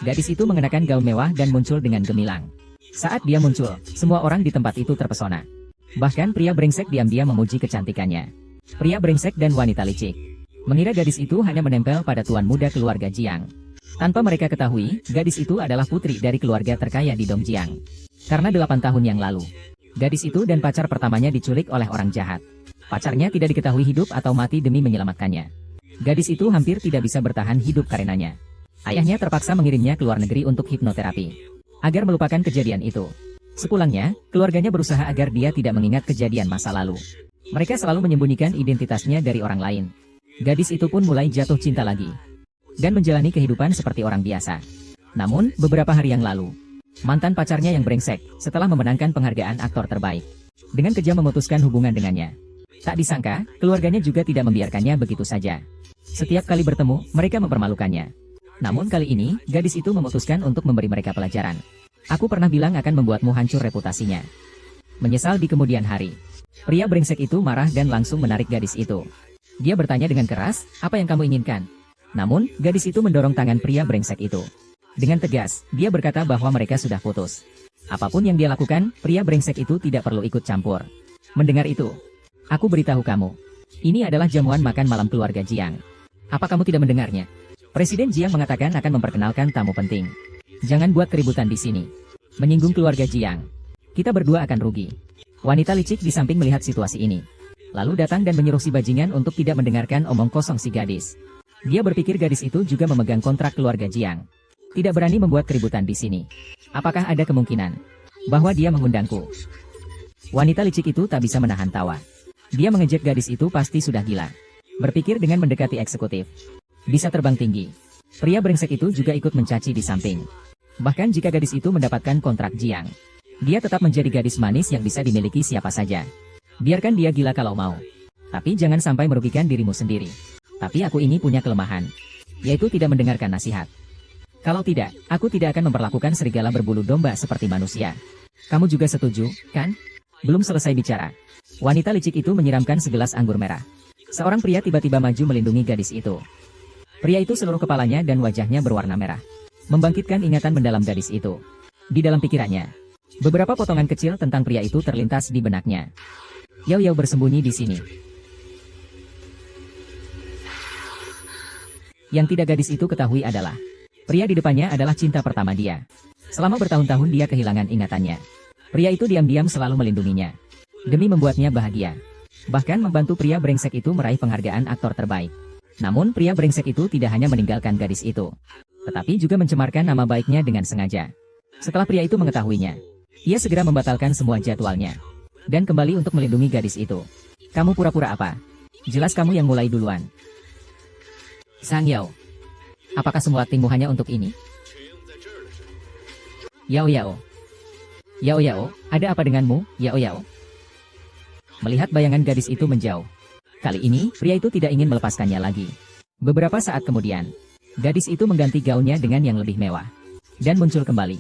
Gadis itu mengenakan gaun mewah dan muncul dengan gemilang. Saat dia muncul, semua orang di tempat itu terpesona. Bahkan pria brengsek diam-diam memuji kecantikannya. Pria brengsek dan wanita licik mengira gadis itu hanya menempel pada tuan muda keluarga Jiang. Tanpa mereka ketahui, gadis itu adalah putri dari keluarga terkaya di Dongjiang. Karena 8 tahun yang lalu, gadis itu dan pacar pertamanya diculik oleh orang jahat. Pacarnya tidak diketahui hidup atau mati demi menyelamatkannya. Gadis itu hampir tidak bisa bertahan hidup karenanya. Ayahnya terpaksa mengirimnya ke luar negeri untuk hipnoterapi, agar melupakan kejadian itu. Sepulangnya, keluarganya berusaha agar dia tidak mengingat kejadian masa lalu. Mereka selalu menyembunyikan identitasnya dari orang lain. Gadis itu pun mulai jatuh cinta lagi, dan menjalani kehidupan seperti orang biasa. Namun, beberapa hari yang lalu, mantan pacarnya yang brengsek, setelah memenangkan penghargaan aktor terbaik, dengan kejam memutuskan hubungan dengannya. Tak disangka, keluarganya juga tidak membiarkannya begitu saja. Setiap kali bertemu, mereka mempermalukannya. Namun kali ini, gadis itu memutuskan untuk memberi mereka pelajaran. Aku pernah bilang akan membuatmu hancur reputasinya. Menyesal di kemudian hari, pria brengsek itu marah dan langsung menarik gadis itu. Dia bertanya dengan keras, "Apa yang kamu inginkan?" Namun, gadis itu mendorong tangan pria brengsek itu. Dengan tegas, dia berkata bahwa mereka sudah putus. Apapun yang dia lakukan, pria brengsek itu tidak perlu ikut campur. Mendengar itu, "Aku beritahu kamu, ini adalah jamuan makan malam keluarga Jiang. Apa kamu tidak mendengarnya? Presiden Jiang mengatakan akan memperkenalkan tamu penting. Jangan buat keributan di sini. Menyinggung keluarga Jiang. Kita berdua akan rugi." Wanita licik di samping melihat situasi ini, lalu datang dan menyuruh si bajingan untuk tidak mendengarkan omong kosong si gadis. Dia berpikir gadis itu juga memegang kontrak keluarga Jiang. Tidak berani membuat keributan di sini. Apakah ada kemungkinan bahwa dia mengundangku? Wanita licik itu tak bisa menahan tawa. Dia mengejek gadis itu pasti sudah gila. Berpikir dengan mendekati eksekutif, bisa terbang tinggi. Pria brengsek itu juga ikut mencaci di samping. Bahkan jika gadis itu mendapatkan kontrak Jiang, dia tetap menjadi gadis manis yang bisa dimiliki siapa saja. Biarkan dia gila kalau mau. Tapi jangan sampai merugikan dirimu sendiri. Tapi aku ini punya kelemahan, yaitu tidak mendengarkan nasihat. Kalau tidak, aku tidak akan memperlakukan serigala berbulu domba seperti manusia. Kamu juga setuju, kan? Belum selesai bicara, wanita licik itu menyiramkan segelas anggur merah. Seorang pria tiba-tiba maju melindungi gadis itu. Pria itu seluruh kepalanya dan wajahnya berwarna merah, membangkitkan ingatan mendalam gadis itu. Di dalam pikirannya, beberapa potongan kecil tentang pria itu terlintas di benaknya. Yao Yao bersembunyi di sini. Yang tidak gadis itu ketahui adalah, pria di depannya adalah cinta pertama dia. Selama bertahun-tahun dia kehilangan ingatannya. Pria itu diam-diam selalu melindunginya, demi membuatnya bahagia. Bahkan membantu pria brengsek itu meraih penghargaan aktor terbaik. Namun pria brengsek itu tidak hanya meninggalkan gadis itu, tetapi juga mencemarkan nama baiknya dengan sengaja. Setelah pria itu mengetahuinya, ia segera membatalkan semua jadwalnya, dan kembali untuk melindungi gadis itu. Kamu pura-pura apa? Jelas kamu yang mulai duluan. Sang Yao, apakah semua aktingmu hanya untuk ini? Yao Yao. Yao Yao, ada apa denganmu, Yao Yao? Melihat bayangan gadis itu menjauh, kali ini pria itu tidak ingin melepaskannya lagi. Beberapa saat kemudian, gadis itu mengganti gaunnya dengan yang lebih mewah, dan muncul kembali.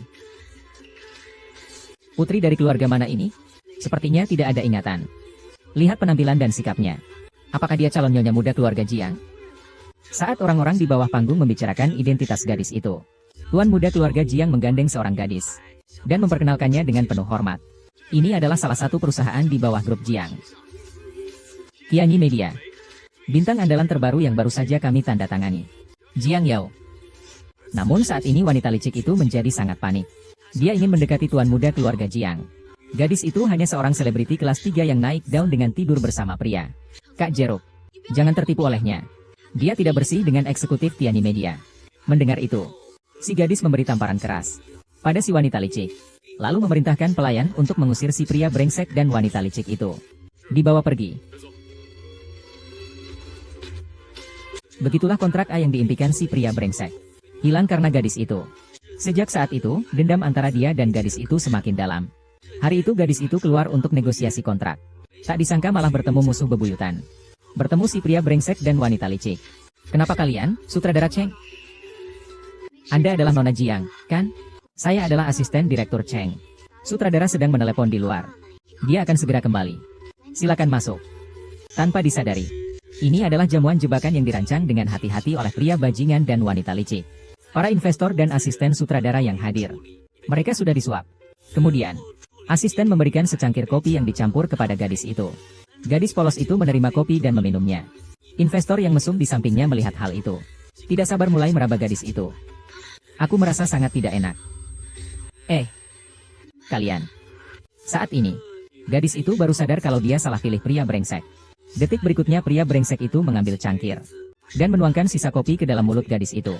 Putri dari keluarga mana ini? Sepertinya tidak ada ingatan. Lihat penampilan dan sikapnya. Apakah dia calon nyonya muda keluarga Jiang? Saat orang-orang di bawah panggung membicarakan identitas gadis itu, tuan muda keluarga Jiang menggandeng seorang gadis, dan memperkenalkannya dengan penuh hormat. Ini adalah salah satu perusahaan di bawah grup Jiang. Tianyi Media, bintang andalan terbaru yang baru saja kami tanda tangani. Jiang Yao. Namun saat ini wanita licik itu menjadi sangat panik. Dia ingin mendekati tuan muda keluarga Jiang. Gadis itu hanya seorang selebriti kelas 3 yang naik daun dengan tidur bersama pria. Kak Jeruk, jangan tertipu olehnya. Dia tidak bersih dengan eksekutif Tianyi Media. Mendengar itu, si gadis memberi tamparan keras pada si wanita licik, lalu memerintahkan pelayan untuk mengusir si pria brengsek dan wanita licik itu. Dibawa pergi. Begitulah kontrak A yang diimpikan si pria brengsek. Hilang karena gadis itu. Sejak saat itu, dendam antara dia dan gadis itu semakin dalam. Hari itu gadis itu keluar untuk negosiasi kontrak. Tak disangka malah bertemu musuh bebuyutan. Bertemu si pria brengsek dan wanita licik. Kenapa kalian, sutradara Cheng? Anda adalah Nona Jiang, kan? Saya adalah asisten direktur Cheng. Sutradara sedang menelepon di luar. Dia akan segera kembali. Silakan masuk. Tanpa disadari, ini adalah jamuan jebakan yang dirancang dengan hati-hati oleh pria bajingan dan wanita licik. para investor dan asisten sutradara yang hadir. Mereka sudah disuap. Kemudian, asisten memberikan secangkir kopi yang dicampur kepada gadis itu. Gadis polos itu menerima kopi dan meminumnya. Investor yang mesum di sampingnya melihat hal itu. Tidak sabar mulai meraba gadis itu. Aku merasa sangat tidak enak. Kalian. Saat ini, gadis itu baru sadar kalau dia salah pilih pria brengsek. Detik berikutnya pria brengsek itu mengambil cangkir dan menuangkan sisa kopi ke dalam mulut gadis itu.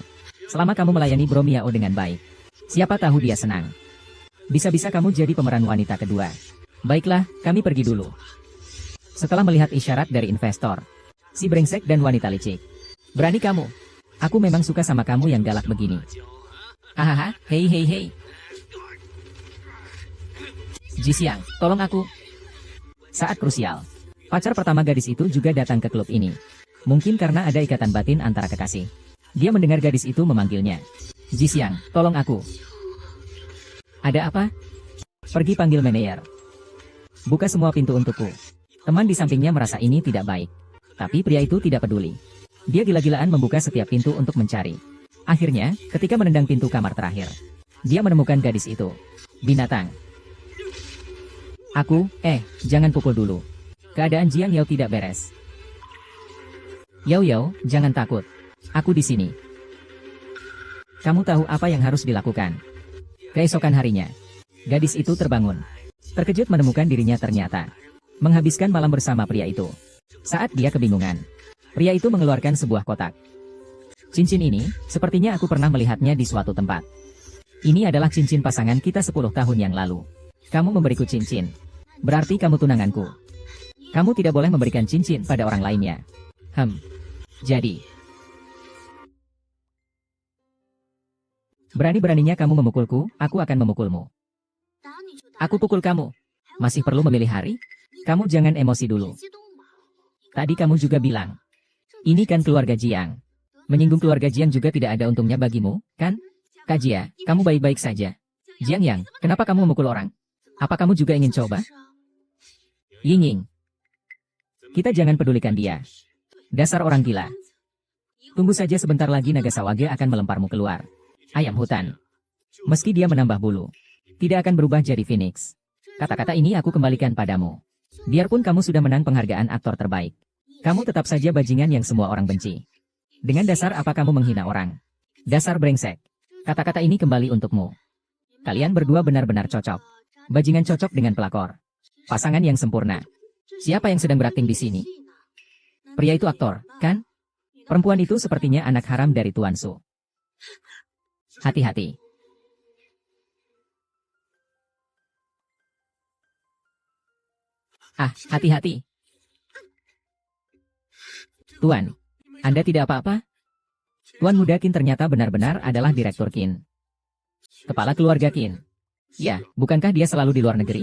Selama kamu melayani Bro Miao dengan baik, siapa tahu dia senang. Bisa-bisa kamu jadi pemeran wanita kedua. Baiklah, kami pergi dulu. Setelah melihat isyarat dari investor, si brengsek dan wanita licik. Berani kamu? Aku memang suka sama kamu yang galak begini. Hahaha, hei. Jisiang, tolong aku. Saat krusial, pacar pertama gadis itu juga datang ke klub ini. Mungkin karena ada ikatan batin antara kekasih. Dia mendengar gadis itu memanggilnya. Jisiang, tolong aku. Ada apa? Pergi panggil manajer. Buka semua pintu untukku. Teman di sampingnya merasa ini tidak baik. Tapi pria itu tidak peduli. Dia gila-gilaan membuka setiap pintu untuk mencari. Akhirnya, ketika menendang pintu kamar terakhir, dia menemukan gadis itu. Binatang. Jangan pukul dulu. Keadaan Jiang Yao tidak beres. Yao, jangan takut. Aku di sini. Kamu tahu apa yang harus dilakukan. Keesokan harinya, gadis itu terbangun. Terkejut menemukan dirinya ternyata menghabiskan malam bersama pria itu. Saat dia kebingungan, pria itu mengeluarkan sebuah kotak. Cincin ini, sepertinya aku pernah melihatnya di suatu tempat. Ini adalah cincin pasangan kita 10 tahun yang lalu. Kamu memberiku cincin. Berarti kamu tunanganku. Kamu tidak boleh memberikan cincin pada orang lainnya. Jadi. Berani-beraninya kamu memukulku, aku akan memukulmu. Aku pukul kamu. Masih perlu memilih hari? Kamu jangan emosi dulu. Tadi kamu juga bilang. Ini kan keluarga Jiang. Menyinggung keluarga Jiang juga tidak ada untungnya bagimu, kan? Kak Jia, kamu baik-baik saja. Jiang Yang, kenapa kamu memukul orang? Apa kamu juga ingin coba? Ying. Kita jangan pedulikan dia. Dasar orang gila. Tunggu saja sebentar lagi naga sawage akan melemparmu keluar. Ayam hutan. Meski dia menambah bulu, tidak akan berubah jadi phoenix. Kata-kata ini aku kembalikan padamu. Biarpun kamu sudah menang penghargaan aktor terbaik, kamu tetap saja bajingan yang semua orang benci. Dengan dasar apa kamu menghina orang? Dasar brengsek. Kata-kata ini kembali untukmu. Kalian berdua benar-benar cocok. Bajingan cocok dengan pelakor. Pasangan yang sempurna. Siapa yang sedang berakting di sini? Pria itu aktor, kan? Perempuan itu sepertinya anak haram dari Tuan Su. Hati-hati. Hati-hati. Tuan, Anda tidak apa-apa? Tuan muda Qin ternyata benar-benar adalah Direktur Qin. Kepala keluarga Qin. Ya, bukankah dia selalu di luar negeri?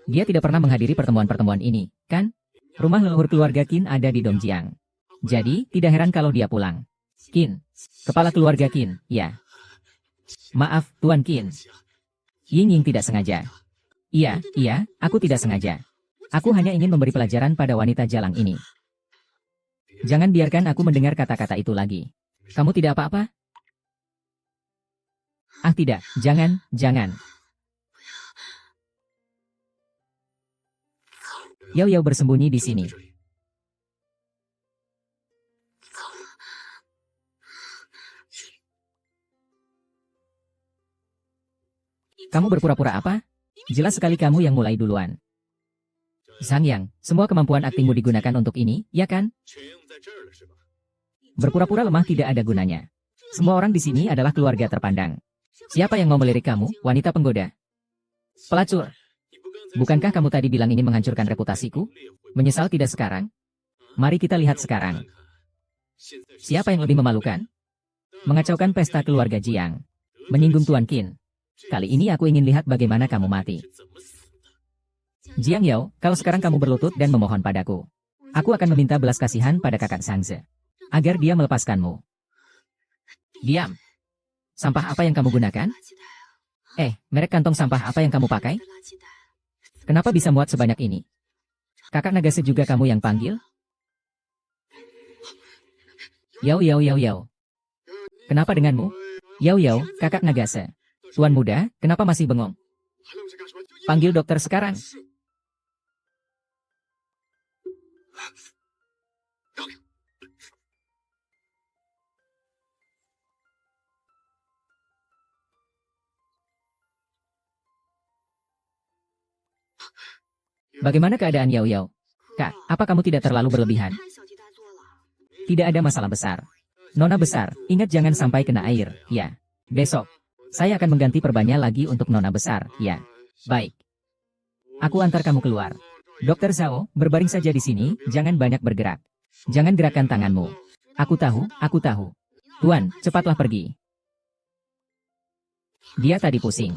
Dia tidak pernah menghadiri pertemuan-pertemuan ini, kan? Rumah leluhur keluarga Qin ada di Dongjiang. Jadi, tidak heran kalau dia pulang. Qin. Kepala keluarga Qin, ya. Maaf, Tuan Qin. Ying tidak sengaja. Iya, aku tidak sengaja. Aku hanya ingin memberi pelajaran pada wanita jalang ini. Jangan biarkan aku mendengar kata-kata itu lagi. Kamu tidak apa-apa? Tidak, jangan. Yao bersembunyi di sini. Kamu berpura-pura apa? Jelas sekali kamu yang mulai duluan. Sang Yang, semua kemampuan aktingmu digunakan untuk ini, ya kan? Berpura-pura lemah tidak ada gunanya. Semua orang di sini adalah keluarga terpandang. Siapa yang mau melirik kamu, wanita penggoda? Pelacur. Bukankah kamu tadi bilang ini menghancurkan reputasiku? Menyesal tidak sekarang? Mari kita lihat sekarang. Siapa yang lebih memalukan? Mengacaukan pesta keluarga Jiang. Menyinggung Tuan Qin. Kali ini aku ingin lihat bagaimana kamu mati. Jiang Yao, kalau sekarang kamu berlutut dan memohon padaku, aku akan meminta belas kasihan pada kakak Sangze, agar dia melepaskanmu. Diam. Sampah apa yang kamu gunakan? Merek kantong sampah apa yang kamu pakai? Kenapa bisa muat sebanyak ini? Kakak Nagase juga kamu yang panggil? Yao. Kenapa denganmu? Yao Yao, kakak Nagase. Tuan muda, kenapa masih bengong? Panggil dokter sekarang. Bagaimana keadaan Yao Yao? Kak, apa kamu tidak terlalu berlebihan? Tidak ada masalah besar. Nona besar, ingat jangan sampai kena air, ya. Besok, saya akan mengganti perbannya lagi untuk Nona besar, ya. Baik. Aku antar kamu keluar. Dokter Zhao, berbaring saja di sini, jangan banyak bergerak. Jangan gerakkan tanganmu. Aku tahu, aku tahu. Tuan, cepatlah pergi. Dia tadi pusing.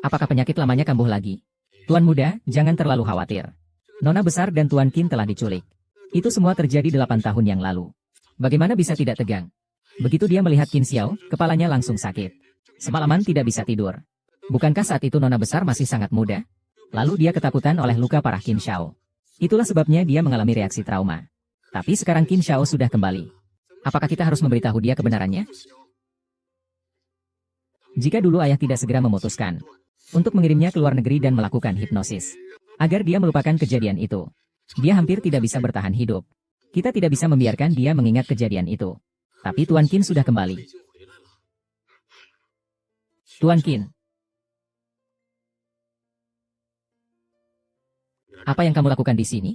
Apakah penyakit lamanya kambuh lagi? Tuan muda, jangan terlalu khawatir. Nona besar dan Tuan Qin telah diculik. Itu semua terjadi 8 tahun yang lalu. Bagaimana bisa tidak tegang? Begitu dia melihat Qin Xiao, kepalanya langsung sakit. Semalaman tidak bisa tidur. Bukankah saat itu Nona besar masih sangat muda? Lalu dia ketakutan oleh luka parah Qin Xiao. Itulah sebabnya dia mengalami reaksi trauma. Tapi sekarang Qin Xiao sudah kembali. Apakah kita harus memberitahu dia kebenarannya? Jika dulu ayah tidak segera memutuskan untuk mengirimnya ke luar negeri dan melakukan hipnosis, agar dia melupakan kejadian itu, dia hampir tidak bisa bertahan hidup. Kita tidak bisa membiarkan dia mengingat kejadian itu. Tapi Tuan Qin sudah kembali. Tuan Qin. Apa yang kamu lakukan di sini?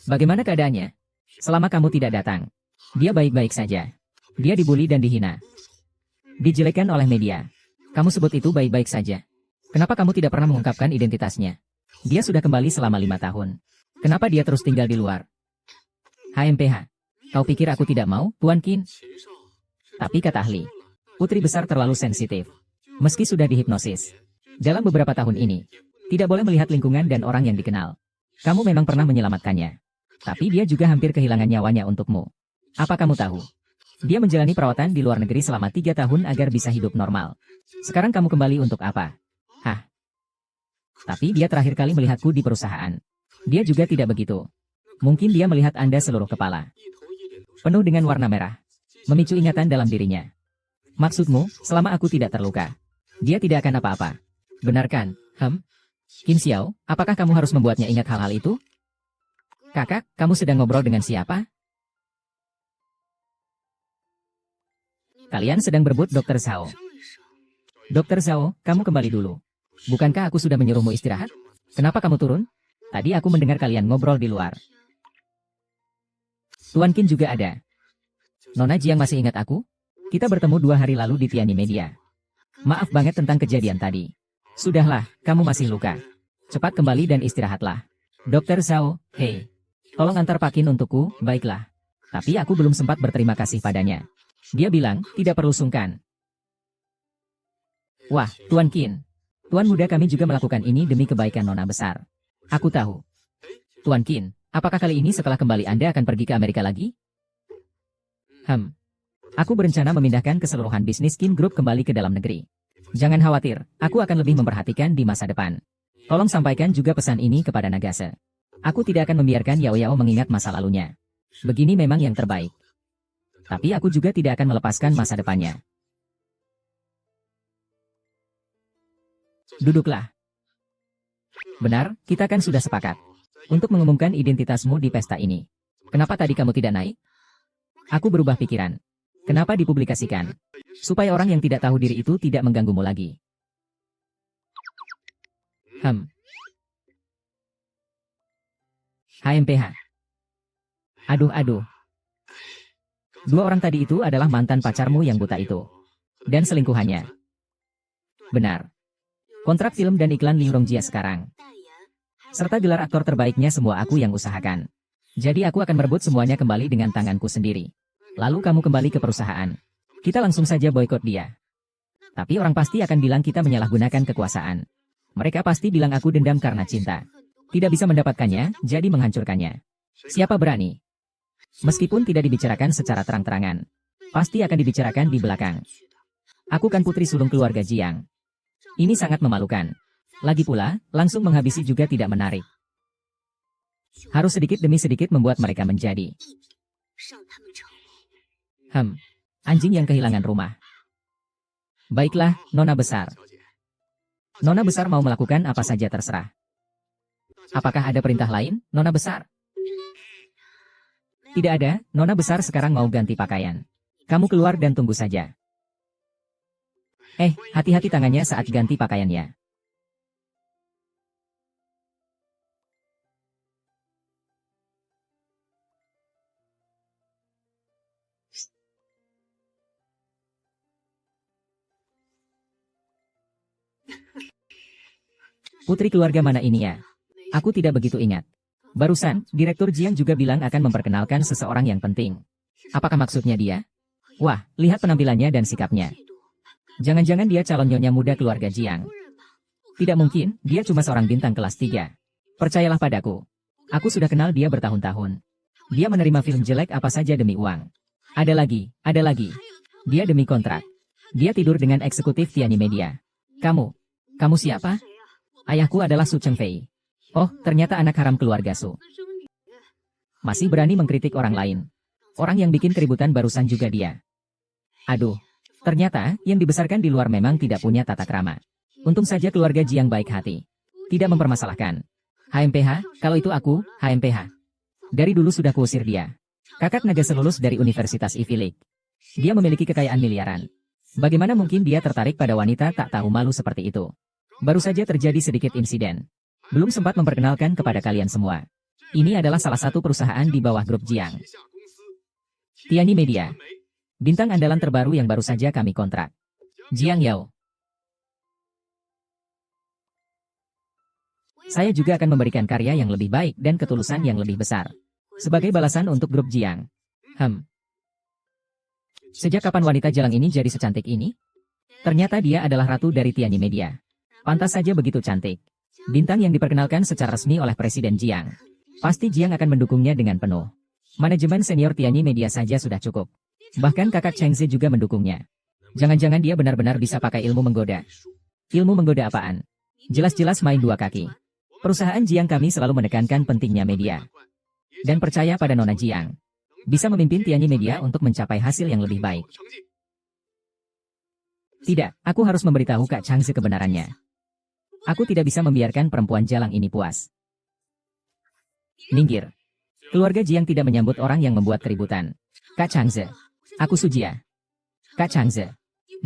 Bagaimana keadaannya? Selama kamu tidak datang, dia baik-baik saja. Dia dibully dan dihina. Dijelekan oleh media. Kamu sebut itu baik-baik saja. Kenapa kamu tidak pernah mengungkapkan identitasnya? Dia sudah kembali selama 5 tahun. Kenapa dia terus tinggal di luar? HMPH. Kau pikir aku tidak mau, Tuan Qin? Tapi kata ahli, putri besar terlalu sensitif. Meski sudah dihipnosis. Dalam beberapa tahun ini, tidak boleh melihat lingkungan dan orang yang dikenal. Kamu memang pernah menyelamatkannya. Tapi dia juga hampir kehilangan nyawanya untukmu. Apa kamu tahu? Dia menjalani perawatan di luar negeri selama 3 tahun agar bisa hidup normal. Sekarang kamu kembali untuk apa? Hah? Tapi dia terakhir kali melihatku di perusahaan. Dia juga tidak begitu. Mungkin dia melihat Anda seluruh kepala. Penuh dengan warna merah. Memicu ingatan dalam dirinya. Maksudmu, selama aku tidak terluka, dia tidak akan apa-apa. Benar kan? Qin Xiao, apakah kamu harus membuatnya ingat hal-hal itu? Kakak, kamu sedang ngobrol dengan siapa? Kalian sedang berebut Dr. Zhao. Dr. Zhao, kamu kembali dulu. Bukankah aku sudah menyuruhmu istirahat? Kenapa kamu turun? Tadi aku mendengar kalian ngobrol di luar. Tuan Qin juga ada. Nona Jiang masih ingat aku? Kita bertemu 2 hari lalu di Tiani Media. Maaf banget tentang kejadian tadi. Sudahlah, kamu masih luka. Cepat kembali dan istirahatlah. Dr. Zhao, hei. Tolong antar Pak Qin untukku, baiklah. Tapi aku belum sempat berterima kasih padanya. Dia bilang, tidak perlu sungkan. Wah, Tuan Qin. Tuan muda kami juga melakukan ini demi kebaikan Nona besar. Aku tahu. Tuan Qin, apakah kali ini setelah kembali Anda akan pergi ke Amerika lagi? Aku berencana memindahkan keseluruhan bisnis Qin Group kembali ke dalam negeri. Jangan khawatir, aku akan lebih memperhatikan di masa depan. Tolong sampaikan juga pesan ini kepada Nagase. Aku tidak akan membiarkan Yao Yao mengingat masa lalunya. Begini memang yang terbaik. Tapi aku juga tidak akan melepaskan masa depannya. Duduklah. Benar, kita kan sudah sepakat untuk mengumumkan identitasmu di pesta ini. Kenapa tadi kamu tidak naik? Aku berubah pikiran. Kenapa dipublikasikan? Supaya orang yang tidak tahu diri itu tidak mengganggumu lagi. HMPH. Aduh. 2 orang tadi itu adalah mantan pacarmu yang buta itu. Dan selingkuhannya. Benar. Kontrak film dan iklan Li Rongjia sekarang. Serta gelar aktor terbaiknya semua aku yang usahakan. Jadi aku akan merebut semuanya kembali dengan tanganku sendiri. Lalu kamu kembali ke perusahaan. Kita langsung saja boikot dia. Tapi orang pasti akan bilang kita menyalahgunakan kekuasaan. Mereka pasti bilang aku dendam karena cinta. Tidak bisa mendapatkannya, jadi menghancurkannya. Siapa berani? Meskipun tidak dibicarakan secara terang-terangan, pasti akan dibicarakan di belakang. Aku kan putri sulung keluarga Jiang. Ini sangat memalukan. Lagi pula, langsung menghabisi juga tidak menarik. Harus sedikit demi sedikit membuat mereka menjadi. Anjing yang kehilangan rumah. Baiklah, Nona Besar. Nona Besar mau melakukan apa saja terserah. Apakah ada perintah lain, Nona Besar? Tidak ada, Nona Besar sekarang mau ganti pakaian. Kamu keluar dan tunggu saja. Hati-hati tangannya saat ganti pakaiannya. Putri keluarga mana ini ya? Aku tidak begitu ingat. Barusan, Direktur Jiang juga bilang akan memperkenalkan seseorang yang penting. Apakah maksudnya dia? Wah, lihat penampilannya dan sikapnya. Jangan-jangan dia calon nyonya muda keluarga Jiang. Tidak mungkin, dia cuma seorang bintang kelas 3. Percayalah padaku. Aku sudah kenal dia bertahun-tahun. Dia menerima film jelek apa saja demi uang. Ada lagi. Dia demi kontrak. Dia tidur dengan eksekutif Tiani Media. Kamu siapa? Ayahku adalah Su Chengfei. Oh, ternyata anak haram keluarga Su. Masih berani mengkritik orang lain. Orang yang bikin keributan barusan juga dia. Aduh, ternyata yang dibesarkan di luar memang tidak punya tata krama. Untung saja keluarga Jiang baik hati. Tidak mempermasalahkan. HMPH, kalau itu aku, HMPH. Dari dulu sudah kuusir dia. Kakak naga selulus dari Universitas Ivy League. Dia memiliki kekayaan miliaran. Bagaimana mungkin dia tertarik pada wanita tak tahu malu seperti itu? Baru saja terjadi sedikit insiden. Belum sempat memperkenalkan kepada kalian semua. Ini adalah salah satu perusahaan di bawah grup Jiang. Tiani Media. Bintang andalan terbaru yang baru saja kami kontrak. Jiang Yao. Saya juga akan memberikan karya yang lebih baik dan ketulusan yang lebih besar. Sebagai balasan untuk grup Jiang. Sejak kapan wanita jalang ini jadi secantik ini? Ternyata dia adalah ratu dari Tiani Media. Pantas saja begitu cantik. Bintang yang diperkenalkan secara resmi oleh Presiden Jiang. Pasti Jiang akan mendukungnya dengan penuh. Manajemen senior Tiani Media saja sudah cukup. Bahkan kakak Chengzi juga mendukungnya. Jangan-jangan dia benar-benar bisa pakai ilmu menggoda. Ilmu menggoda apaan? Jelas-jelas main dua kaki. Perusahaan Jiang kami selalu menekankan pentingnya media. Dan percaya pada Nona Jiang. Bisa memimpin Tiani Media untuk mencapai hasil yang lebih baik. Tidak, aku harus memberitahu Kak Changzi kebenarannya. Aku tidak bisa membiarkan perempuan jalang ini puas. Minggir. Keluarga Jiang tidak menyambut orang yang membuat keributan. Kak Changzi. Aku Sujia. Kak Changzi.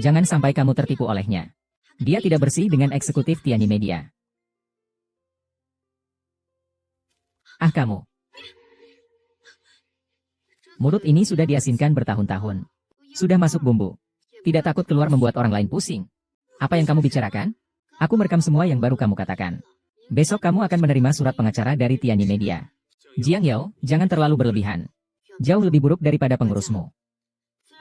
Jangan sampai kamu tertipu olehnya. Dia tidak bersih dengan eksekutif Tiani Media. Kamu. Mulut ini sudah diasinkan bertahun-tahun. Sudah masuk bumbu. Tidak takut keluar membuat orang lain pusing. Apa yang kamu bicarakan? Aku merekam semua yang baru kamu katakan. Besok kamu akan menerima surat pengacara dari Tiani Media. Jiang Yao, jangan terlalu berlebihan. Jauh lebih buruk daripada pengurusmu.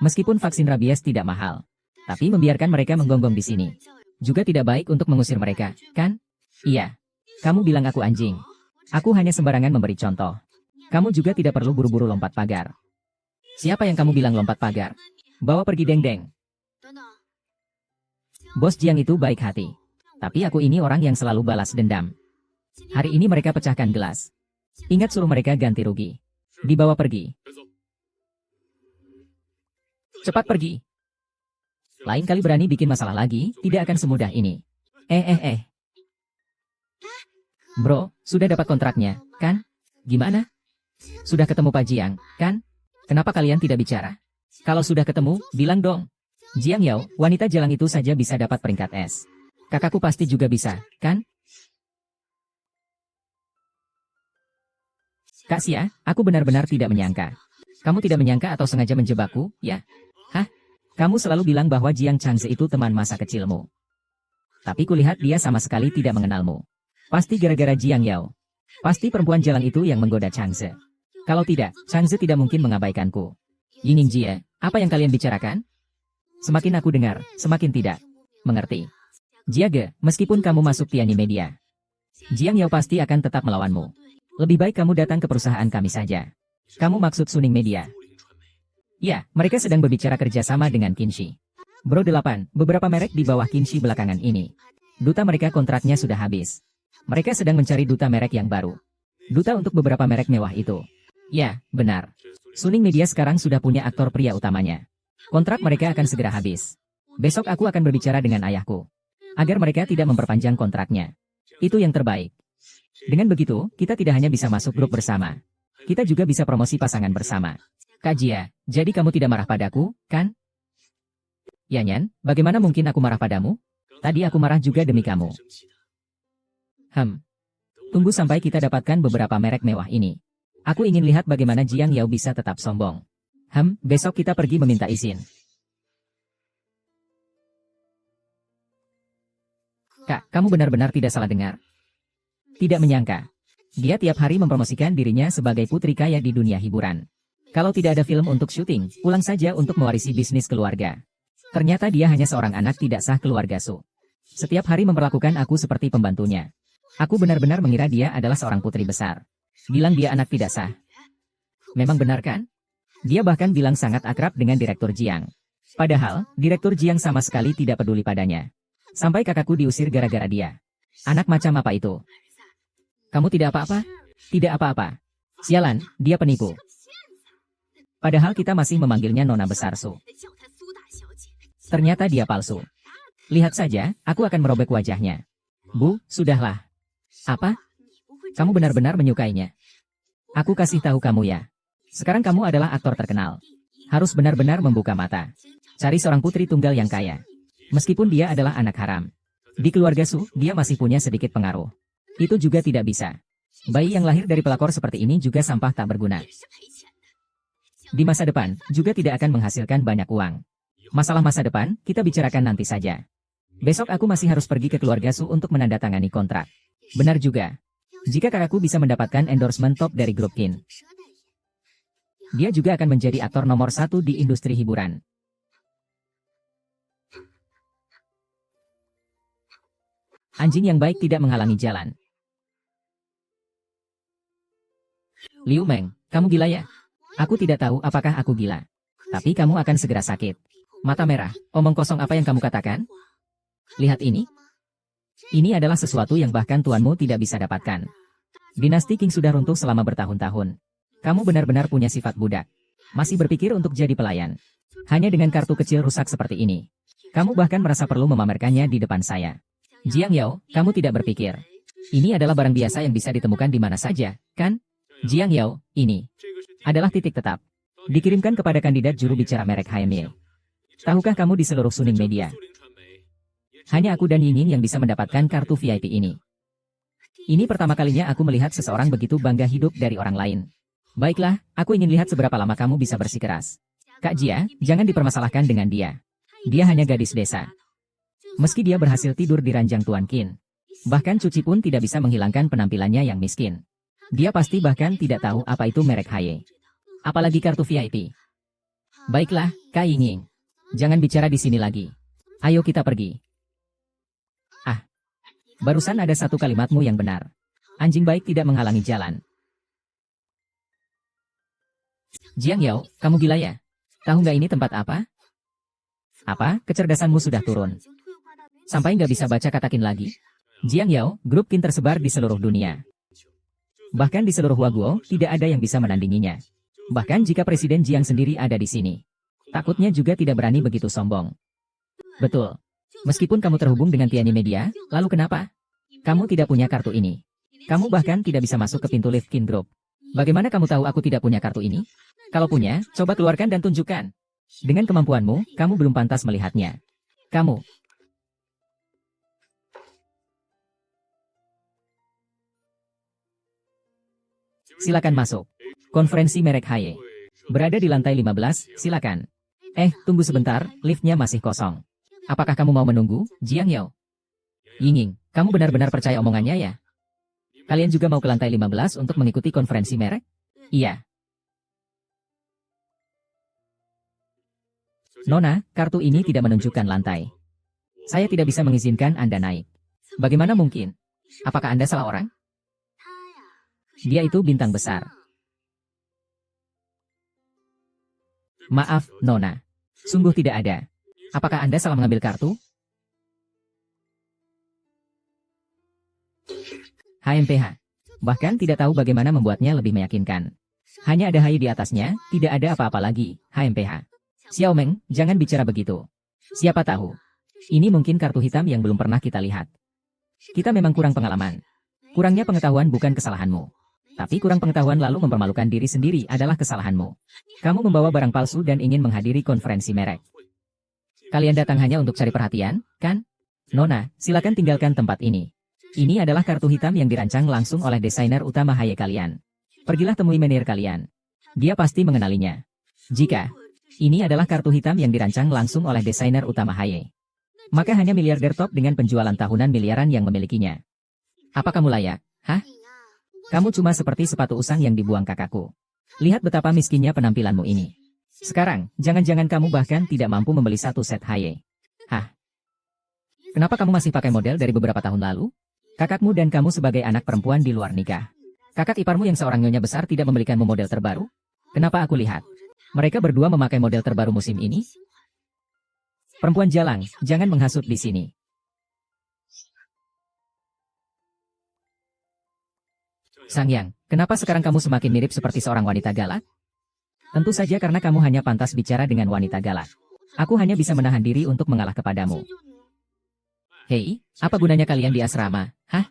Meskipun vaksin rabies tidak mahal, tapi membiarkan mereka menggonggong di sini juga tidak baik untuk mengusir mereka, kan? Iya. Kamu bilang aku anjing. Aku hanya sembarangan memberi contoh. Kamu juga tidak perlu buru-buru lompat pagar. Siapa yang kamu bilang lompat pagar? Bawa pergi Deng-Deng. Bos Jiang itu baik hati. Tapi aku ini orang yang selalu balas dendam. Hari ini mereka pecahkan gelas. Ingat suruh mereka ganti rugi. Dibawa pergi. Cepat pergi. Lain kali berani bikin masalah lagi, tidak akan semudah ini. Bro, sudah dapat kontraknya, kan? Gimana? Sudah ketemu Pak Jiang, kan? Kenapa kalian tidak bicara? Kalau sudah ketemu, bilang dong. Jiang Yao, wanita jalang itu saja bisa dapat peringkat S. Kakakku pasti juga bisa, kan? Kak Xia, aku benar-benar tidak menyangka. Kamu tidak menyangka atau sengaja menjebakku, ya? Hah? Kamu selalu bilang bahwa Jiang Changzi itu teman masa kecilmu. Tapi kulihat dia sama sekali tidak mengenalmu. Pasti gara-gara Jiang Yao. Pasti perempuan jalang itu yang menggoda Changzi. Kalau tidak, Changzi tidak mungkin mengabaikanku. Yining Jie, apa yang kalian bicarakan? Semakin aku dengar, semakin tidak mengerti. Jiage, meskipun kamu masuk Tiani Media, Jiang Yao pasti akan tetap melawanmu. Lebih baik kamu datang ke perusahaan kami saja. Kamu maksud Suning Media? Ya, mereka sedang berbicara kerjasama dengan Kinshi. Bro 8, beberapa merek di bawah Kinshi belakangan ini. Duta mereka kontraknya sudah habis. Mereka sedang mencari duta merek yang baru. Duta untuk beberapa merek mewah itu. Ya, benar. Suning Media sekarang sudah punya aktor pria utamanya. Kontrak mereka akan segera habis. Besok aku akan berbicara dengan ayahku. Agar mereka tidak memperpanjang kontraknya. Itu yang terbaik. Dengan begitu, kita tidak hanya bisa masuk grup bersama. Kita juga bisa promosi pasangan bersama. Kak Jia, jadi kamu tidak marah padaku, kan? Yanyan, bagaimana mungkin aku marah padamu? Tadi aku marah juga demi kamu. Tunggu sampai kita dapatkan beberapa merek mewah ini. Aku ingin lihat bagaimana Jiang Yao bisa tetap sombong. Besok kita pergi meminta izin. Kak, kamu benar-benar tidak salah dengar. Tidak menyangka. Dia tiap hari mempromosikan dirinya sebagai putri kaya di dunia hiburan. Kalau tidak ada film untuk syuting, pulang saja untuk mewarisi bisnis keluarga. Ternyata dia hanya seorang anak tidak sah keluarga Su. Setiap hari memperlakukan aku seperti pembantunya. Aku benar-benar mengira dia adalah seorang putri besar. Bilang dia anak tidak sah. Memang benar kan? Dia bahkan bilang sangat akrab dengan Direktur Jiang. Padahal, Direktur Jiang sama sekali tidak peduli padanya. Sampai kakakku diusir gara-gara dia. Anak macam apa itu? Kamu tidak apa-apa? Tidak apa-apa. Sialan, dia penipu. Padahal kita masih memanggilnya Nona Besar Su. Ternyata dia palsu. Lihat saja, aku akan merobek wajahnya. Bu, sudahlah. Apa? Kamu benar-benar menyukainya. Aku kasih tahu kamu ya. Sekarang kamu adalah aktor terkenal. Harus benar-benar membuka mata. Cari seorang putri tunggal yang kaya. Meskipun dia adalah anak haram. Di keluarga Su, dia masih punya sedikit pengaruh. Itu juga tidak bisa. Bayi yang lahir dari pelakor seperti ini juga sampah tak berguna. Di masa depan, juga tidak akan menghasilkan banyak uang. Masalah masa depan, kita bicarakan nanti saja. Besok aku masih harus pergi ke keluarga Su untuk menandatangani kontrak. Benar juga. Jika kakakku bisa mendapatkan endorsement top dari grup Kin, dia juga akan menjadi aktor nomor 1 di industri hiburan. Anjing yang baik tidak menghalangi jalan. Liu Meng, kamu gila ya? Aku tidak tahu apakah aku gila. Tapi kamu akan segera sakit. Mata merah, omong kosong apa yang kamu katakan? Lihat ini. Ini adalah sesuatu yang bahkan tuanmu tidak bisa dapatkan. Dinasti Qing sudah runtuh selama bertahun-tahun. Kamu benar-benar punya sifat budak. Masih berpikir untuk jadi pelayan. Hanya dengan kartu kecil rusak seperti ini. Kamu bahkan merasa perlu memamerkannya di depan saya. Jiang Yao, kamu tidak berpikir. Ini adalah barang biasa yang bisa ditemukan di mana saja, kan? Jiang Yao, ini adalah titik tetap. Dikirimkan kepada kandidat juru bicara merek HME. Tahukah kamu di seluruh Suning Media? Hanya aku dan Yingyin yang bisa mendapatkan kartu VIP ini. Ini pertama kalinya aku melihat seseorang begitu bangga hidup dari orang lain. Baiklah, aku ingin lihat seberapa lama kamu bisa bersikeras. Kak Jia, jangan dipermasalahkan dengan dia. Dia hanya gadis desa. Meski dia berhasil tidur di ranjang Tuan Qin. Bahkan cuci pun tidak bisa menghilangkan penampilannya yang miskin. Dia pasti bahkan tidak tahu apa itu merek HY. Apalagi kartu VIP. Baiklah, Kak Yingyin. Jangan bicara di sini lagi. Ayo kita pergi. Barusan ada satu kalimatmu yang benar. Anjing baik tidak menghalangi jalan. Jiang Yao, kamu gila ya? Tahu nggak ini tempat apa? Apa, kecerdasanmu sudah turun? Sampai nggak bisa baca kata Qin lagi? Jiang Yao, grup Qin tersebar di seluruh dunia. Bahkan di seluruh Waguo, tidak ada yang bisa menandinginya. Bahkan jika Presiden Jiang sendiri ada di sini. Takutnya juga tidak berani begitu sombong. Betul. Meskipun kamu terhubung dengan Tianyi Media, lalu kenapa? Kamu tidak punya kartu ini. Kamu bahkan tidak bisa masuk ke pintu lift Qin Group. Bagaimana kamu tahu aku tidak punya kartu ini? Kalau punya, coba keluarkan dan tunjukkan. Dengan kemampuanmu, kamu belum pantas melihatnya. Kamu. Silakan masuk. Konferensi merek HY. Berada di lantai 15, silakan. Tunggu sebentar, liftnya masih kosong. Apakah kamu mau menunggu, Jiang Yao? Yingyin, kamu benar-benar percaya omongannya ya? Kalian juga mau ke lantai 15 untuk mengikuti konferensi merek? Iya. Nona, kartu ini tidak menunjukkan lantai. Saya tidak bisa mengizinkan Anda naik. Bagaimana mungkin? Apakah Anda salah orang? Dia itu bintang besar. Maaf, Nona. Sungguh tidak ada. Apakah Anda salah mengambil kartu? HMPH. Bahkan tidak tahu bagaimana membuatnya lebih meyakinkan. Hanya ada HY di atasnya, tidak ada apa-apa lagi, HMPH. Xiao Meng, jangan bicara begitu. Siapa tahu. Ini mungkin kartu hitam yang belum pernah kita lihat. Kita memang kurang pengalaman. Kurangnya pengetahuan bukan kesalahanmu. Tapi kurang pengetahuan lalu mempermalukan diri sendiri adalah kesalahanmu. Kamu membawa barang palsu dan ingin menghadiri konferensi merek. Kalian datang hanya untuk cari perhatian, kan? Nona, silakan tinggalkan tempat ini. Ini adalah kartu hitam yang dirancang langsung oleh desainer utama Haye kalian. Pergilah temui manajer kalian. Dia pasti mengenalinya. Jika ini adalah kartu hitam yang dirancang langsung oleh desainer utama Haye, maka hanya miliarder top dengan penjualan tahunan miliaran yang memilikinya. Apa kamu layak? Hah? Kamu cuma seperti sepatu usang yang dibuang kakakku. Lihat betapa miskinnya penampilanmu ini. Sekarang, jangan-jangan kamu bahkan tidak mampu membeli satu set Haye. Hah? Kenapa kamu masih pakai model dari beberapa tahun lalu? Kakakmu dan kamu sebagai anak perempuan di luar nikah. Kakak iparmu yang seorang nyonya besar tidak membelikanmu model terbaru? Kenapa aku lihat? Mereka berdua memakai model terbaru musim ini? Perempuan jalang, jangan menghasut di sini. Sangyang, kenapa sekarang kamu semakin mirip seperti seorang wanita galak? Tentu saja karena kamu hanya pantas bicara dengan wanita galak. Aku hanya bisa menahan diri untuk mengalah kepadamu. Hei, apa gunanya kalian di asrama? Hah?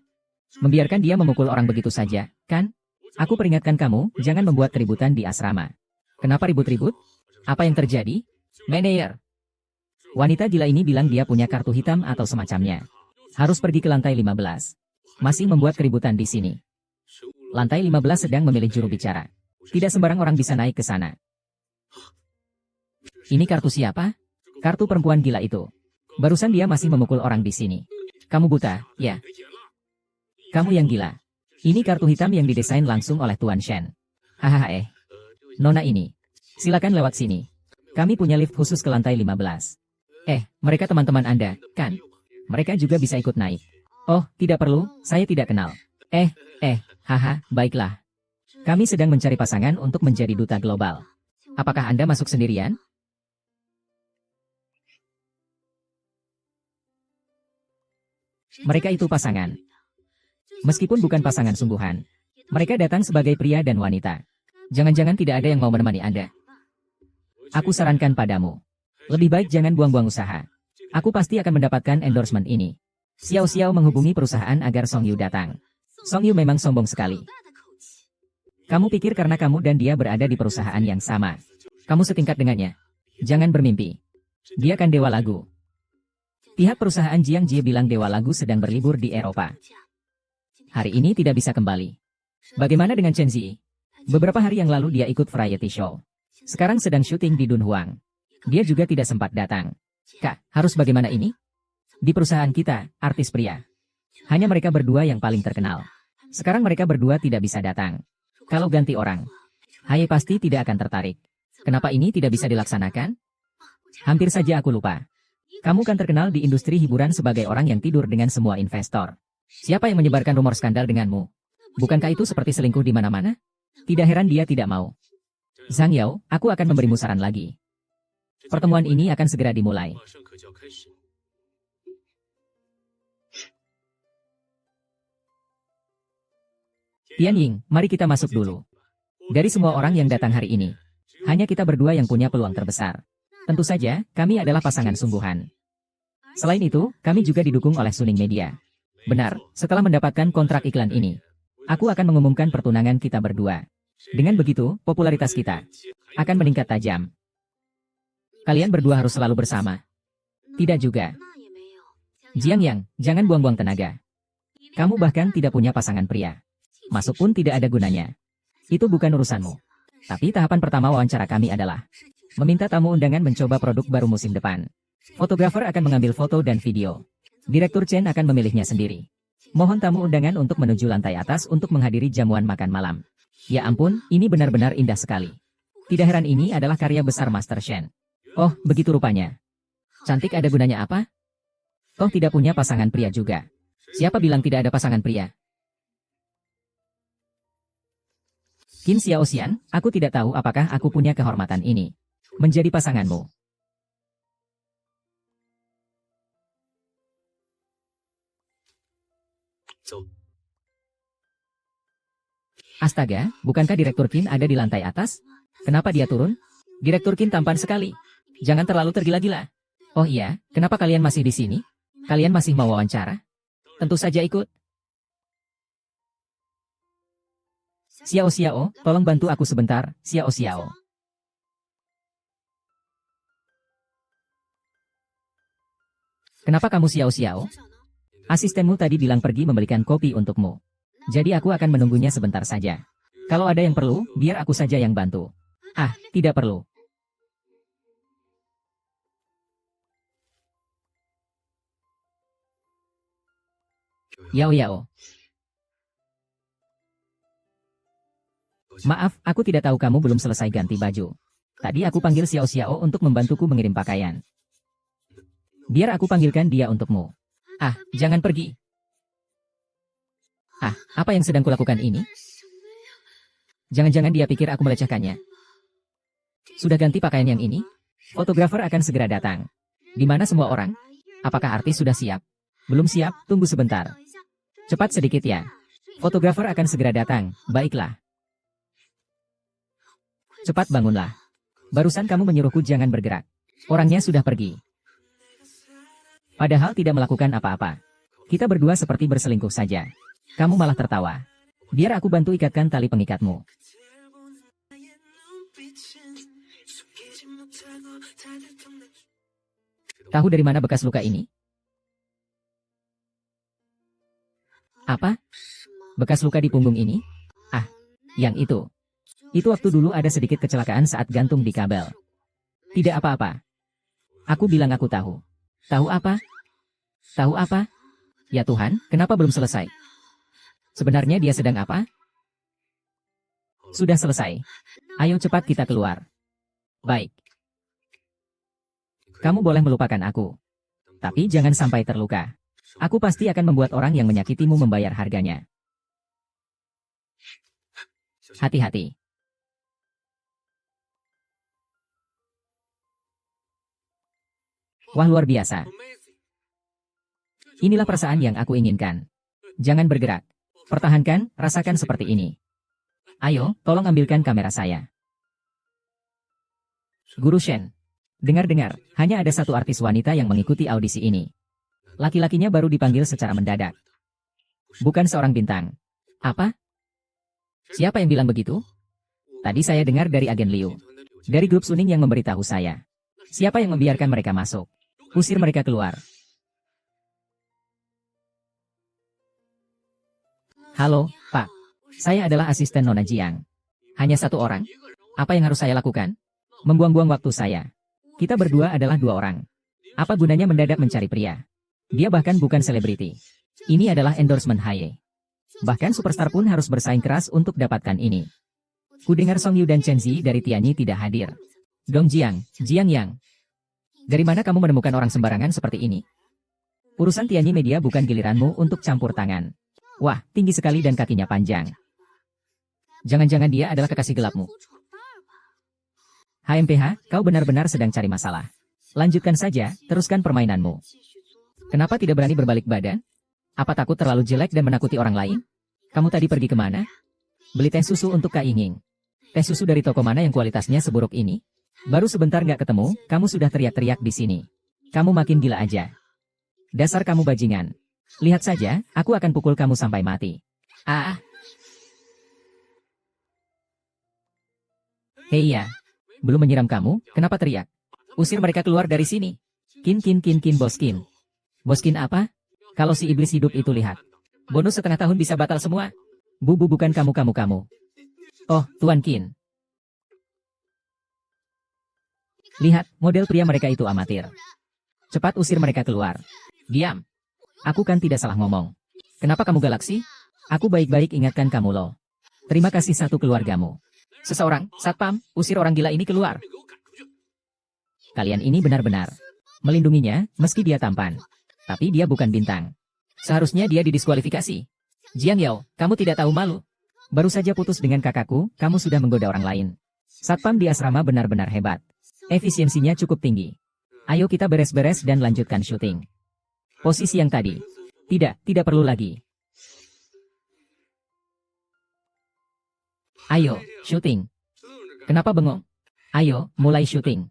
Membiarkan dia memukul orang begitu saja, kan? Aku peringatkan kamu, jangan membuat keributan di asrama. Kenapa ribut-ribut? Apa yang terjadi? Manajer. Wanita gila ini bilang dia punya kartu hitam atau semacamnya. Harus pergi ke lantai 15. Masih membuat keributan di sini. Lantai 15 sedang memilih juru bicara. Tidak sembarang orang bisa naik ke sana. Ini kartu siapa? Kartu perempuan gila itu. Barusan dia masih memukul orang di sini. Kamu buta, ya? Kamu yang gila. Ini kartu hitam yang didesain langsung oleh Tuan Shen. Hahaha Nona ini. Silakan lewat sini. Kami punya lift khusus ke lantai 15. Mereka teman-teman Anda, kan? Mereka juga bisa ikut naik. Oh, tidak perlu, saya tidak kenal. Haha, baiklah. Kami sedang mencari pasangan untuk menjadi duta global. Apakah Anda masuk sendirian? Mereka itu pasangan. Meskipun bukan pasangan sungguhan, mereka datang sebagai pria dan wanita. Jangan-jangan tidak ada yang mau menemani Anda. Aku sarankan padamu. Lebih baik jangan buang-buang usaha. Aku pasti akan mendapatkan endorsement ini. Xiao-Xiao menghubungi perusahaan agar Song Yu datang. Song Yu memang sombong sekali. Kamu pikir karena kamu dan dia berada di perusahaan yang sama, kamu setingkat dengannya? Jangan bermimpi. Dia kan dewa lagu. Pihak perusahaan Jiang Jie bilang dewa lagu sedang berlibur di Eropa. Hari ini tidak bisa kembali. Bagaimana dengan Chen Zi? Beberapa hari yang lalu dia ikut variety show. Sekarang sedang syuting di Dunhuang. Dia juga tidak sempat datang. Kak, harus bagaimana ini? Di perusahaan kita, artis pria. Hanya mereka berdua yang paling terkenal. Sekarang mereka berdua tidak bisa datang. Kalau ganti orang, Haye pasti tidak akan tertarik. Kenapa ini tidak bisa dilaksanakan? Hampir saja aku lupa. Kamu kan terkenal di industri hiburan sebagai orang yang tidur dengan semua investor. Siapa yang menyebarkan rumor skandal denganmu? Bukankah itu seperti selingkuh di mana-mana? Tidak heran dia tidak mau. Zhang Yao, aku akan memberimu saran lagi. Pertemuan ini akan segera dimulai. Tian Ying, mari kita masuk dulu. Dari semua orang yang datang hari ini, hanya kita berdua yang punya peluang terbesar. Tentu saja, kami adalah pasangan sungguhan. Selain itu, kami juga didukung oleh Suning Media. Benar, setelah mendapatkan kontrak iklan ini, aku akan mengumumkan pertunangan kita berdua. Dengan begitu, popularitas kita akan meningkat tajam. Kalian berdua harus selalu bersama. Tidak juga. Jiang Yang, jangan buang-buang tenaga. Kamu bahkan tidak punya pasangan pria. Masuk pun tidak ada gunanya. Itu bukan urusanmu. Tapi tahapan pertama wawancara kami adalah meminta tamu undangan mencoba produk baru musim depan. Fotografer akan mengambil foto dan video. Direktur Chen akan memilihnya sendiri. Mohon tamu undangan untuk menuju lantai atas untuk menghadiri jamuan makan malam. Ya ampun, ini benar-benar indah sekali. Tidak heran ini adalah karya besar Master Shen. Oh, begitu rupanya. Cantik ada gunanya apa? Toh tidak punya pasangan pria juga. Siapa bilang tidak ada pasangan pria? Qin Xiaoxian, aku tidak tahu apakah aku punya kehormatan ini. Menjadi pasanganmu. Astaga, bukankah Direktur Qin ada di lantai atas? Kenapa dia turun? Direktur Qin tampan sekali. Jangan terlalu tergila-gila. Oh iya, kenapa kalian masih di sini? Kalian masih mau wawancara? Tentu saja ikut. Xiao Xiao, tolong bantu aku sebentar, Xiao Xiao. Kenapa kamu Xiao Xiao? Asistenmu tadi bilang pergi membelikan kopi untukmu. Jadi aku akan menunggunya sebentar saja. Kalau ada yang perlu, biar aku saja yang bantu. Ah, tidak perlu. Yao Yao. Maaf, aku tidak tahu kamu belum selesai ganti baju. Tadi aku panggil Xiao Xiao untuk membantuku mengirim pakaian. Biar aku panggilkan dia untukmu. Ah, jangan pergi. Ah, apa yang sedang kulakukan ini? Jangan-jangan dia pikir aku melecehkannya. Sudah ganti pakaian yang ini? Fotografer akan segera datang. Di mana semua orang? Apakah artis sudah siap? Belum siap, tunggu sebentar. Cepat sedikit ya. Fotografer akan segera datang, baiklah. Cepat bangunlah. Barusan kamu menyuruhku jangan bergerak. Orangnya sudah pergi. Padahal tidak melakukan apa-apa. Kita berdua seperti berselingkuh saja. Kamu malah tertawa. Biar aku bantu ikatkan tali pengikatmu. Tahu dari mana bekas luka ini? Apa? Bekas luka di punggung ini? Ah, yang itu. Itu waktu dulu ada sedikit kecelakaan saat gantung di kabel. Tidak apa-apa. Aku bilang aku tahu. Tahu apa? Tahu apa? Ya Tuhan, kenapa belum selesai? Sebenarnya dia sedang apa? Sudah selesai. Ayo cepat kita keluar. Baik. Kamu boleh melupakan aku. Tapi jangan sampai terluka. Aku pasti akan membuat orang yang menyakitimu membayar harganya. Hati-hati. Wah, luar biasa. Inilah perasaan yang aku inginkan. Jangan bergerak. Pertahankan, rasakan seperti ini. Ayo, tolong ambilkan kamera saya. Guru Shen. Dengar-dengar, hanya ada satu artis wanita yang mengikuti audisi ini. Laki-lakinya baru dipanggil secara mendadak. Bukan seorang bintang. Apa? Siapa yang bilang begitu? Tadi saya dengar dari agen Liu. Dari grup Suning yang memberitahu saya. Siapa yang membiarkan mereka masuk? Usir mereka keluar. Halo, Pak. Saya adalah asisten Nona Jiang. Hanya satu orang. Apa yang harus saya lakukan? Membuang-buang waktu saya. Kita berdua adalah dua orang. Apa gunanya mendadak mencari pria? Dia bahkan bukan selebriti. Ini adalah endorsement Haye. Bahkan superstar pun harus bersaing keras untuk dapatkan ini. Kudengar Song Yu dan Chen Zi dari Tianyi tidak hadir. Dong Jiang, Jiang Yang. Dari mana kamu menemukan orang sembarangan seperti ini? Urusan Tianyi Media bukan giliranmu untuk campur tangan. Wah, tinggi sekali dan kakinya panjang. Jangan-jangan dia adalah kekasih gelapmu. HMPH, kau benar-benar sedang cari masalah. Lanjutkan saja, teruskan permainanmu. Kenapa tidak berani berbalik badan? Apa takut terlalu jelek dan menakuti orang lain? Kamu tadi pergi kemana? Beli teh susu untuk Kak Yinging. Teh susu dari toko mana yang kualitasnya seburuk ini? Baru sebentar nggak ketemu, kamu sudah teriak-teriak di sini. Kamu makin gila aja. Dasar kamu bajingan. Lihat saja, aku akan pukul kamu sampai mati. Ah. Hei ya. Belum menyiram kamu, kenapa teriak? Usir mereka keluar dari sini. Kin boskin. Boskin apa? Kalau si iblis hidup itu lihat. Bonus setengah tahun bisa batal semua. Bukan kamu. Oh, Tuan Kin. Lihat, model pria mereka itu amatir. Cepat usir mereka keluar. Diam. Aku kan tidak salah ngomong. Kenapa kamu galaksi? Aku baik-baik ingatkan kamu loh. Terima kasih satu keluargamu. Seseorang, satpam, usir orang gila ini keluar. Kalian ini benar-benar melindunginya, meski dia tampan. Tapi dia bukan bintang. Seharusnya dia didiskualifikasi. Jiang Yao, kamu tidak tahu malu. Baru saja putus dengan kakakku, kamu sudah menggoda orang lain. Satpam di asrama benar-benar hebat. Efisiensinya cukup tinggi. Ayo kita beres-beres dan lanjutkan syuting. Posisi yang tadi. Tidak perlu lagi. Ayo, syuting. Kenapa bengong? Ayo, mulai syuting.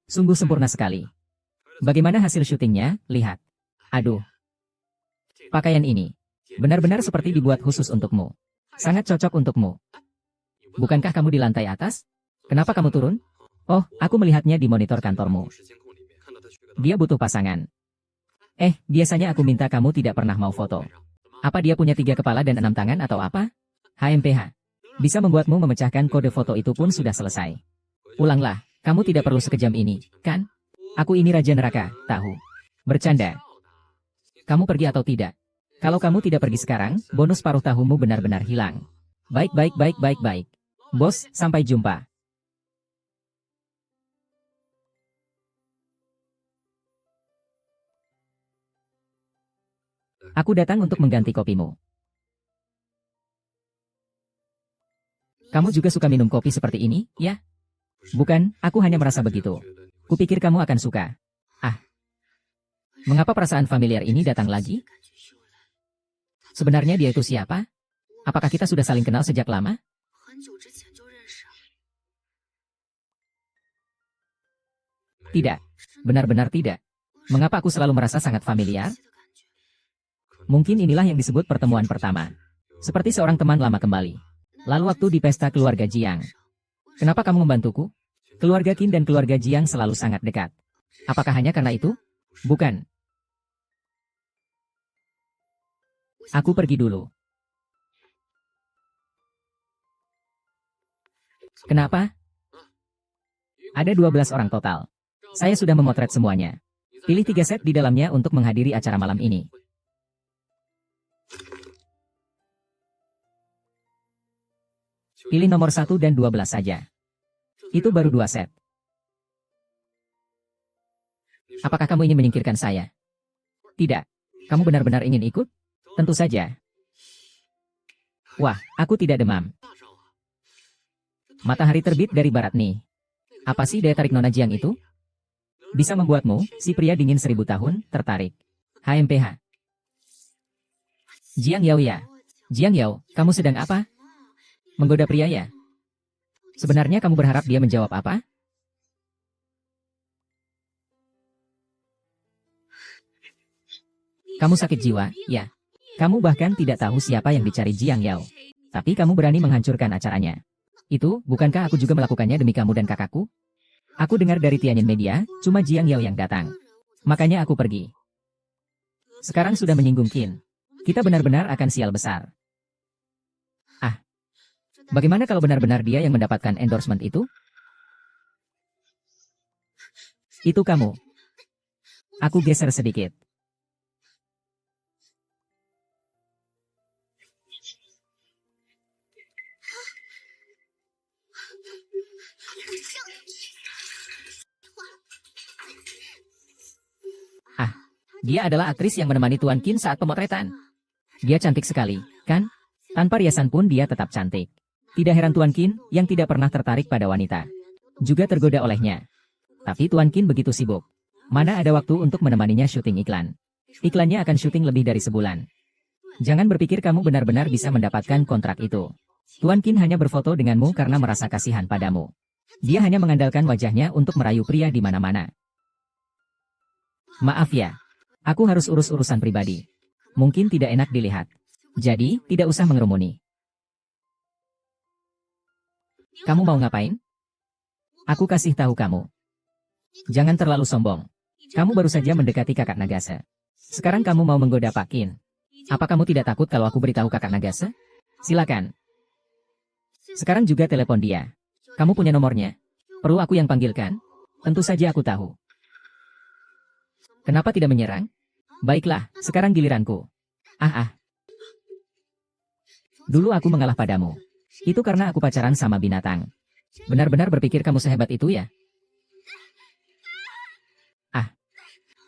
Sungguh sempurna sekali. Bagaimana hasil syutingnya? Lihat. Aduh. Pakaian ini. Benar-benar seperti dibuat khusus untukmu. Sangat cocok untukmu. Bukankah kamu di lantai atas? Kenapa kamu turun? Oh, aku melihatnya di monitor kantormu. Dia butuh pasangan. Biasanya aku minta kamu tidak pernah mau foto. Apa dia punya 3 kepala dan 6 tangan atau apa? HMPH. Bisa membuatmu memecahkan kode foto itu pun sudah selesai. Pulanglah, kamu tidak perlu sekejam ini, kan? Aku ini Raja Neraka, tahu. Bercanda. Kamu pergi atau tidak? Kalau kamu tidak pergi sekarang, bonus paruh tahumu benar-benar hilang. Baik. Bos, sampai jumpa. Aku datang untuk mengganti kopimu. Kamu juga suka minum kopi seperti ini, ya? Bukan, aku hanya merasa begitu. Kupikir kamu akan suka. Mengapa perasaan familiar ini datang lagi? Sebenarnya dia itu siapa? Apakah kita sudah saling kenal sejak lama? Tidak. Benar-benar tidak. Mengapa aku selalu merasa sangat familiar? Mungkin inilah yang disebut pertemuan pertama. Seperti seorang teman lama kembali. Lalu waktu di pesta keluarga Jiang. Kenapa kamu membantuku? Keluarga Qin dan keluarga Jiang selalu sangat dekat. Apakah hanya karena itu? Bukan. Aku pergi dulu. Kenapa? Ada 12 orang total. Saya sudah memotret semuanya. Pilih 3 set di dalamnya untuk menghadiri acara malam ini. Pilih nomor 1 dan 12 saja. Itu baru 2 set. Apakah kamu ingin menyingkirkan saya? Tidak. Kamu benar-benar ingin ikut? Tentu saja. Wah, aku tidak demam. Matahari terbit dari barat nih. Apa sih daya tarik Nona Jiang itu? Bisa membuatmu, si pria dingin 1000 tahun, tertarik. HMPH. Jiang Yao ya. Jiang Yao, kamu sedang apa? Menggoda pria ya? Sebenarnya kamu berharap dia menjawab apa? Kamu sakit jiwa, ya? Kamu bahkan tidak tahu siapa yang dicari Jiang Yao. Tapi kamu berani menghancurkan acaranya. Itu, bukankah aku juga melakukannya demi kamu dan kakakku? Aku dengar dari Tianyin Media, cuma Jiang Yao yang datang. Makanya aku pergi. Sekarang sudah menyinggung Qin. Kita benar-benar akan sial besar. Bagaimana kalau benar-benar dia yang mendapatkan endorsement itu? Itu kamu. Aku geser sedikit. Dia adalah aktris yang menemani Tuan Qin saat pemotretan. Dia cantik sekali, kan? Tanpa riasan pun dia tetap cantik. Tidak heran Tuan Qin, yang tidak pernah tertarik pada wanita, juga tergoda olehnya. Tapi Tuan Qin begitu sibuk. Mana ada waktu untuk menemaninya syuting iklan. Iklannya akan syuting lebih dari sebulan. Jangan berpikir kamu benar-benar bisa mendapatkan kontrak itu. Tuan Qin hanya berfoto denganmu karena merasa kasihan padamu. Dia hanya mengandalkan wajahnya untuk merayu pria di mana-mana. Maaf ya. Aku harus urus urusan pribadi. Mungkin tidak enak dilihat. Jadi, tidak usah mengerumuni. Kamu mau ngapain? Aku kasih tahu kamu. Jangan terlalu sombong. Kamu baru saja mendekati kakak Nagase. Sekarang kamu mau menggoda Pak Qin. Apa kamu tidak takut kalau aku beritahu kakak Nagase? Silakan. Sekarang juga telepon dia. Kamu punya nomornya? Perlu aku yang panggilkan? Tentu saja aku tahu. Kenapa tidak menyerang? Baiklah, sekarang giliranku. Dulu aku mengalah padamu. Itu karena aku pacaran sama binatang. Benar-benar berpikir kamu sehebat itu ya?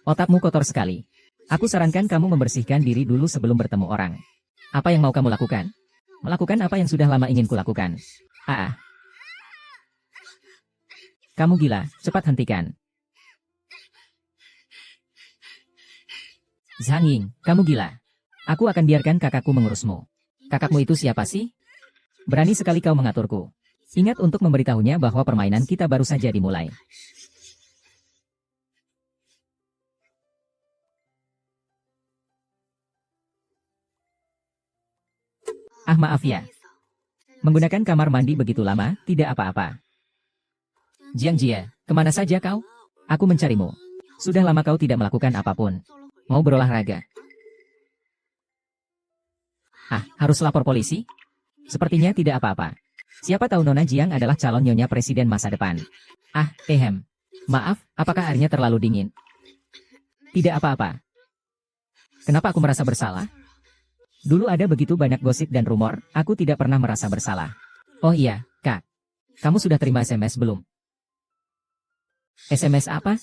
Otakmu kotor sekali. Aku sarankan kamu membersihkan diri dulu sebelum bertemu orang. Apa yang mau kamu lakukan? Melakukan apa yang sudah lama ingin kulakukan. Kamu gila, cepat hentikan. Zhang Ying, kamu gila. Aku akan biarkan kakakku mengurusmu. Kakakmu itu siapa sih? Berani sekali kau mengaturku. Ingat untuk memberitahunya bahwa permainan kita baru saja dimulai. Ah maaf ya. Menggunakan kamar mandi begitu lama, tidak apa-apa. Jiang Jia, kemana saja kau? Aku mencarimu. Sudah lama kau tidak melakukan apapun. Mau berolahraga? Ah, harus lapor polisi? Sepertinya tidak apa-apa. Siapa tahu Nona Jiang adalah calon nyonya presiden masa depan. Ah, maaf, apakah airnya terlalu dingin? Tidak apa-apa. Kenapa aku merasa bersalah? Dulu ada begitu banyak gosip dan rumor, aku tidak pernah merasa bersalah. Oh iya, Kak. Kamu sudah terima SMS belum? SMS apa?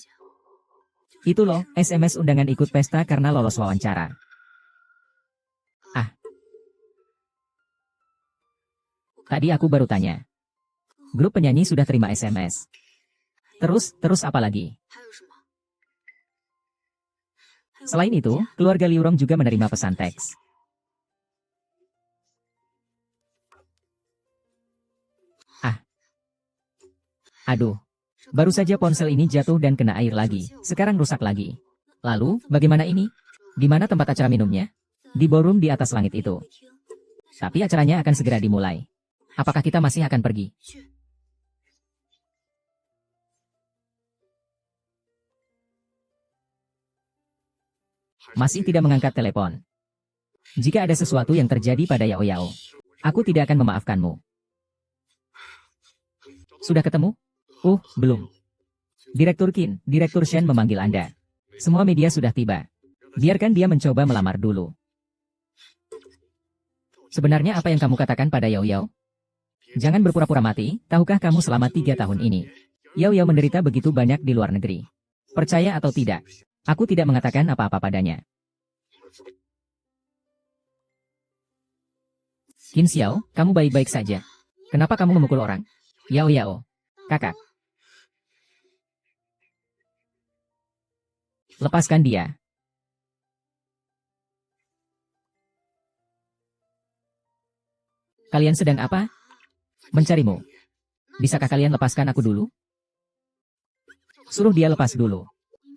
Itu loh, SMS undangan ikut pesta karena lolos wawancara. Ah. Tadi aku baru tanya. Grup penyanyi sudah terima SMS. Terus apa lagi? Selain itu, keluarga Liu Rong juga menerima pesan teks. Aduh, baru saja ponsel ini jatuh dan kena air lagi, sekarang rusak lagi. Lalu, bagaimana ini? Di mana tempat acara minumnya? Di ballroom di atas langit itu. Tapi acaranya akan segera dimulai. Apakah kita masih akan pergi? Masih tidak mengangkat telepon. Jika ada sesuatu yang terjadi pada Yao Yao, aku tidak akan memaafkanmu. Sudah ketemu? Belum. Direktur Qin, Direktur Shen memanggil Anda. Semua media sudah tiba. Biarkan dia mencoba melamar dulu. Sebenarnya apa yang kamu katakan pada Yao Yao? Jangan berpura-pura mati, tahukah kamu selama 3 tahun ini? Yao Yao menderita begitu banyak di luar negeri. Percaya atau tidak, aku tidak mengatakan apa-apa padanya. Qin Xiao, kamu baik-baik saja. Kenapa kamu memukul orang? Yao Yao, kakak. Lepaskan dia. Kalian sedang apa? Mencarimu. Bisakah kalian lepaskan aku dulu? Suruh dia lepas dulu.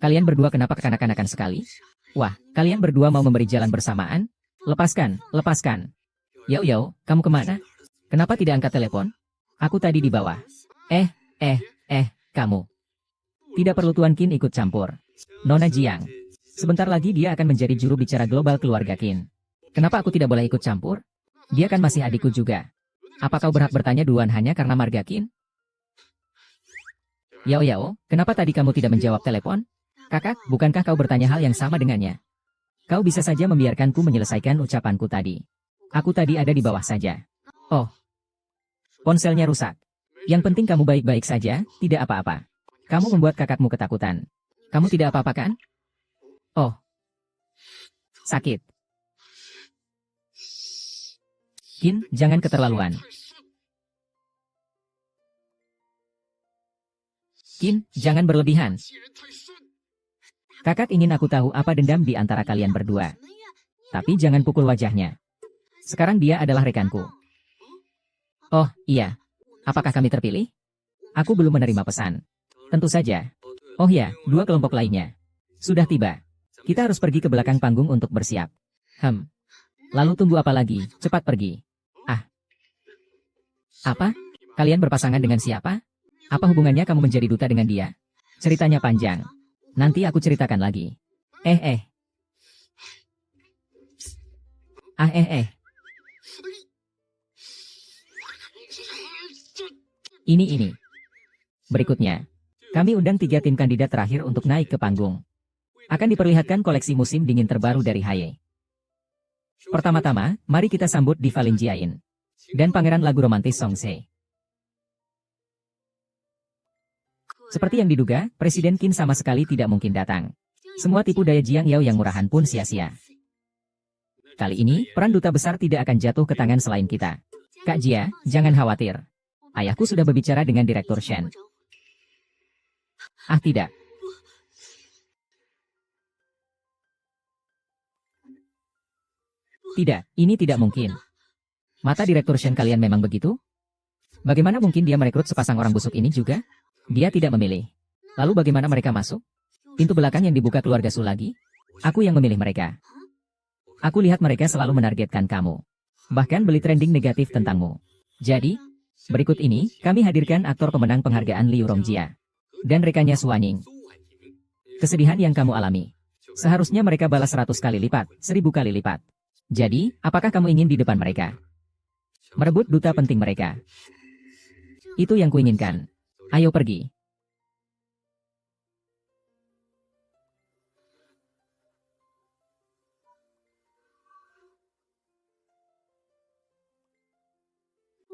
Kalian berdua kenapa kekanak-kanakan sekali? Wah, kalian berdua mau memberi jalan bersamaan? Lepaskan, lepaskan. Yao Yao, kamu kemana? Kenapa tidak angkat telepon? Aku tadi di bawah. Kamu. Tidak perlu Tuan Qin ikut campur. Nona Jiang. Sebentar lagi dia akan menjadi juru bicara global keluarga Qin. Kenapa aku tidak boleh ikut campur? Dia kan masih adikku juga. Apa kau berhak bertanya duluan hanya karena marga Qin? Yao Yao, kenapa tadi kamu tidak menjawab telepon? Kakak, bukankah kau bertanya hal yang sama dengannya? Kau bisa saja membiarkanku menyelesaikan ucapanku tadi. Aku tadi ada di bawah saja. Oh. Ponselnya rusak. Yang penting kamu baik-baik saja, tidak apa-apa. Kamu membuat kakakmu ketakutan. Kamu tidak apa-apa kan? Oh. Sakit. Qin, jangan keterlaluan. Qin, jangan berlebihan. Kakak ingin aku tahu apa dendam di antara kalian berdua. Tapi jangan pukul wajahnya. Sekarang dia adalah rekanku. Oh, iya. Apakah kami terpilih? Aku belum menerima pesan. Tentu saja. Oh ya, 2 kelompok lainnya. Sudah tiba. Kita harus pergi ke belakang panggung untuk bersiap. Lalu tunggu apa lagi? Cepat pergi. Apa? Kalian berpasangan dengan siapa? Apa hubungannya kamu menjadi duta dengan dia? Ceritanya panjang. Nanti aku ceritakan lagi. Ini. Berikutnya, kami undang 3 tim kandidat terakhir untuk naik ke panggung. Akan diperlihatkan koleksi musim dingin terbaru dari Haye. Pertama-tama, mari kita sambut Diva Lin Jiayin dan pangeran lagu romantis Song Se. Seperti yang diduga, Presiden Qin sama sekali tidak mungkin datang. Semua tipu daya Jiang Yao yang murahan pun sia-sia. Kali ini, peran duta besar tidak akan jatuh ke tangan selain kita. Kak Jia, jangan khawatir. Ayahku sudah berbicara dengan Direktur Shen. Tidak. Tidak, ini tidak mungkin. Mata Direktur Shen kalian memang begitu? Bagaimana mungkin dia merekrut sepasang orang busuk ini juga? Dia tidak memilih. Lalu bagaimana mereka masuk? Pintu belakang yang dibuka keluarga Su lagi? Aku yang memilih mereka. Aku lihat mereka selalu menargetkan kamu. Bahkan beli trending negatif tentangmu. Jadi, berikut ini, kami hadirkan aktor pemenang penghargaan Liu Rongjia. Dan rekannya Suanying. Kesedihan yang kamu alami. Seharusnya mereka balas 100 kali lipat, 1000 kali lipat. Jadi, apakah kamu ingin di depan mereka? Merebut duta penting mereka. Itu yang kuinginkan. Ayo pergi.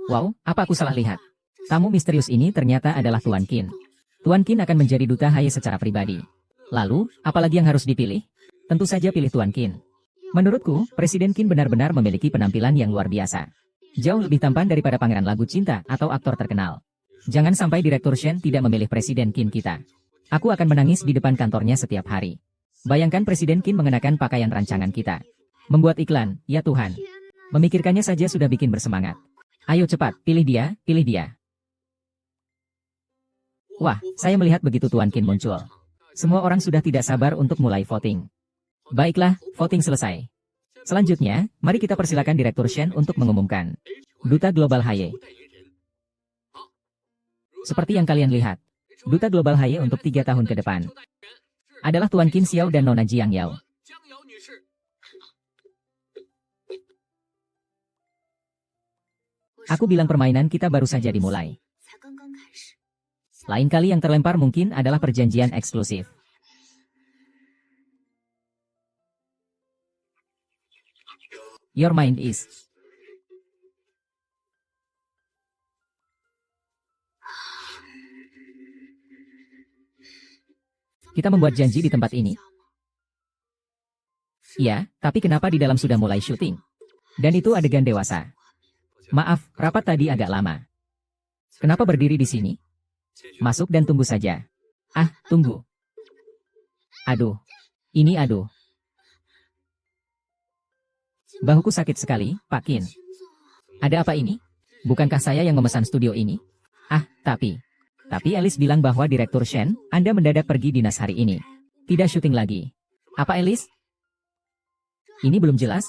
Wow, apa aku salah lihat? Tamu misterius ini ternyata adalah Tuan Qin. Tuan Qin akan menjadi duta Haye secara pribadi. Lalu, apalagi yang harus dipilih? Tentu saja pilih Tuan Qin. Menurutku, Presiden Qin benar-benar memiliki penampilan yang luar biasa. Jauh lebih tampan daripada pangeran lagu cinta atau aktor terkenal. Jangan sampai Direktur Shen tidak memilih Presiden Qin kita. Aku akan menangis di depan kantornya setiap hari. Bayangkan Presiden Qin mengenakan pakaian rancangan kita. Membuat iklan, ya Tuhan. Memikirkannya saja sudah bikin bersemangat. Ayo cepat, pilih dia, pilih dia. Wah, saya melihat begitu Tuan Qin muncul. Semua orang sudah tidak sabar untuk mulai voting. Baiklah, voting selesai. Selanjutnya, mari kita persilakan Direktur Shen untuk mengumumkan. Duta Global Haye. Seperti yang kalian lihat, Duta Global Haye untuk 3 tahun ke depan adalah Tuan Qin Xiao dan Nona Jiang Yao. Aku bilang permainan kita baru saja dimulai. Lain kali yang terlempar mungkin adalah perjanjian eksklusif. Your mind is. Kita membuat janji di tempat ini. Ya, tapi kenapa di dalam sudah mulai syuting? Dan itu adegan dewasa. Maaf, rapat tadi agak lama. Kenapa berdiri di sini? Masuk dan tunggu saja. Ah, tunggu. Aduh. Ini aduh. Bahuku sakit sekali, Pak Qin. Ada apa ini? Bukankah saya yang memesan studio ini? Ah, tapi Alice bilang bahwa Direktur Shen, Anda mendadak pergi dinas hari ini. Tidak syuting lagi. Apa Alice? Ini belum jelas?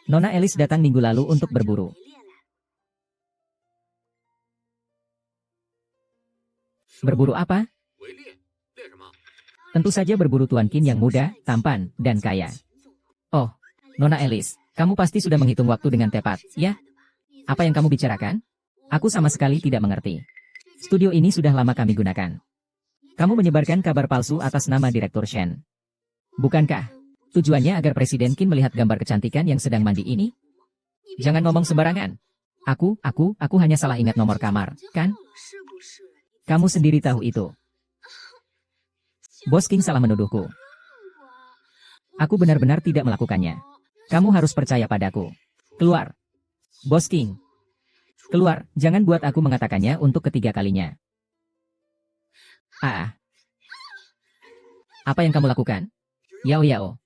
Nona Alice datang minggu lalu untuk berburu. Berburu apa? Tentu saja berburu Tuan Qin yang muda, tampan, dan kaya. Oh, Nona Alice, kamu pasti sudah menghitung waktu dengan tepat, ya? Apa yang kamu bicarakan? Aku sama sekali tidak mengerti. Studio ini sudah lama kami gunakan. Kamu menyebarkan kabar palsu atas nama Direktur Shen. Bukankah tujuannya agar Presiden Qin melihat gambar kecantikan yang sedang mandi ini? Jangan ngomong sembarangan. Aku hanya salah ingat nomor kamar, kan? Kamu sendiri tahu itu. Bos King salah menuduhku. Aku benar-benar tidak melakukannya. Kamu harus percaya padaku. Keluar. Bos King. Keluar, jangan buat aku mengatakannya untuk ketiga kalinya. Ah. Apa yang kamu lakukan? Yao Yao.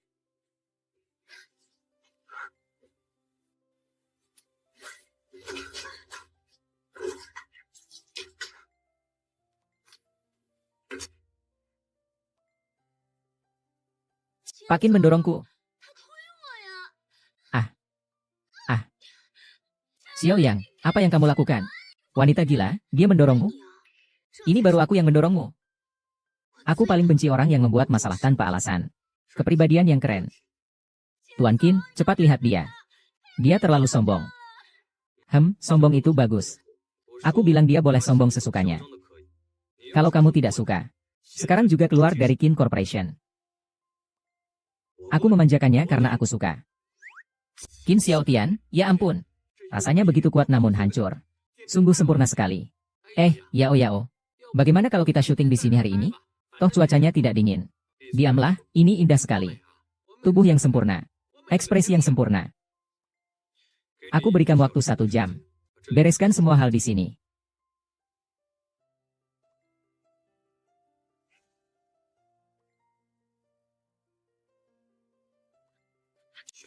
Pak Qin mendorongku. Xiao Yang, apa yang kamu lakukan? Wanita gila, dia mendorongmu? Ini baru aku yang mendorongmu. Aku paling benci orang yang membuat masalah tanpa alasan. Kepribadian yang keren. Tuan Qin, cepat lihat dia. Dia terlalu sombong. Sombong itu bagus. Aku bilang dia boleh sombong sesukanya. Kalau kamu tidak suka, sekarang juga keluar dari Qin Corporation. Aku memanjakannya karena aku suka. Qin Xiaotian, ya ampun. Rasanya begitu kuat namun hancur. Sungguh sempurna sekali. Yao Yao. Bagaimana kalau kita syuting di sini hari ini? Toh cuacanya tidak dingin. Diamlah, ini indah sekali. Tubuh yang sempurna. Ekspresi yang sempurna. Aku berikan waktu 1 jam. Bereskan semua hal di sini.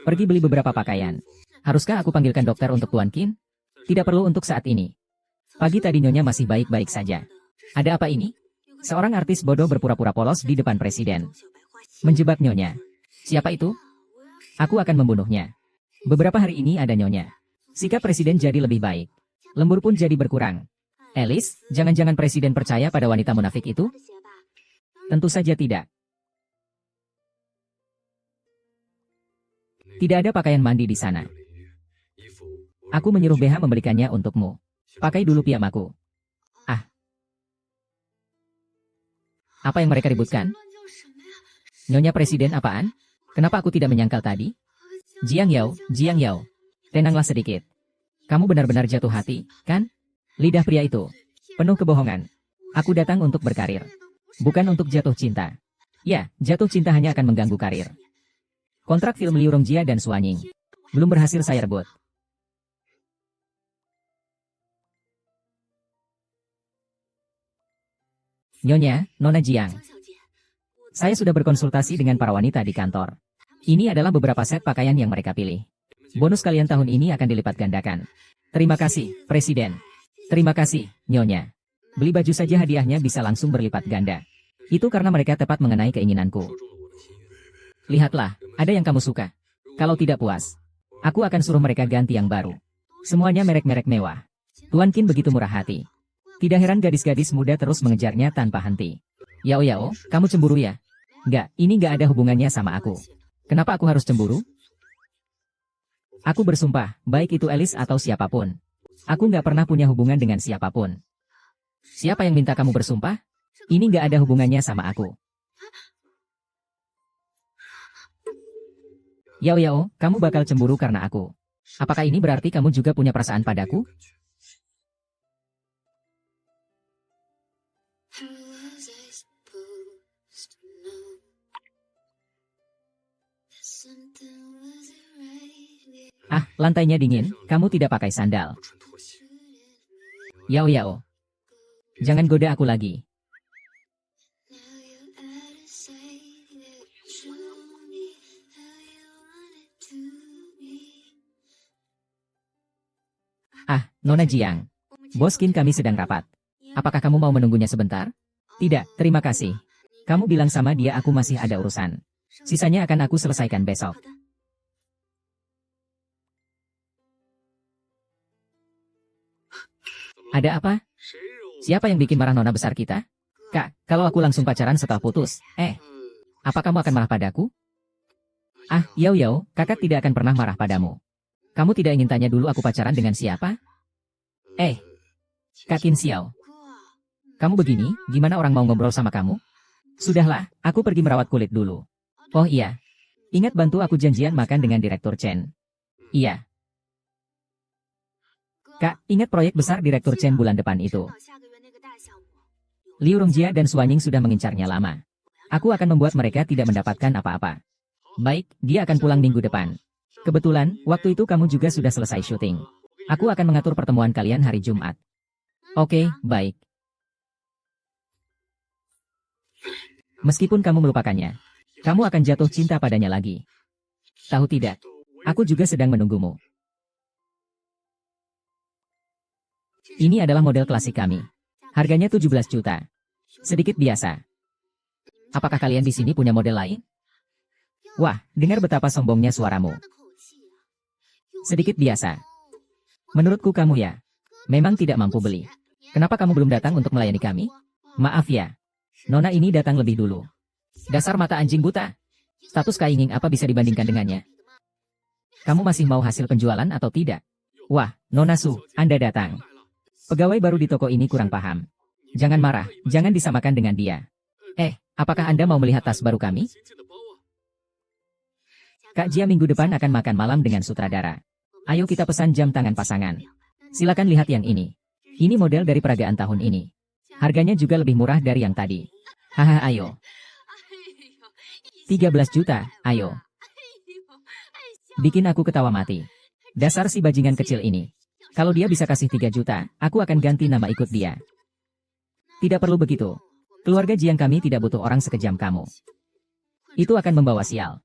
Pergi beli beberapa pakaian. Haruskah aku panggilkan dokter untuk Tuan Qin? Tidak perlu untuk saat ini. Pagi tadi nyonya masih baik-baik saja. Ada apa ini? Seorang artis bodoh berpura-pura polos di depan presiden. Menjebak nyonya. Siapa itu? Aku akan membunuhnya. Beberapa hari ini ada nyonya. Sikap presiden jadi lebih baik. Lembur pun jadi berkurang. Alice, jangan-jangan presiden percaya pada wanita munafik itu? Tentu saja tidak. Tidak ada pakaian mandi di sana. Aku menyuruh BH membelikannya untukmu. Pakai dulu piyamaku. Ah. Apa yang mereka ributkan? Nyonya presiden apaan? Kenapa aku tidak menyangkal tadi? Jiang Yao. Tenanglah sedikit. Kamu benar-benar jatuh hati, kan? Lidah pria itu. Penuh kebohongan. Aku datang untuk berkarir. Bukan untuk jatuh cinta. Ya, jatuh cinta hanya akan mengganggu karir. Kontrak film Liu Rongjia dan Suanying belum berhasil saya rebut. Nyonya, Nona Jiang. Saya sudah berkonsultasi dengan para wanita di kantor. Ini adalah beberapa set pakaian yang mereka pilih. Bonus kalian tahun ini akan dilipat gandakan. Terima kasih, Presiden. Terima kasih, Nyonya. Beli baju saja hadiahnya bisa langsung berlipat ganda. Itu karena mereka tepat mengenai keinginanku. Lihatlah, ada yang kamu suka. Kalau tidak puas, aku akan suruh mereka ganti yang baru. Semuanya merek-merek mewah. Tuan Qin begitu murah hati. Tidak heran gadis-gadis muda terus mengejarnya tanpa henti. Yao, kamu cemburu ya? Enggak, ini enggak ada hubungannya sama aku. Kenapa aku harus cemburu? Aku bersumpah, baik itu Alice atau siapapun. Aku enggak pernah punya hubungan dengan siapapun. Siapa yang minta kamu bersumpah? Ini enggak ada hubungannya sama aku. Yao, kamu bakal cemburu karena aku. Apakah ini berarti kamu juga punya perasaan padaku? Ah, lantainya dingin, kamu tidak pakai sandal. Yao. Jangan goda aku lagi. Ah, Nona Jiang. Bos Qin kami sedang rapat. Apakah kamu mau menunggunya sebentar? Tidak, terima kasih. Kamu bilang sama dia aku masih ada urusan. Sisanya akan aku selesaikan besok. Ada apa? Siapa yang bikin marah nona besar kita? Kak, kalau aku langsung pacaran setelah putus, apa kamu akan marah padaku? Ah, Yao, kakak tidak akan pernah marah padamu. Kamu tidak ingin tanya dulu aku pacaran dengan siapa? Kak Qin Xiao. Kamu begini, gimana orang mau ngobrol sama kamu? Sudahlah, aku pergi merawat kulit dulu. Oh iya. Ingat bantu aku janjian makan dengan Direktur Chen. Iya. Kak, ingat proyek besar Direktur Chen bulan depan itu. Liu Rongjia dan Suanying sudah mengincarnya lama. Aku akan membuat mereka tidak mendapatkan apa-apa. Baik, dia akan pulang minggu depan. Kebetulan, waktu itu kamu juga sudah selesai syuting. Aku akan mengatur pertemuan kalian hari Jumat. Oke, baik. Meskipun kamu melupakannya, kamu akan jatuh cinta padanya lagi. Tahu tidak? Aku juga sedang menunggumu. Ini adalah model klasik kami. Harganya 17 juta. Sedikit biasa. Apakah kalian di sini punya model lain? Wah, dengar betapa sombongnya suaramu. Sedikit biasa. Menurutku kamu ya, memang tidak mampu beli. Kenapa kamu belum datang untuk melayani kami? Maaf ya. Nona ini datang lebih dulu. Dasar mata anjing buta. Status Kainging apa bisa dibandingkan dengannya? Kamu masih mau hasil penjualan atau tidak? Wah, Nona Su, Anda datang. Pegawai baru di toko ini kurang paham. Jangan marah, jangan disamakan dengan dia. Apakah Anda mau melihat tas baru kami? Kak Jia minggu depan akan makan malam dengan sutradara. Ayo kita pesan jam tangan pasangan. Silakan lihat yang ini. Ini model dari peragaan tahun ini. Harganya juga lebih murah dari yang tadi. Haha, ayo. 13 juta, ayo. Bikin aku ketawa mati. Dasar si bajingan kecil ini. Kalau dia bisa kasih 3 juta, aku akan ganti nama ikut dia. Tidak perlu begitu. Keluarga Jiang kami tidak butuh orang sekejam kamu. Itu akan membawa sial.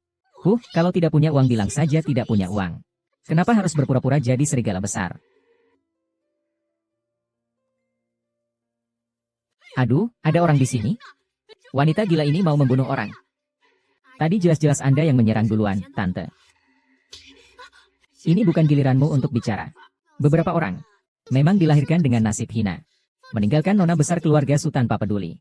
Kalau tidak punya uang bilang saja tidak punya uang. Kenapa harus berpura-pura jadi serigala besar? Aduh, ada orang di sini? Wanita gila ini mau membunuh orang. Tadi jelas-jelas Anda yang menyerang duluan, Tante. Ini bukan giliranmu untuk bicara. Beberapa orang memang dilahirkan dengan nasib hina. Meninggalkan nona besar keluarga Su tanpa peduli.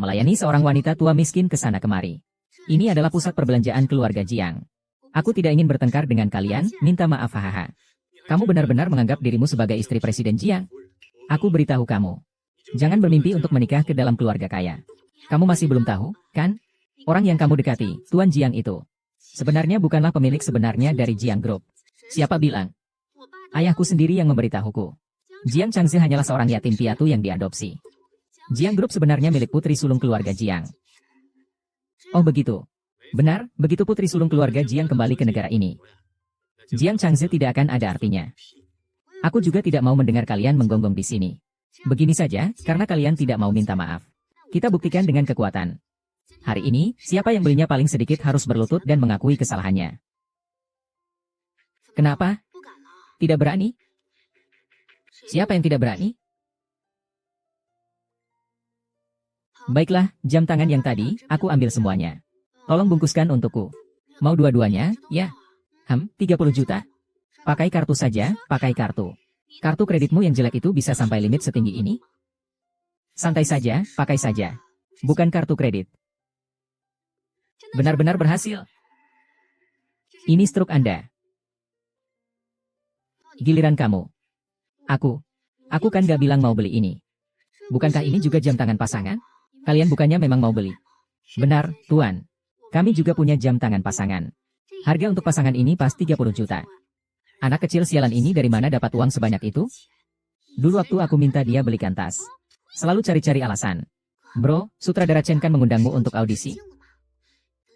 Melayani seorang wanita tua miskin ke sana kemari. Ini adalah pusat perbelanjaan keluarga Jiang. Aku tidak ingin bertengkar dengan kalian, minta maaf hahaha. Kamu benar-benar menganggap dirimu sebagai istri Presiden Jiang? Aku beritahu kamu. Jangan bermimpi untuk menikah ke dalam keluarga kaya. Kamu masih belum tahu, kan? Orang yang kamu dekati, Tuan Jiang itu. Sebenarnya bukanlah pemilik sebenarnya dari Jiang Group. Siapa bilang? Ayahku sendiri yang memberitahuku. Jiang Changze hanyalah seorang yatim piatu yang diadopsi. Jiang Group sebenarnya milik putri sulung keluarga Jiang. Oh begitu. Benar, begitu putri sulung keluarga Jiang kembali ke negara ini. Jiang Changze tidak akan ada artinya. Aku juga tidak mau mendengar kalian menggonggong di sini. Begini saja, karena kalian tidak mau minta maaf. Kita buktikan dengan kekuatan. Hari ini, siapa yang belinya paling sedikit harus berlutut dan mengakui kesalahannya. Kenapa? Tidak berani? Siapa yang tidak berani? Baiklah, jam tangan yang tadi, aku ambil semuanya. Tolong bungkuskan untukku. Mau dua-duanya, ya? 30 juta. Pakai kartu saja, pakai kartu. Kartu kreditmu yang jelek itu bisa sampai limit setinggi ini? Santai saja, pakai saja. Bukan kartu kredit. Benar-benar berhasil. Ini struk Anda. Giliran kamu. Aku kan gak bilang mau beli ini. Bukankah ini juga jam tangan pasangan? Kalian bukannya memang mau beli? Benar, Tuan. Kami juga punya jam tangan pasangan. Harga untuk pasangan ini pas 30 juta. Anak kecil sialan ini dari mana dapat uang sebanyak itu? Dulu waktu aku minta dia belikan tas. Selalu cari-cari alasan. Bro, sutradara Chen kan mengundangmu untuk audisi.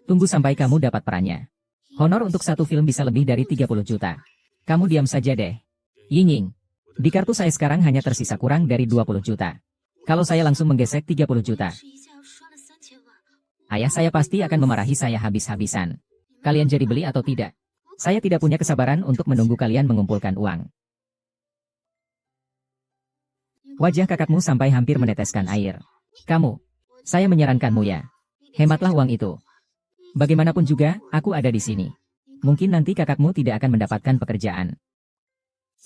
Tunggu sampai kamu dapat perannya. Honor untuk satu film bisa lebih dari 30 juta. Kamu diam saja deh. Ying-ying. Di kartu saya sekarang hanya tersisa kurang dari 20 juta. Kalau saya langsung menggesek 30 juta. Ayah saya pasti akan memarahi saya habis-habisan. Kalian jadi beli atau tidak? Saya tidak punya kesabaran untuk menunggu kalian mengumpulkan uang. Wajah kakakmu sampai hampir meneteskan air. Saya menyarankanmu ya. Hematlah uang itu. Bagaimanapun juga, aku ada di sini. Mungkin nanti kakakmu tidak akan mendapatkan pekerjaan.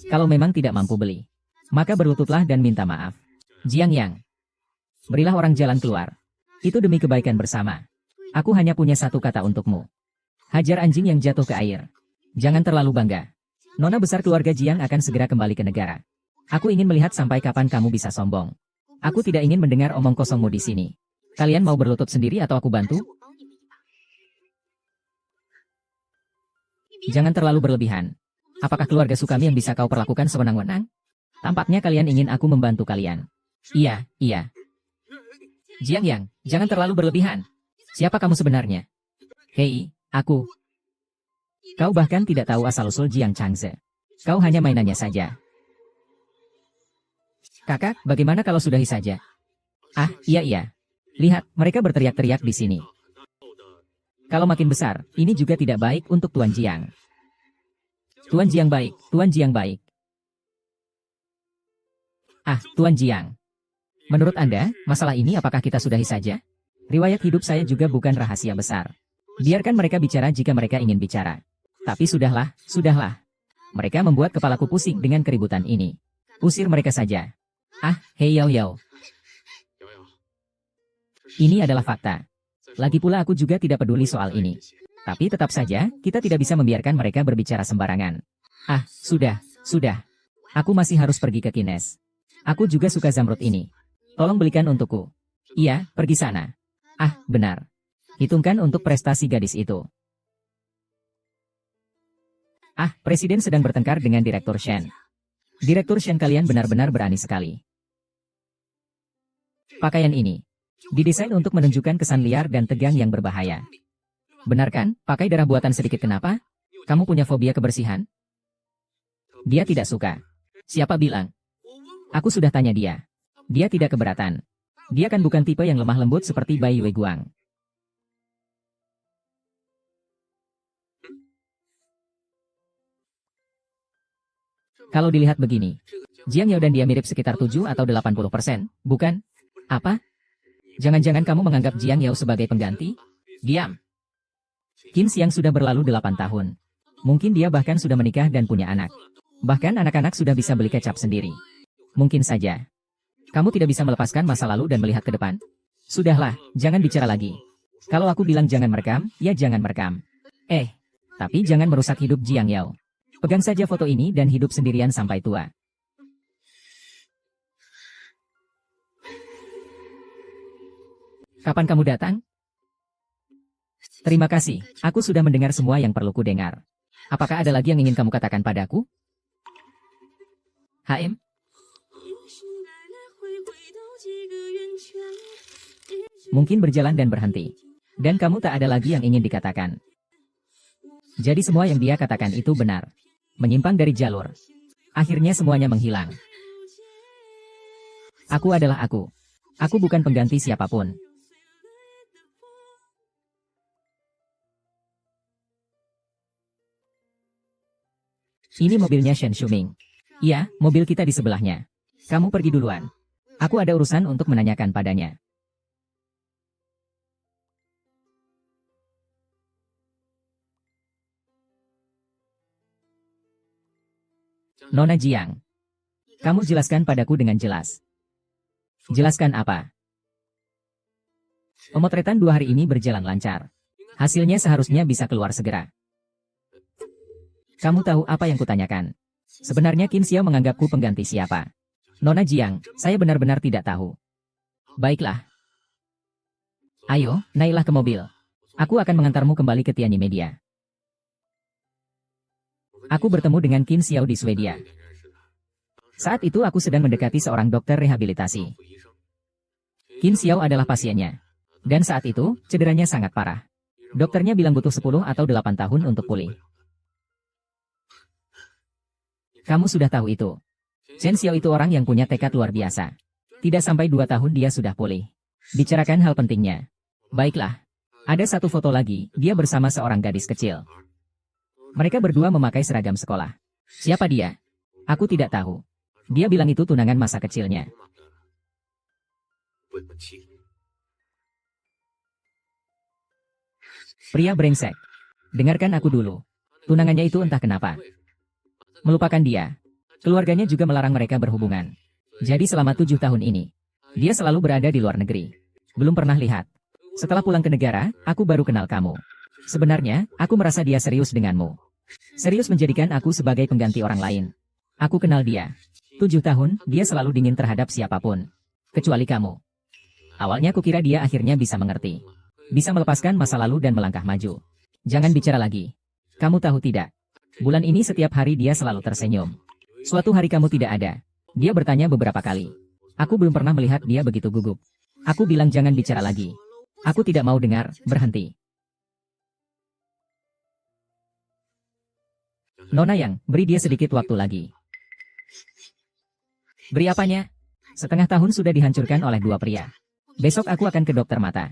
Kalau memang tidak mampu beli, maka berlututlah dan minta maaf. Jiang Yang. Berilah orang jalan keluar. Itu demi kebaikan bersama. Aku hanya punya satu kata untukmu. Hajar anjing yang jatuh ke air. Jangan terlalu bangga. Nona besar keluarga Jiang akan segera kembali ke negara. Aku ingin melihat sampai kapan kamu bisa sombong. Aku tidak ingin mendengar omong kosongmu di sini. Kalian mau berlutut sendiri atau aku bantu? Jangan terlalu berlebihan. Apakah keluarga Sukami yang bisa kau perlakukan sewenang-wenang? Tampaknya kalian ingin aku membantu kalian. Iya. Jiang Yang, jangan terlalu berlebihan. Siapa kamu sebenarnya? Hei, aku. Kau bahkan tidak tahu asal-usul Jiang Changze. Kau hanya mainannya saja. Kakak, bagaimana kalau sudahi saja? Iya. Lihat, mereka berteriak-teriak di sini. Kalau makin besar, ini juga tidak baik untuk Tuan Jiang. Tuan Jiang baik, Tuan Jiang baik. Tuan Jiang. Menurut Anda, masalah ini apakah kita sudahi saja? Riwayat hidup saya juga bukan rahasia besar. Biarkan mereka bicara jika mereka ingin bicara. Tapi sudahlah. Mereka membuat kepalaku pusing dengan keributan ini. Usir mereka saja. Hei Yao. Ini adalah fakta. Lagi pula aku juga tidak peduli soal ini. Tapi tetap saja, kita tidak bisa membiarkan mereka berbicara sembarangan. Sudah. Aku masih harus pergi ke Kines. Aku juga suka zamrud ini. Tolong belikan untukku. Iya, pergi sana. Benar. Hitungkan untuk prestasi gadis itu. Presiden sedang bertengkar dengan Direktur Shen. Direktur Shen, kalian benar-benar berani sekali. Pakaian ini didesain untuk menunjukkan kesan liar dan tegang yang berbahaya. Benar kan? Pakai darah buatan sedikit kenapa? Kamu punya fobia kebersihan? Dia tidak suka. Siapa bilang? Aku sudah tanya dia. Dia tidak keberatan. Dia kan bukan tipe yang lemah lembut seperti Bai Weiguang. Kalau dilihat begini, Jiang Yao dan dia mirip sekitar 7 atau 80%, bukan? Apa? Jangan-jangan kamu menganggap Jiang Yao sebagai pengganti? Diam. Qin Xiang sudah berlalu 8 tahun. Mungkin dia bahkan sudah menikah dan punya anak. Bahkan anak-anak sudah bisa beli kecap sendiri. Mungkin saja. Kamu tidak bisa melepaskan masa lalu dan melihat ke depan? Sudahlah, jangan bicara lagi. Kalau aku bilang jangan merekam, ya jangan merekam. Tapi jangan merusak hidup Jiang Yao. Pegang saja foto ini dan hidup sendirian sampai tua. Kapan kamu datang? Terima kasih, aku sudah mendengar semua yang perlu ku dengar. Apakah ada lagi yang ingin kamu katakan padaku? HM? Mungkin berjalan dan berhenti. Dan kamu tak ada lagi yang ingin dikatakan. Jadi semua yang dia katakan itu benar. Menyimpang dari jalur. Akhirnya semuanya menghilang. Aku adalah aku. Aku bukan pengganti siapapun. Ini mobilnya Shen Shuming. Iya, mobil kita di sebelahnya. Kamu pergi duluan. Aku ada urusan untuk menanyakan padanya. Nona Jiang. Kamu jelaskan padaku dengan jelas. Jelaskan apa? Pemotretan 2 hari ini berjalan lancar. Hasilnya seharusnya bisa keluar segera. Kamu tahu apa yang kutanyakan? Sebenarnya Qin Xiao menganggapku pengganti siapa? Nona Jiang, saya benar-benar tidak tahu. Baiklah. Ayo, naiklah ke mobil. Aku akan mengantarmu kembali ke Tianyi Media. Aku bertemu dengan Qin Xiao di Swedia. Saat itu aku sedang mendekati seorang dokter rehabilitasi. Qin Xiao adalah pasiennya. Dan saat itu, cederanya sangat parah. Dokternya bilang butuh 10 atau 8 tahun untuk pulih. Kamu sudah tahu itu. Chen Xiao itu orang yang punya tekad luar biasa. Tidak sampai 2 tahun dia sudah pulih. Bicarakan hal pentingnya. Baiklah. Ada satu foto lagi, dia bersama seorang gadis kecil. Mereka berdua memakai seragam sekolah. Siapa dia? Aku tidak tahu. Dia bilang itu tunangan masa kecilnya. Pria brengsek. Dengarkan aku dulu. Tunangannya itu entah kenapa melupakan dia. Keluarganya juga melarang mereka berhubungan. Jadi selama 7 tahun ini, dia selalu berada di luar negeri. Belum pernah lihat. Setelah pulang ke negara, aku baru kenal kamu. Sebenarnya, aku merasa dia serius denganmu. Serius menjadikan aku sebagai pengganti orang lain. Aku kenal dia. 7 tahun, dia selalu dingin terhadap siapapun. Kecuali kamu. Awalnya aku kira dia akhirnya bisa mengerti. Bisa melepaskan masa lalu dan melangkah maju. Jangan bicara lagi. Kamu tahu tidak? Bulan ini setiap hari dia selalu tersenyum. Suatu hari kamu tidak ada. Dia bertanya beberapa kali. Aku belum pernah melihat dia begitu gugup. Aku bilang jangan bicara lagi. Aku tidak mau dengar, berhenti. Nona Yang, beri dia sedikit waktu lagi. Beri apanya? Setengah tahun sudah dihancurkan oleh 2 pria. Besok aku akan ke dokter mata.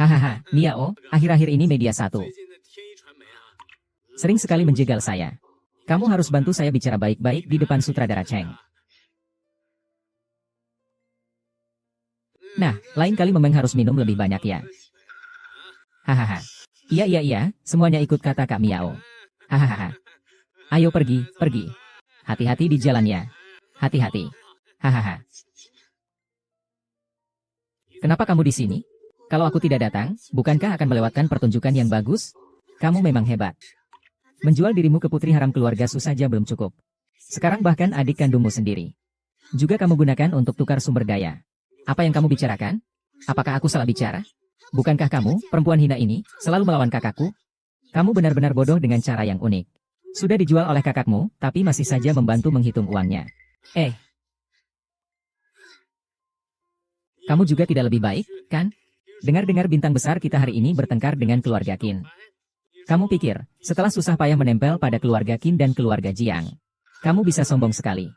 Hahaha, Miao, akhir-akhir ini media 1 sering sekali menjegal saya. Kamu harus bantu saya bicara baik-baik di depan sutradara Cheng. Nah, lain kali memang harus minum lebih banyak ya. Hahaha. Iya, semuanya ikut kata Kak Miao. Hahaha. Ayo pergi. Hati-hati di jalannya. Hati-hati. Hahaha. Kenapa kamu di sini? Kalau aku tidak datang, bukankah akan melewatkan pertunjukan yang bagus? Kamu memang hebat. Menjual dirimu ke putri haram keluarga Su saja belum cukup. Sekarang bahkan adik kandungmu sendiri. Juga kamu gunakan untuk tukar sumber daya. Apa yang kamu bicarakan? Apakah aku salah bicara? Bukankah kamu, perempuan hina ini, selalu melawan kakakku? Kamu benar-benar bodoh dengan cara yang unik. Sudah dijual oleh kakakmu, tapi masih saja membantu menghitung uangnya. Kamu juga tidak lebih baik, kan? Dengar-dengar bintang besar kita hari ini bertengkar dengan keluarga Qin. Kamu pikir, setelah susah payah menempel pada keluarga Qin dan keluarga Jiang, kamu bisa sombong sekali.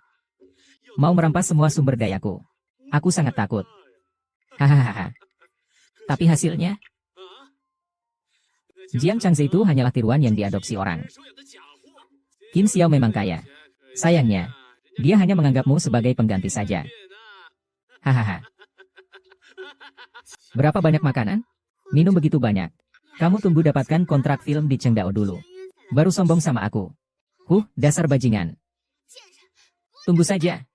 Mau merampas semua sumber dayaku. Aku sangat takut. Hahaha. Tapi hasilnya? Jiang Changze itu hanyalah tiruan yang diadopsi orang. Qin Xiao memang kaya. Sayangnya, dia hanya menganggapmu sebagai pengganti saja. Hahaha. Berapa banyak makanan? Minum begitu banyak. Kamu tunggu dapatkan kontrak film di Chengdao dulu. Baru sombong sama aku. Dasar bajingan. Tunggu saja.